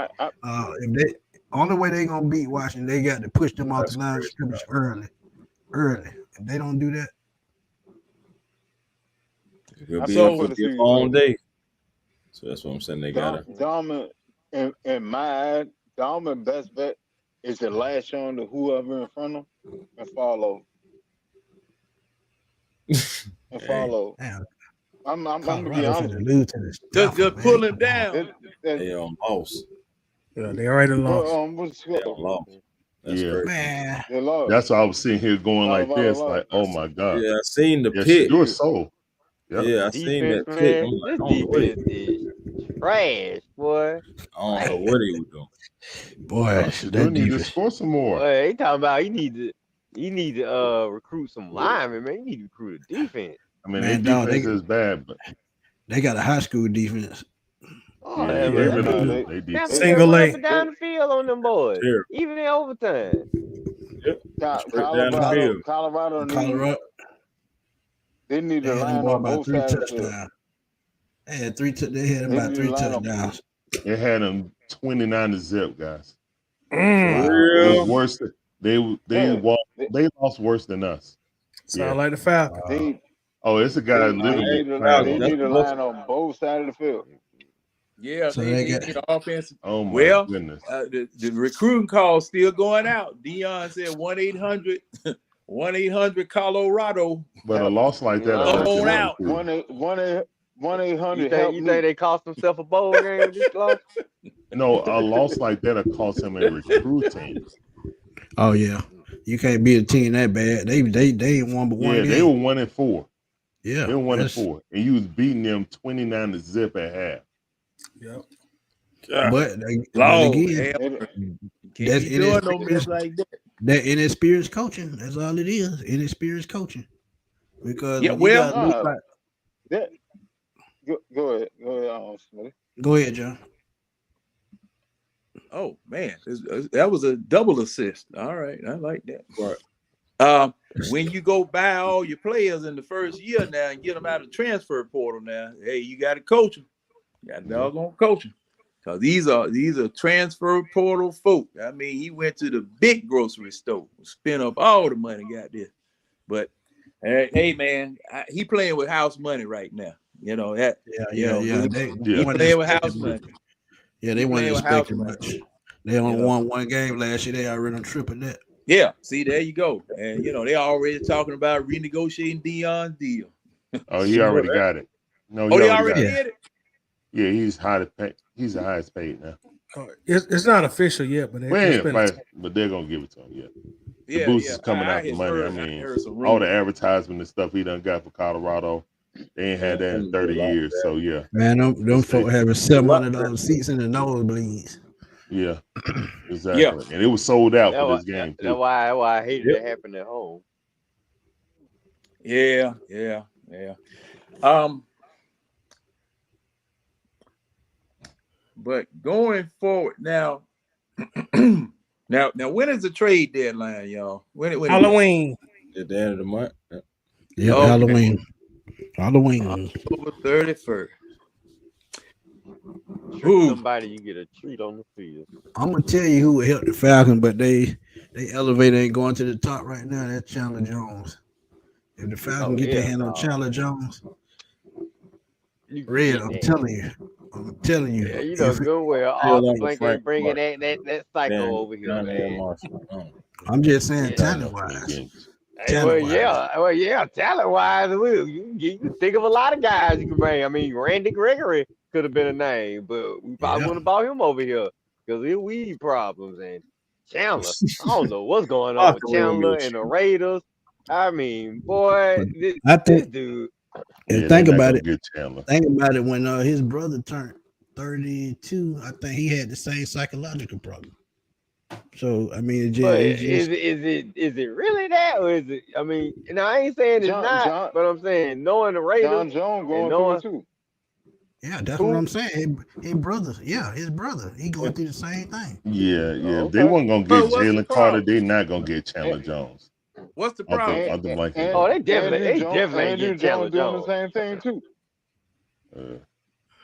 If they only way they gonna beat Washington, they got to push them off the line of scrimmage early. If they don't do that, it'll be a long day. So that's what I'm saying. They got to. Dahmer, in my eye, Dahmer best bet is to latch on to whoever in front of him and follow. Follow. I'm gonna be honest. Just pull him down. They on loss. Yeah, they already lost. They on loss. That's man. That's why I was sitting here going like this, like, oh my God. Yeah, I seen the pick. Your soul. Yep. Yeah, I seen that pick. I'm like, this defense is trash, boy. I don't know what he was doing. Boy, they need to score some more. Boy, they talking about you need to recruit some linemen, man. You need to recruit a defense. I mean, their defense is bad, but they got a high school defense. Oh, they really do. They single leg up and down the field on them boys, even in overtime. Yep. Colorado. They need to line up both sides of the field. They had about 3 touchdowns. They had them 29-0, guys. It was worse. They lost worse than us. Sound like the Falcons. It's a guy. They need to line on both sides of the field. Yeah, so they need the offense. Oh my goodness. The recruiting call still going out. Dion said 1-800 Colorado. But a loss like that. Come out. 1-800. You think they cost themselves a bowl game this loss? No, a loss like that will cost him a recruiting. Oh yeah, you can't beat a team that bad. They ain't won but one game. They were 1-4. Yeah, they were 1-4, and you was beating them 29-0 at half. Yep. But again, that's inexperienced coaching. That's all it is. Inexperienced coaching. Because go ahead. Go ahead, John. Oh man, that was a double assist. All right, I like that. Right. When you go buy all your players in the first year now and get them out of the transfer portal now, hey, you got to coach them. You got to doggone coach them. Because these are transfer portal folk. I mean, he went to the big grocery store, spent up all the money, got this. But hey, man, he playing with house money right now. You know that. Yeah. He playing with house money. Yeah, they weren't expecting much. They only won one game last year. They already on triple that. Yeah, see, there you go. And they already talking about renegotiating Dion's deal. Oh, he already got it. No, they already did it. Yeah, he's paid. He's the highest paid now. It's not official yet, but they're gonna give it to him. Yeah, the boost is coming out the money. I mean, all the advertisement and stuff he done got for Colorado, they ain't had that in 30 years. So yeah, man, them folk having $700 seats in the nosebleeds. Yeah, exactly. And it was sold out for this game That's too. why I hated it happened at home. Yeah. But going forward now, now when is the trade deadline, y'all? When is it? Halloween. At the end of the month. Yeah, Okay. Halloween. October 31st. Treat somebody, you get a treat on the field. I'm gonna tell you who would help the Falcons, but they elevator ain't going to the top right now. That's Chandler Jones. If the Falcons get their hand on Chandler Jones, Red, I'm telling you. Yeah, you know good well. All Blink ain't bringing that psycho over here, man. I'm just saying, talent wise. Talent wise, you think of a lot of guys you can bring. I mean, Randy Gregory could have been a name, but we probably wouldn't have bought him over here because he weed problems. And Chandler, I don't know what's going on with Chandler and the Raiders. I mean, boy, this dude. And think about it. Think about it. When his brother turned 32, I think he had the same psychological problem. So I mean, is it really that, or is it? I mean, I ain't saying it's not, but I'm saying knowing the Raiders, John Jones going through it too. Yeah, that's what I'm saying. His brother, his brother, he going through the same thing. Yeah. If they weren't gonna get Jalen Carter, they not gonna get Chandler Jones. What's the problem? They definitely ain't getting Chandler Jones. Doing the same thing too.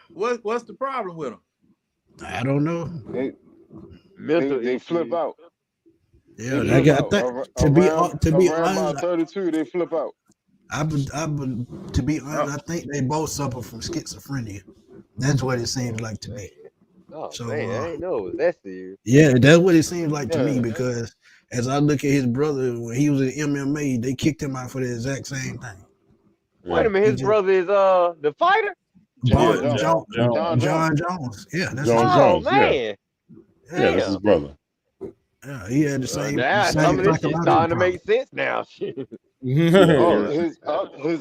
What's the problem with him? I don't know. They flip out. Yeah, I got to be honest. About 32, they flip out. To be honest, I think they both suffer from schizophrenia. That's what it seems like to me. Oh, so, man, I ain't know that's serious. Yeah, that's what it seems like to me, because as I look at his brother, when he was in MMA, they kicked him out for the exact same thing. Wait a minute, his brother is the fighter? John Jones. Yeah, that's John Jones. Man. Yeah, that's his brother. Yeah, he had the same. Some of this shit starting to make sense now. His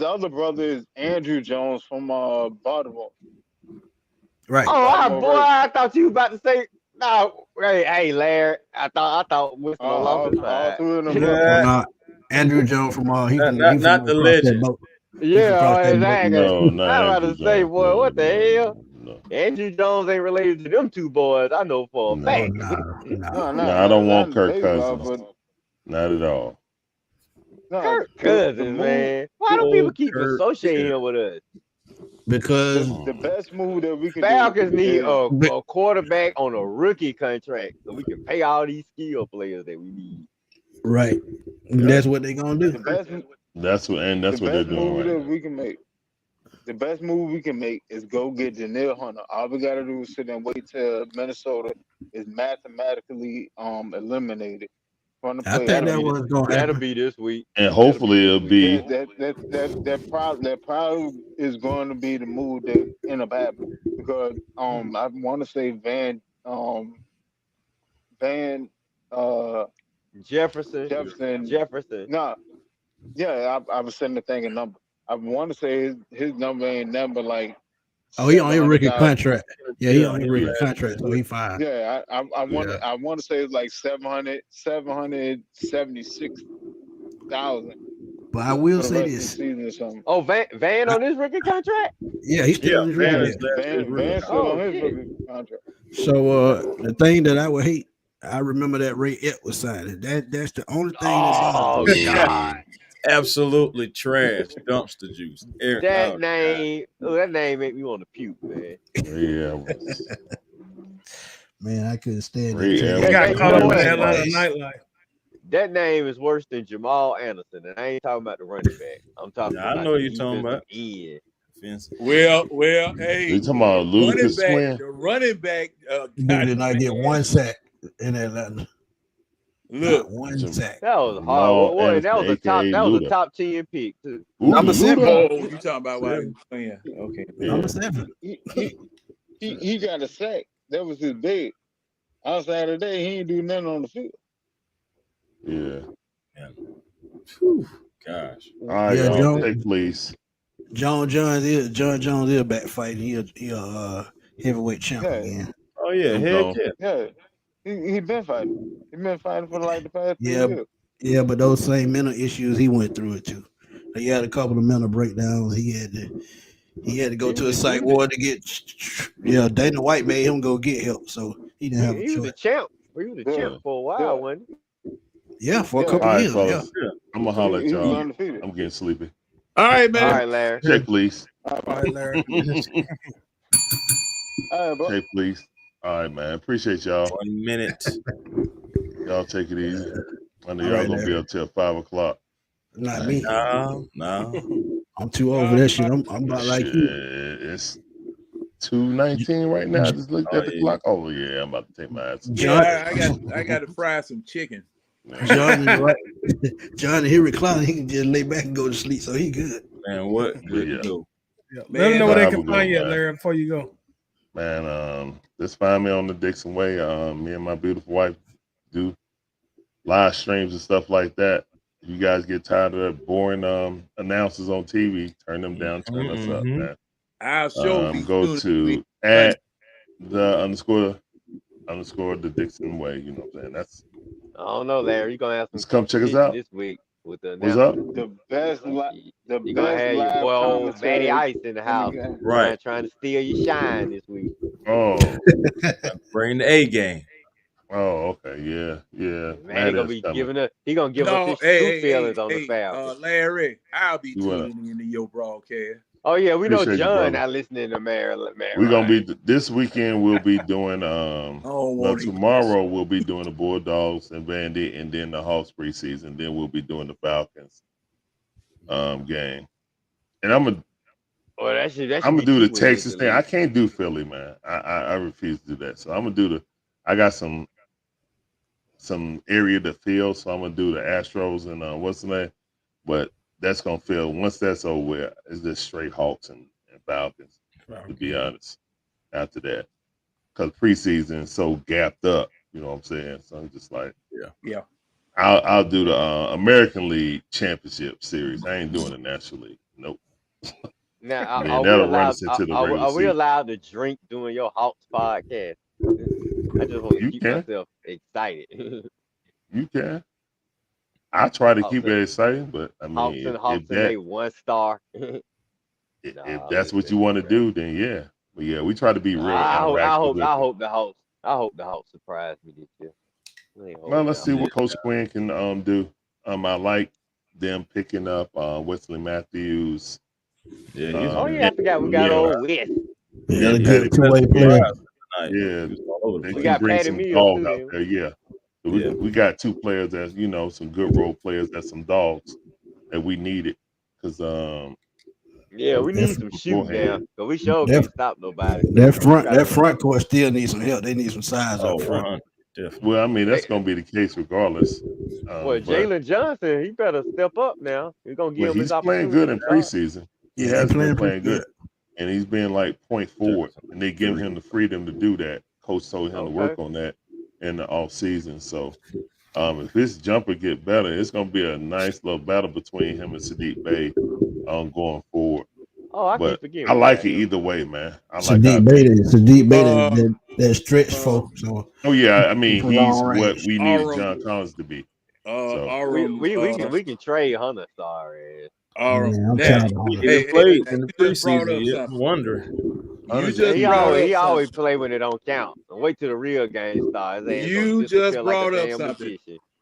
other brother is Andrew Jones from Baltimore. Right. Oh, boy, I thought you were about to say. No, hey, Larry. I thought Winston lost his side. Andrew Jones from not the legend. Yeah, exactly. No, I'm about to say, boy, what the hell? No. Andrew Jones ain't related to them two boys. I know for a fact. No, I don't want Kirk Cousins. Not at all. Kirk Cousins, man. Why do people keep associating him with us? Because the best move that we can Falcons need a quarterback on a rookie contract so we can pay all these skill players that we need. Right. That's what they're gonna do. That's what they're doing right now. The best move we can make is go get Danielle Hunter. All we gotta do is sit and wait till Minnesota is mathematically eliminated from the playoffs. I think that was going to that'll be this week, and hopefully it'll be that probably is going to be the move that end up happening, because I want to say Van Jefferson. No, yeah, I was sitting there thinking number. I want to say his number ain't number like. Oh, he on a rookie contract. Yeah, he on a rookie contract, so he fine. Yeah, I want to say it's like 776,000. But I will say this. Oh, Van on his rookie contract? Yeah, he's still on his rookie contract. Van's still on his rookie contract. So the thing that I would hate, I remember that Ray Ett was signing. That's the only thing that's God. Absolutely trash dumpster juice. That name made me want to puke, man. Yeah. Man, I couldn't stand it. Got caught up in the Atlanta nightlife. That name is worse than Jamal Anderson, and I ain't talking about the running back. I'm talking about I know you're talking about. Well, hey, you talking about Lucas Swin? The running back did not get one sack in Atlanta. Look, one sack. That was hard. That was a top 10 pick too. Number 7. Oh, you talking about why he was playing? Okay. Number 7. He got a sack. That was his big. Outside of that, he ain't do nothing on the field. Yeah. Whew, gosh. All right, y'all, take place. John Jones is back fighting. He a heavyweight champion again. Oh yeah, heck yeah. He been fighting. He been fighting for like the past 2 Yeah, years. yeah, but those same mental issues, he went through it too. He had a couple of mental breakdowns. He had to go He to a was psych he ward to get. Yeah, Dana White made him go get help, so he didn't have a he was a choice. champ. He was a Yeah. champ for a while, Yeah. wasn't he? Yeah, for a Yeah. couple All of right, years. Yeah. fellas. I'm gonna holler at He was y'all. undefeated. I'm getting sleepy. All right, All man. right, Larry. Check, please. All right, Larry. All right, bro. Check, please. All right, man. Appreciate y'all. 1 minute. Y'all take it easy. I know All y'all right, gonna be Larry. up till 5 o'clock. Not me. No. I'm too old for that shit. I'm about like Shit, you. it's 2:19 right now. I just looked at the clock. Oh yeah, I'm about to take my ass. Yeah, I got to fry some chicken. John is right. John, he reclining. He can just lay back and go to sleep, so he good. Man, what? Good Yeah. to go. Yeah. Man, Let them know where they have a can good find you, one, man. Larry, before you go. Man, just find me on the Dixon Way. Me and my beautiful wife do live streams and stuff like that. If you guys get tired of that boring announcers on TV, turn them down, turn us up, man. I'll show you. Go to at the _ the Dixon Way. You know what I'm saying? That's I don't know, Larry. You're gonna have some just come check us competition out. this week with the What's up? The best, You're gonna have your live boy old Matty commentary Ice in the house, game. Right. trying to steal your shine this week. Oh, Bring the A game. oh, okay, yeah. Man, he gonna be coming. giving us. He gonna give us No, his true feelings on the Falcons. Larry, I'll be You wanna- tuning into your broadcast. Oh yeah, we know Appreciate you, John brother. not listening to Maryland. We're gonna be this weekend. We'll be doing don't well, want to- tomorrow we'll be doing the Bulldogs and Bandit, and then the Hawks preseason. Then we'll be doing the Falcons game. And I'm gonna do the Texas thing. I can't do Philly, man. I refuse to do that. So I'm gonna do I got some area to fill, so I'm gonna do the Astros and what's the name? But that's gonna fill once that's over with. It's just straight Hawks and Falcons. To be honest, after that, because preseason is so gapped up, you know what I'm saying. So I'm just like, yeah. I'll do the American League Championship Series. I ain't doing the National League. Nope. Now, are we allowed to drink during your Hawks podcast? I just want to keep myself excited. You can. I try to keep it exciting, but I mean, Hawks and they 1 star. if that's what you want to do, then yeah. But yeah, we try to be real. I hope the Hawks surprise me this year. Well, let's see what Coach Quinn can do. I like them picking up Wesley Matthews. Yeah. I forgot we got old West. Yeah, a good two-way player. Yeah, we got Patty Mills out there. Yeah, so we got 2 players that some good role players. That's some dogs that we needed because we need some shoot now because we sure can't stop nobody. That front court still needs some help. They need some size up front. Well, I mean that's gonna be the case regardless. Jalen Johnson, he better step up now. We're gonna give him his opportunity. He's playing good in preseason. He has been playing good. And he's been like point forward, and they give him the freedom to do that. Coach told him to work on that in the off season. So, if his jumper get better, it's gonna be a nice little battle between him and Sadiq Bey, going forward. Oh, I keep forgetting. I like it either way, man. Sadiq Bey, that stretch folk. So. Oh yeah, I mean he's what we needed John Collins to be. We can trade Hunter. Sorry. He played in the preseason. I'm wondering. He always play when it don't count. Wait till the real game starts. You just brought up something.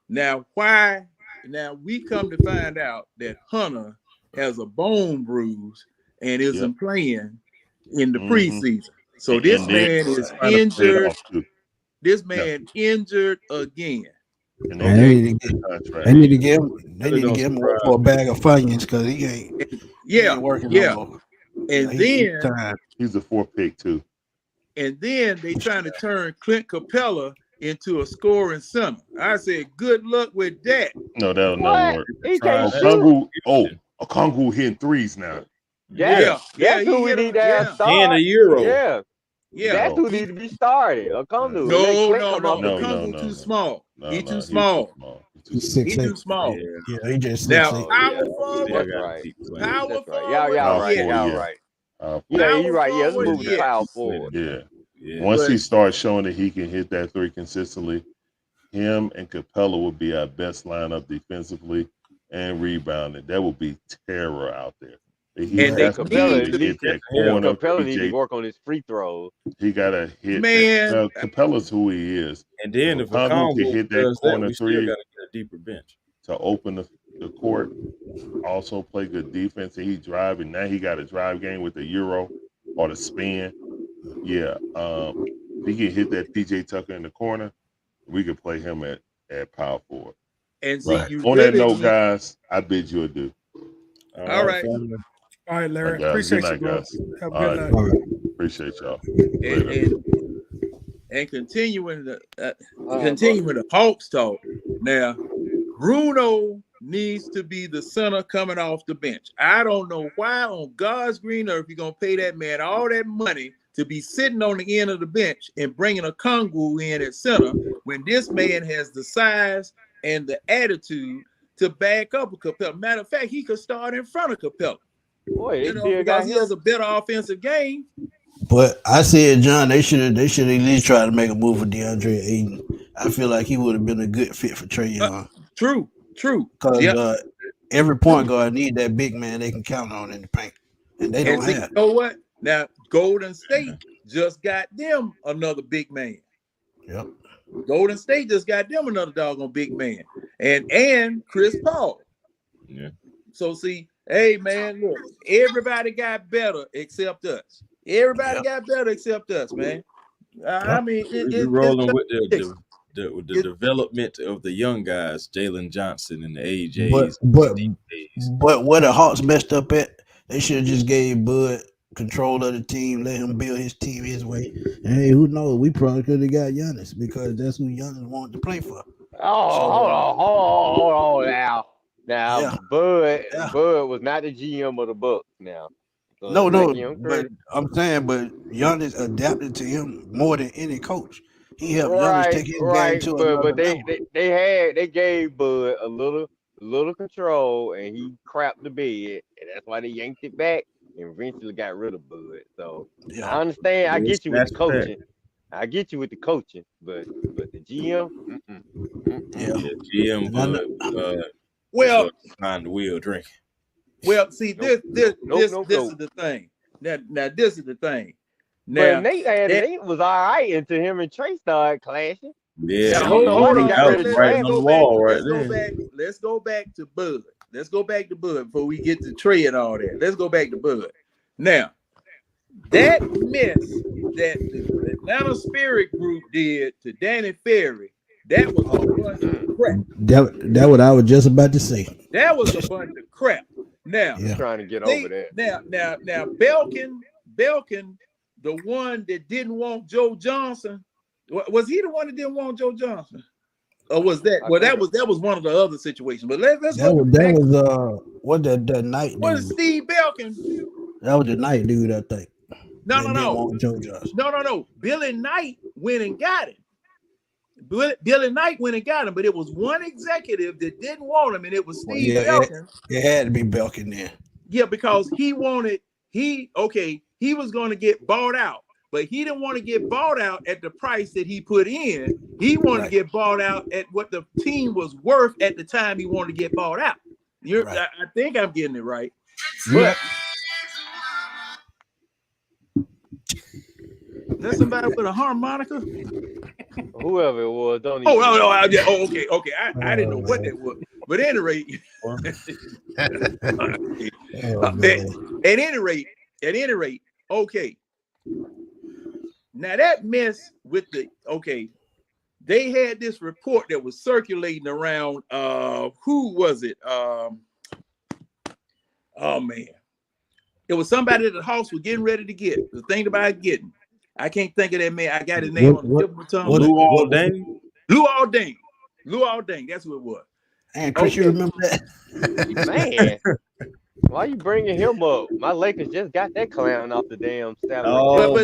Now, why? Now we come to find out that Hunter has a bone bruise and isn't playing in the preseason. So this man is injured. This man injured again. And they need to get him for a bag of Funyuns because he ain't working no more. And then he's a 4th pick too. And then they trying to turn Clint Capella into a scoring center. I said, good luck with that. No, that'll never work. Okongwu hitting threes now. That's who we need to have start. And a Euro. Yeah, that's who needs to be started. Okongwu. No. Okongwu too small. He's too small. He's too small. Yeah, he just now. Power forward. Power forward. Y'all right. Yeah, you're right. Yeah, let's move the power forward. Yeah. Yeah. Once he starts showing that he can hit that three consistently, him and Capella would be our best lineup defensively and rebounding. That would be terror out there. And they That's what he Capella needs at to hit least that Yeah. corner. Capella need to PJ, work on his free throws. he gotta hit Man, that. Capella's who he is. And then If if a Okongwu combo can hit that does that, corner we still three got to get a deeper bench. to open the court, also play good defense, and he driving. Now he got a drive game with the Euro or the spin. Yeah, if he can hit that PJ Tucker in the corner, we could play him at power forward. and see, you On that really note, need. guys, I bid you adieu. All right. family. All right, Larry. Guys, Appreciate good you, night, bro. guys. Have a All good right. night. All right. Appreciate y'all. and, Later. and continuing the Hawks talk. Now, Bruno needs to be the center coming off the bench. I don't know why on God's green earth you're gonna pay that man all that money to be sitting on the end of the bench and bringing a Okongwu in at center when this man has the size and the attitude to back up a Capella. Matter of fact, he could start in front of Capella. Boy, they still Because got he him. has a better offensive game. But I said, John, they should at least try to make a move for DeAndre Ayton. I feel like he would have been a good fit for Trae Young. True. Because every point guard need that big man they can count on in the paint. And they don't see, have. you know what? Now, Golden State just got them another big man. Yep. Golden State just got them another doggone big man. And Chris Paul. Yeah. So see, hey man, look, everybody got better except us. Everybody got better except us, man. I mean, You're rolling with the development of the young guys, Jalen Johnson and the AJs. But what the Hawks messed up at, they should have just gave Bud control of the team, let him build his team his way. And hey, who knows? We probably could have got Giannis because that's who Giannis wanted to play for. Hold on now. Bud was not the GM of the Bucks now. So No, but I'm saying, but Giannis adapted to him more than any coach. He helped Giannis take his game to another but level. they gave Bud a little control, and he crapped the bed, and that's why they yanked it back and eventually got rid of Bud. So I understand. I get you with the coaching. But the GM, GM Bud. Well, behind the wheel drinking. Well, see, this is the thing. Now this is the thing. Now, but Nate was all right until him and Trey started clashing. Yeah, hold on. Let's go back to Bud. Let's go back to Bud before we get to Trey and all that. Let's go back to Bud. Now, that mess that the Atlanta Spirit Group did to Danny Ferry, that was a bunch of crap. That what I was just about to say. That was a bunch of crap. Now, trying to get over that. Now, Belkin, the one that didn't want Joe Johnson, was he the one that didn't want Joe Johnson, or was that? Well, that was one of the other situations. But let's that go. Was what the night? What is Steve Belkin? That was the night dude, I think. No. Joe Johnson. No. Billy Knight went and got him. Billy Knight went and got him, but it was one executive that didn't want him, and it was Steve Belkin. It had to be Belkin there. Yeah, because he was going to get bought out, but he didn't want to get bought out at the price that he put in. He wanted to get bought out at what the team was worth at the time he wanted to get bought out. I think I'm getting it right. But that's somebody with a harmonica. Whoever it was, don't. Okay. I didn't know what that was, but at any rate, at any rate, okay. Now that mess with they had this report that was circulating around. Who was it? Oh man, it was somebody that the Hawks were getting ready to get. The thing about getting. I can't think of that man. I got his name on the tip of my tongue. Lou Aldane. Lou Aldane. That's what it was. And Chris, you remember that? Man, why you bringing him up? My Lakers just got that clown off the damn But salary.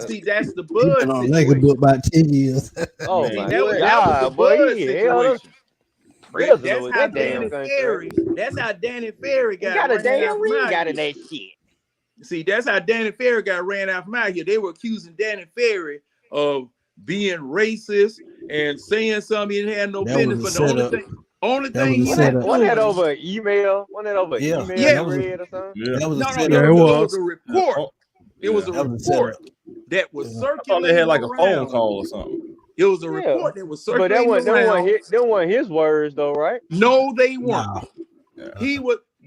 see, that's the Bud situation. Lakers book about 10 years. Oh man, my that was the Bud situation. That's how Danny Ferry got. He got a damn ring out of that shit. See, that's how Danny Ferry got ran out from out here. They were accusing Danny Ferry of being racist and saying something he didn't have no business. But the only thing he was that over an email? Wasn't that over Yeah. email Yeah. you read or something? Yeah. That was a no, setup. it it was was. a report. It was a That was a report setup. that was I thought circulating they had like a phone around. call or something. It was a Yeah. report that was But that circulating around. weren't his words though, right? No, they weren't. Nah. Yeah.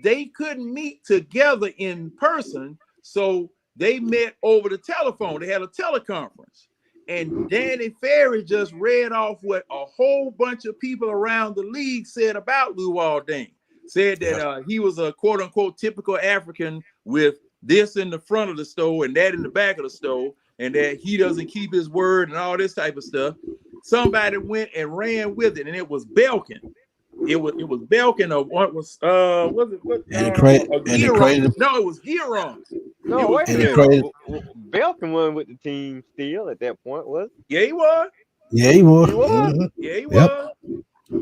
They couldn't meet together in person, so they met over the telephone. They had a teleconference. And Danny Ferry just read off what a whole bunch of people around the league said about Luol Deng. Said that he was a quote unquote typical African with this in the front of the store and that in the back of the store, and that he doesn't keep his word and all this type of stuff. Somebody went and ran with it, and it was Belkin. It was Belkin of what was Giron. No, it was Giron. No, wait a minute. Belkin wasn't with the team still at that point, was it? Yeah, he was. Yeah, he was. Yeah, he was.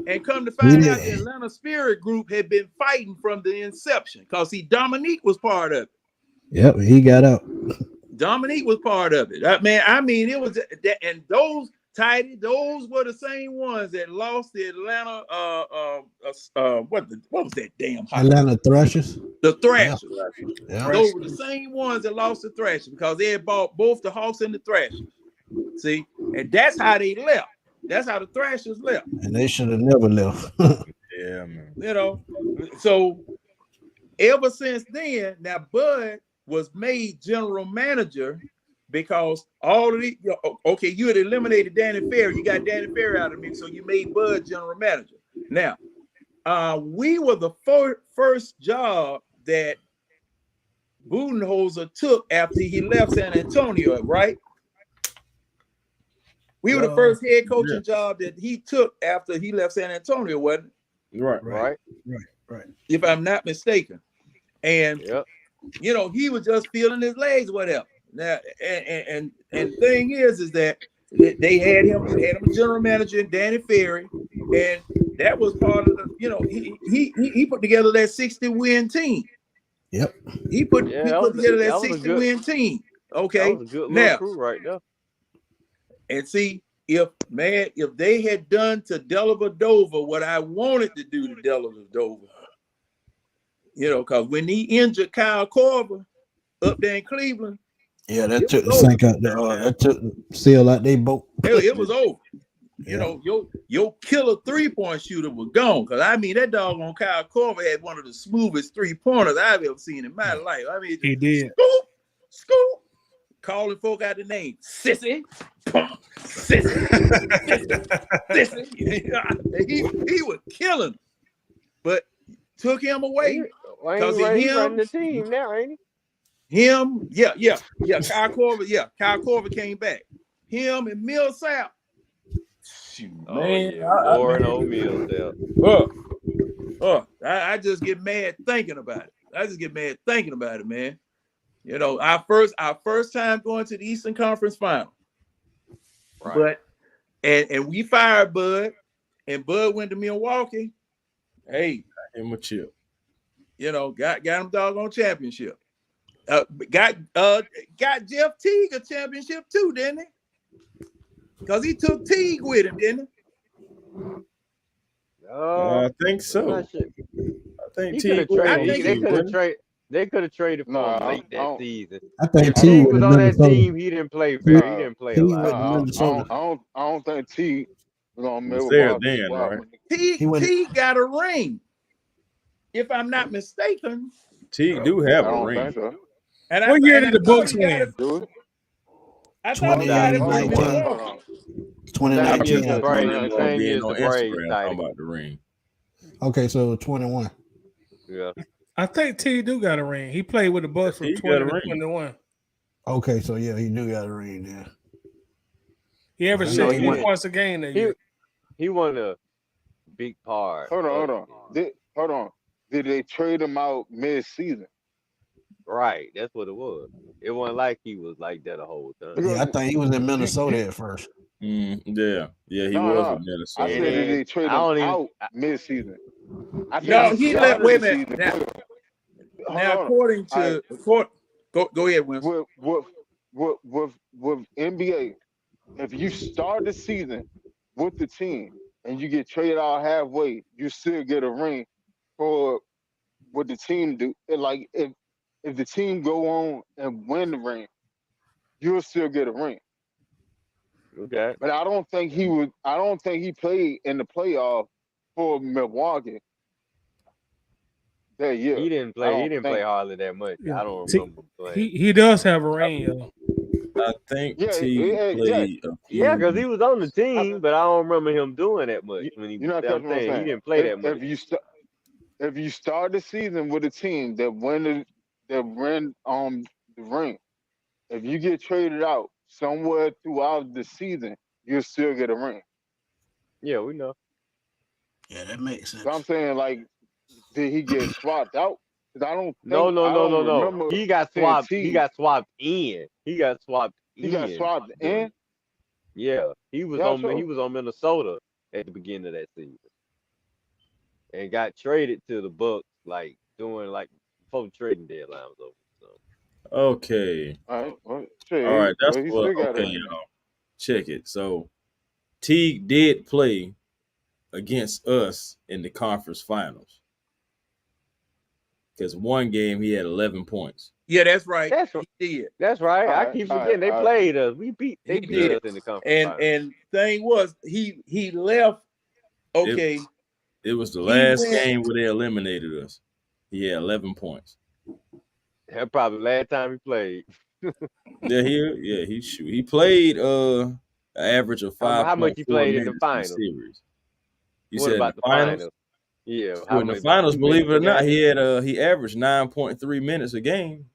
And come to find out, the Atlanta Spirit Group had been fighting from the inception because Dominique was part of it. Yep, he got out. Dominique was part of it. I mean, it was that, and those Tidy, those were the same ones that lost the Atlanta. What was that damn? Atlanta Thrashers. The Thrashers. Yeah. Those were the same ones that lost the Thrashers because they had bought both the Hawks and the Thrashers. See, and that's how they left. That's how the Thrashers left. And they should have never left. Yeah, man. You know, so ever since then, now Bud was made general manager because all of the okay, you had eliminated Danny Ferry, you got Danny Ferry out of me, so you made Bud general manager. Now, we were the first job that Budenholzer took after he left San Antonio, right? We were the first head coaching job that he took after he left San Antonio, wasn't it? Right. If I'm not mistaken. And you know, he was just feeling his legs, whatever. Now, and thing is that they had him general manager, Danny Ferry, and that was part of the, you know, he put together that 60-win team. Yep. He put together that 60-win team. Okay. That was a good now, crew right there. And see, if they had done to Dellavedova what I wanted to do to Dellavedova, you know, because when he injured Kyle Korver up there in Cleveland, that took the sink out. That took the seal out they boat. It was over. You know, your killer 3-point shooter was gone. Because I mean, that doggone Kyle Korver had one of the smoothest 3-pointers I've ever seen in my life. I mean, he did. Scoop, calling folk out the name, sissy, pump, sissy, sissy. He was killing him, but took him away because he's running the team now, ain't he? Him, Kyle Korver, Kyle Korver came back. Him and Millsap. Old Millsap. I just get mad thinking about it. Man. You know, our first time going to the Eastern Conference Final. Right. But and we fired Bud, and Bud went to Milwaukee. Hey, him a chip. You know, got him doggone championship. Got Jeff Teague a championship too, didn't he? Because he took Teague with him, didn't he? I think so. I think Teague. They could have traded for him late that season. I think Teague was on that team. He didn't play very. He didn't play a lot. I don't think Teague was on there then, right? Teague got a ring. If I'm not mistaken, Teague do have a ring. So. And what year did the Bucks win? I thought he got it with Milwaukee. 2019. Same year as the Braves. Talking about the ring. Okay, so 21. Yeah. I think T do got a ring. He played with the Bucks from 20 to 21. Okay, so yeah, he do got a ring there. He averaged 60 points a game that year. He won a big part. Hold on. Did they trade him out mid-season? Right, that's what it was. It wasn't like he was like that the whole time. Yeah, I think he was in Minnesota at first. Yeah, he was in Minnesota. I said they traded him out mid-season. No, he left. Wait a minute. Now, according Go ahead, Winston. With NBA, if you start the season with the team and you get traded out halfway, you still get a ring for what the team do. And like if the team go on and win the ring, you'll still get a ring. Okay. But I don't think he played in the playoff for Milwaukee that year. He didn't play. He didn't play hardly that much. Yeah. I don't See, remember playing. he does have a ring, yo. I think Yeah, T yeah, played a few. Yeah, because he was on the team, but I don't remember him doing that much. When he, You're not I'm catching what I'm saying, he saying. didn't play that much. If you start the season with a team that win the ring, if you get traded out somewhere throughout the season, you'll still get a ring. Yeah, we know. Yeah, that makes sense. So I'm saying, like, did he get swapped out? Because I don't think, No. remember He got seeing swapped. T. He got swapped in. He got swapped in. Yeah, he was Yeah, on. sure. He was on Minnesota at the beginning of that season, and got traded to the Bucks like before the trading deadline was over. So Okay. All right. Well, shit, All right. That's he what. still got a Okay, ring. y'all. Check it. So T did play against us in the conference finals. Because one game he had 11 points. Yeah, that's right. That's He did. That's right. I keep forgetting they played us. They beat us in the conference finals. And thing was, he left. Okay. It was the He last went- game where they eliminated us. He had 11 points. That probably the last time he played. He played an average of 5. How much he played in the finals? Series. You What said about in the finals? Yeah. So in the finals, believe it or not, he averaged 9.3 minutes a game.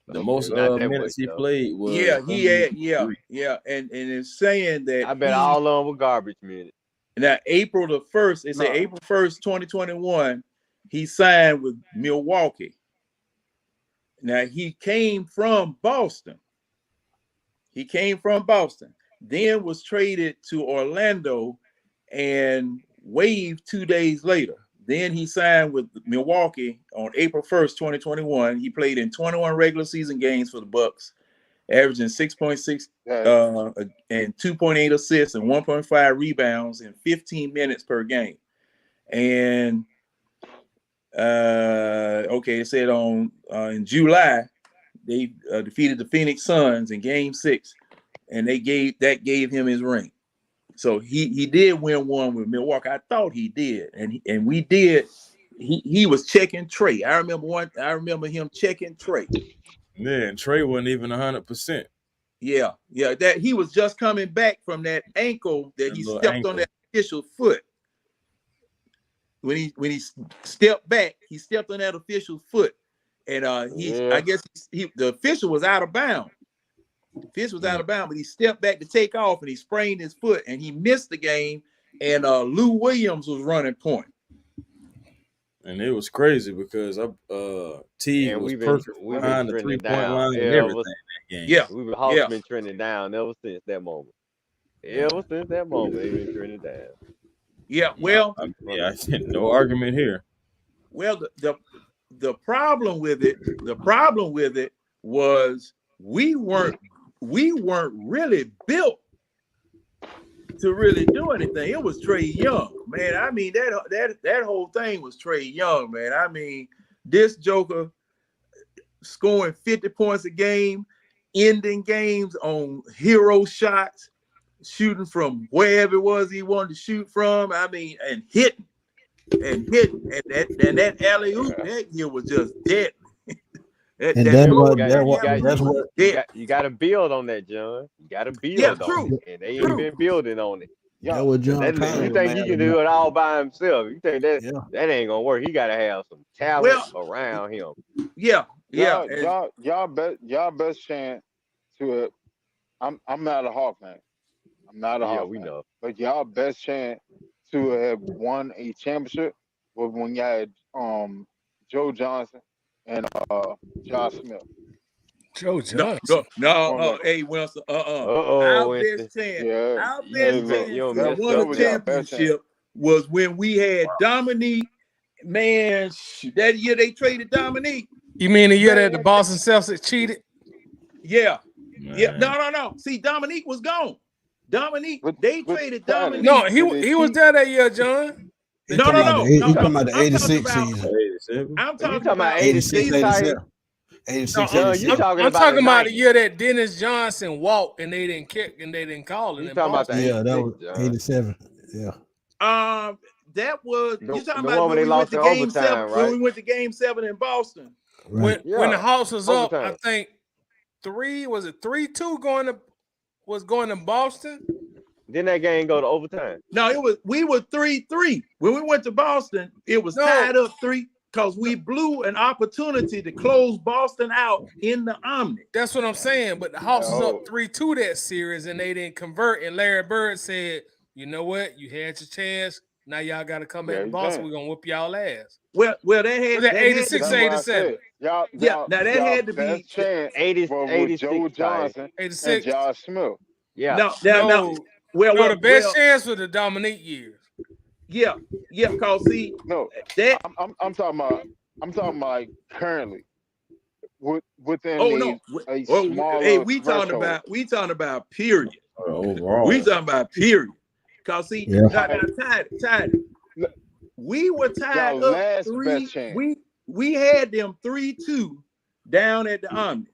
The most minutes he played was he had and it's saying that I bet all of them were garbage minutes. Now April the 1st, it said April 1st, 2021, he signed with Milwaukee. Now he came from Boston. Then was traded to Orlando and waived 2 days later. Then he signed with Milwaukee on April 1st, 2021. He played in 21 regular season games for the Bucks, averaging 6.6 and 2.8 assists and 1.5 rebounds in 15 minutes per game. And it said in July they defeated the Phoenix Suns in Game 6, and they gave him his ring. So he did win one with Milwaukee. I thought he did, and we did. He was checking Trey. I remember him checking Trey. Man, Trey wasn't even 100%. Yeah. That he was just coming back from that ankle that he stepped on that official foot. When he stepped back, he stepped on that official's foot, and I guess the official was out of bounds. But he stepped back to take off, and he sprained his foot, and he missed the game. And Lou Williams was running point. And it was crazy because T was perfect behind the 3-point line and everything that game. Yeah, we've been trending down ever since that moment. Ever since that moment, they've been trending down. Yeah, well, no argument here. Well, the problem with it was we weren't really built to really do anything. It was Trae Young, man. I mean, that whole thing was Trae Young, man. I mean, this joker scoring 50 points a game, ending games on hero shots, shooting from wherever it was he wanted to shoot from. I mean, and hitting. And that alley-oop that year was just dead. You got to build on that, John. You got to build on it. And they ain't been building on it. You think he can do it all by himself? You think that ain't gonna work? He got to have some talent around him. Y'all best chance to it. I'm not a Hawk fan. I'm not a Hawk fan. We know. But y'all best chance to have won a championship was when you had Joe Johnson and Josh Smith. Joe Johnson. No, hey Wilson. Our best chance to win a championship was when we had Dominique. Man, that year they traded Dominique. You mean the year that the Boston Celtics cheated? Yeah. Man. Yeah. No. See, Dominique was gone. Dominique, they traded Dominique. No, he was there that year, John. He's talking about the I'm 86 season. I'm You talking talking about 86, 86, 87. 86, No, 87. you talking I'm about talking the about the 90s. year that Dennis Johnson walked and they didn't kick and they didn't call it. You talking about the Yeah, that 86, was John. 87. Yeah. That was you talking the about one when they we lost went to in game 7 overtime, right? when we went to game 7 in Boston. Right. When the Hawks was up, Overtime. I think 3-2 going to Boston. Then that game go to overtime. No, we were 3-3. When we went to Boston, it was tied up 3 because we blew an opportunity to close Boston out in the Omni. That's what I'm saying. But the Hawks was up 3-2 that series and they didn't convert. And Larry Bird said, "You know what? You had your chance. Now y'all got to come back to Boston. We're gonna whoop y'all ass." Well, they had 86, 87. Now that had to be chance 86, Joe Johnson 86. and Josh Smith. Yeah. No. Well, the best chance was the Dominique years. Yeah. Cause see, that I'm talking about like currently within a smaller hey, we talking threshold. about period. Overall. We talking about period. Cause see, tied. We were tied up 3. We had them 3-2 down at the Omni.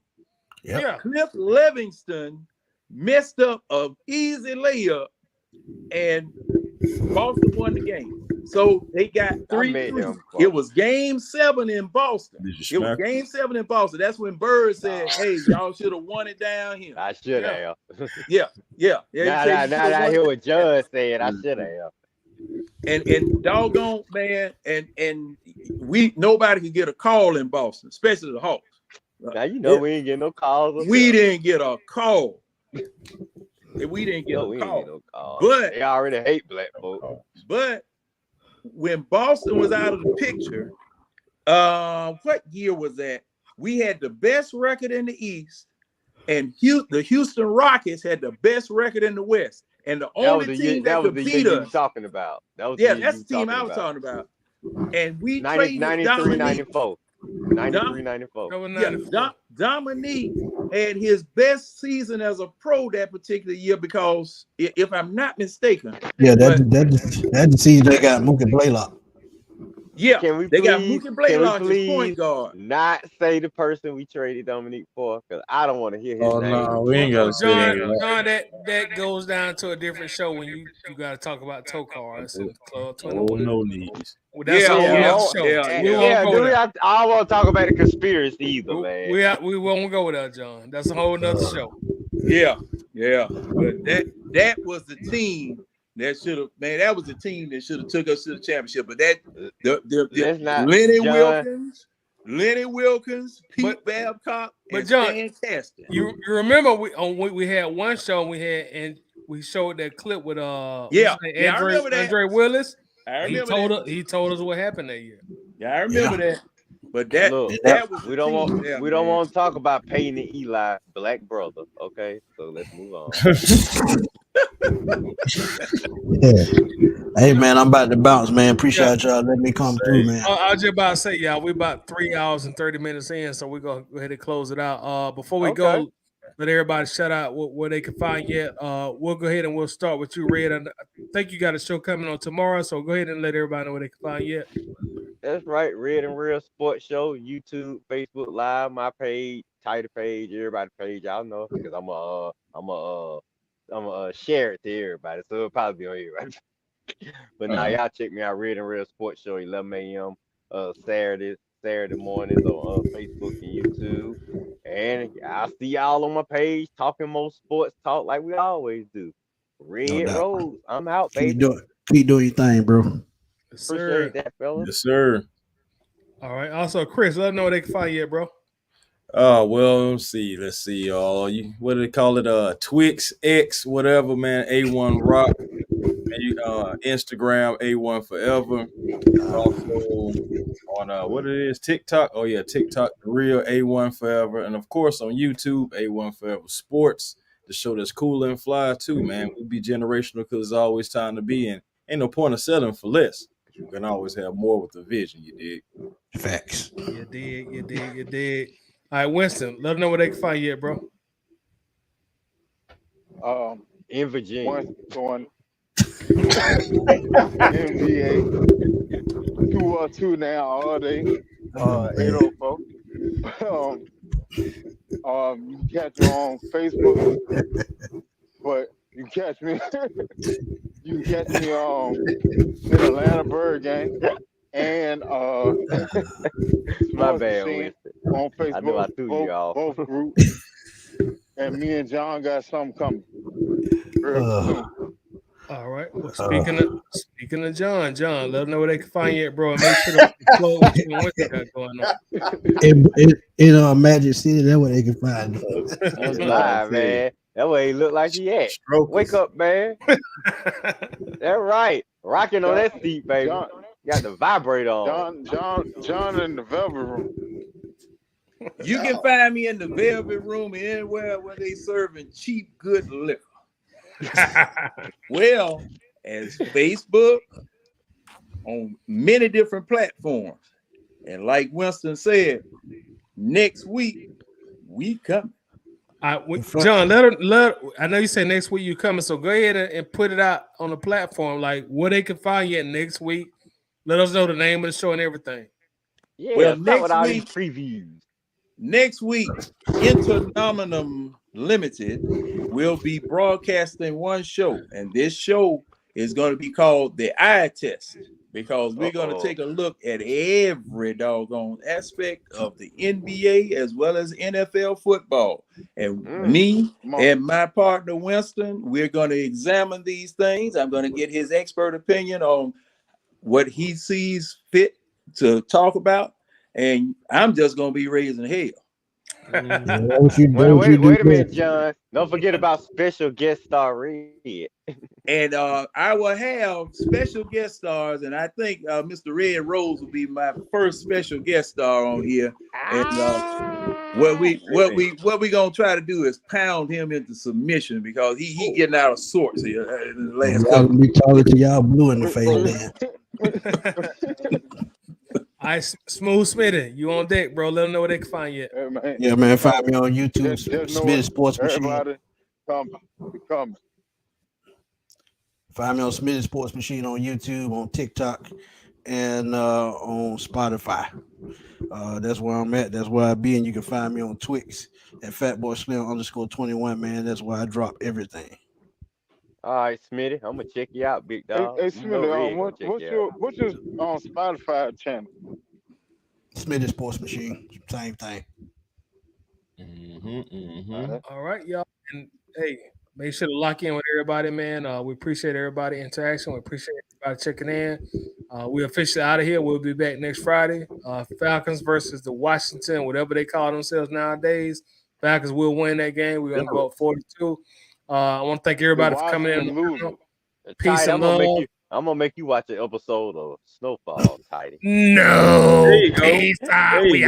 Yep. Yeah. Cliff Livingston messed up an easy layup, and Boston won the game. So they got 3-3. It was game 7 in Boston. It was game 7 in Boston. That's when Bird said, "Hey, y'all should have won it down here." I should have. Yeah. Now I hear what Judge said. I should have. And doggone man, and nobody could get a call in Boston, especially the Hawks. Now you know we ain't getting no calls. We didn't get a call. We didn't get a call. But they already hate black folks. But when Boston was out of the picture, what year was that? We had the best record in the East, and the Houston Rockets had the best record in the West. And the only team that could beat us. Talking about. That's the team I was talking about. And we traded 93, 94. 93, 94. Yeah, Dominique had his best season as a pro that particular year because, if I'm not mistaken, that the season they got Mookie Blaylock. Yeah, they got Mookie Blaylock as point guard. Not say the person we traded Dominique for, because I don't want to hear his name. No, we ain't got to say that. John, that goes down to a different show when you got to talk about tow cars and Club 21. No needs. Well, that's a whole other show. I won't talk about the conspiracy either, man. We won't go there, John. That's a whole nother show. Yeah. But that was the team that should have, man. That was the team that should have took us to the championship. But Lenny Wilkins, Pete Babcock, and Stan Kasten. You remember we had one show and we showed that clip with Andre Willis. I remember he told us what happened that year. Yeah, I remember that. But that was we don't want to talk about Peyton and Eli, black brother. Okay, so let's move on. Hey man, I'm about to bounce, man. Appreciate y'all letting me come through, man. I was just about to say, y'all, we're about 3 hours and 30 minutes in, so we're gonna go ahead and close it out. Before we go, let everybody shout out where they can find you. We'll go ahead and we'll start with you, Red. I think you got a show coming on tomorrow, so go ahead and let everybody know where they can find you. That's right, Red and Real Sports Show, YouTube, Facebook Live, my page, Title page, everybody's page. Y'all know because I'm a share it to everybody, so it'll probably be on everybody. But now y'all check me out, Red and Real Sports Show, 11 a.m. Saturday mornings on Facebook and YouTube. And I'll see y'all on my page talking more sports talk like we always do. Red Rose, I'm out, baby. Keep doing your thing, bro. Yes, Appreciate that, fellas. Yes, sir. All right. Also, Chris, let them know where they can find you, bro. Well, let's see. What do they call it? Twix X, whatever, man. A1 Rock. Instagram A1 Forever. Also on what it is, TikTok. Oh yeah, TikTok, the real A1 Forever, and of course on YouTube, A1 Forever Sports, the show that's cool and fly too, man. We be generational because there's always time to be in. Ain't no point of settling for less. You can always have more with the vision. You dig? Facts. You dig. You did. All right, Winston, let them know where they can find you at, bro. In Virginia. Once on NBA 2 now all day. 804. You can catch me on Facebook, but you can catch me. You can catch me in Atlanta Bird Gang and My Sports bad, Machine Winston. on I know I Facebook. threw you off. Both groups. And me and John got something coming real soon. All right. Well, speaking of John, let them know where they can find you at, bro. And make sure to plug what you and Winston got going on. In Magic City, that's where they can find me. He's live, man. That way he look like he at. Wake up, man. That's right. Rocking on that seat, baby. Got the vibrator on. John in the Velvet Room. You can find me in the Velvet Room anywhere where they serving cheap, good liquor. Well, as Facebook, on many different platforms. And like Winston said, next week, we come. John, I know you say next week you coming, so go ahead and put it out on the platform, like where they can find you at next week. Let us know the name of the show and everything. Yeah, well, start with all these previews. Next week, Internominum Limited will be broadcasting one show, and this show is going to be called The Eye Test, because we're going to take a look at every doggone aspect of the NBA as well as NFL football. And me and my partner Winston, we're going to examine these things. I'm going to get his expert opinion on what he sees fit to talk about, and I'm just going to be raising hell. Wait a minute, John. Don't forget about special guest star Red. And I will have special guest stars, and I think Mr. Red Rose will be my first special guest star on here. And what we gonna try to do is pound him into submission, because he getting out of sorts here in the last couple. Be talking to y'all blue in the face, man. All right, Smooth Smitty, you on deck, bro. Let them know where they can find you. Yeah, man. Find me on YouTube, Smitty Sports Machine. Everybody come. Find me on Smitty Sports Machine on YouTube, on TikTok, and on Spotify. That's where I'm at. That's where I be. And you can find me on Twix at FatBoySlim_21, man. That's where I drop everything. All right, Smitty, I'm gonna check you out, big dog. Hey Smitty, what's your Spotify channel? Smitty Sports Machine, same thing. All right, y'all, and hey, make sure to lock in with everybody, man. We appreciate everybody interaction. We appreciate everybody checking in. We're officially out of here. We'll be back next Friday. Falcons versus the Washington, whatever they call themselves nowadays. Falcons will win that game. We're gonna go up 42. I want to thank everybody for coming in. Peace and love. I'm gonna make you watch an episode of Snowfall, Tidy. No, peace out. We out.